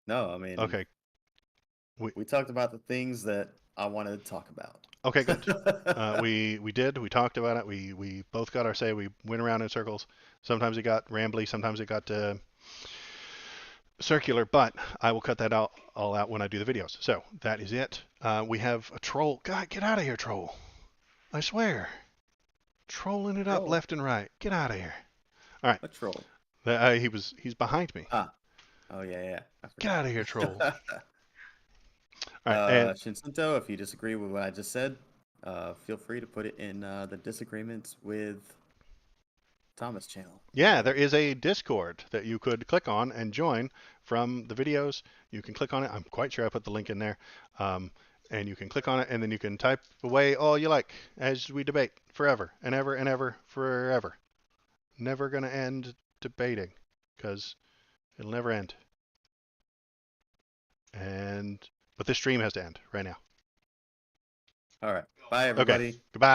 No, I mean, Okay. we talked about the things that I wanted to talk about. Okay, good. We did. We talked about it. We both got our say. We went around in circles. Sometimes it got rambly. Sometimes it got circular. But I will cut that out all out when I do the videos. So that is it. We have a troll. God, get out of here, troll! I swear, trolling it up Troll? left and right. Get out of here. All right. What troll? He's behind me. Ah, oh yeah, I Get out of here, troll. forgot. All right. And Shinsunto, if you disagree with what I just said, feel free to put it in the disagreements with Thomas channel. yeah, there is a Discord that you could click on and join from the videos. You can click on it. I'm quite sure I put the link in there. And you can click on it, and then you can type away all you like as we debate forever and ever and ever forever. Never going to end debating because it'll never end. But this stream has to end right now. All right, bye Okay. everybody. Goodbye.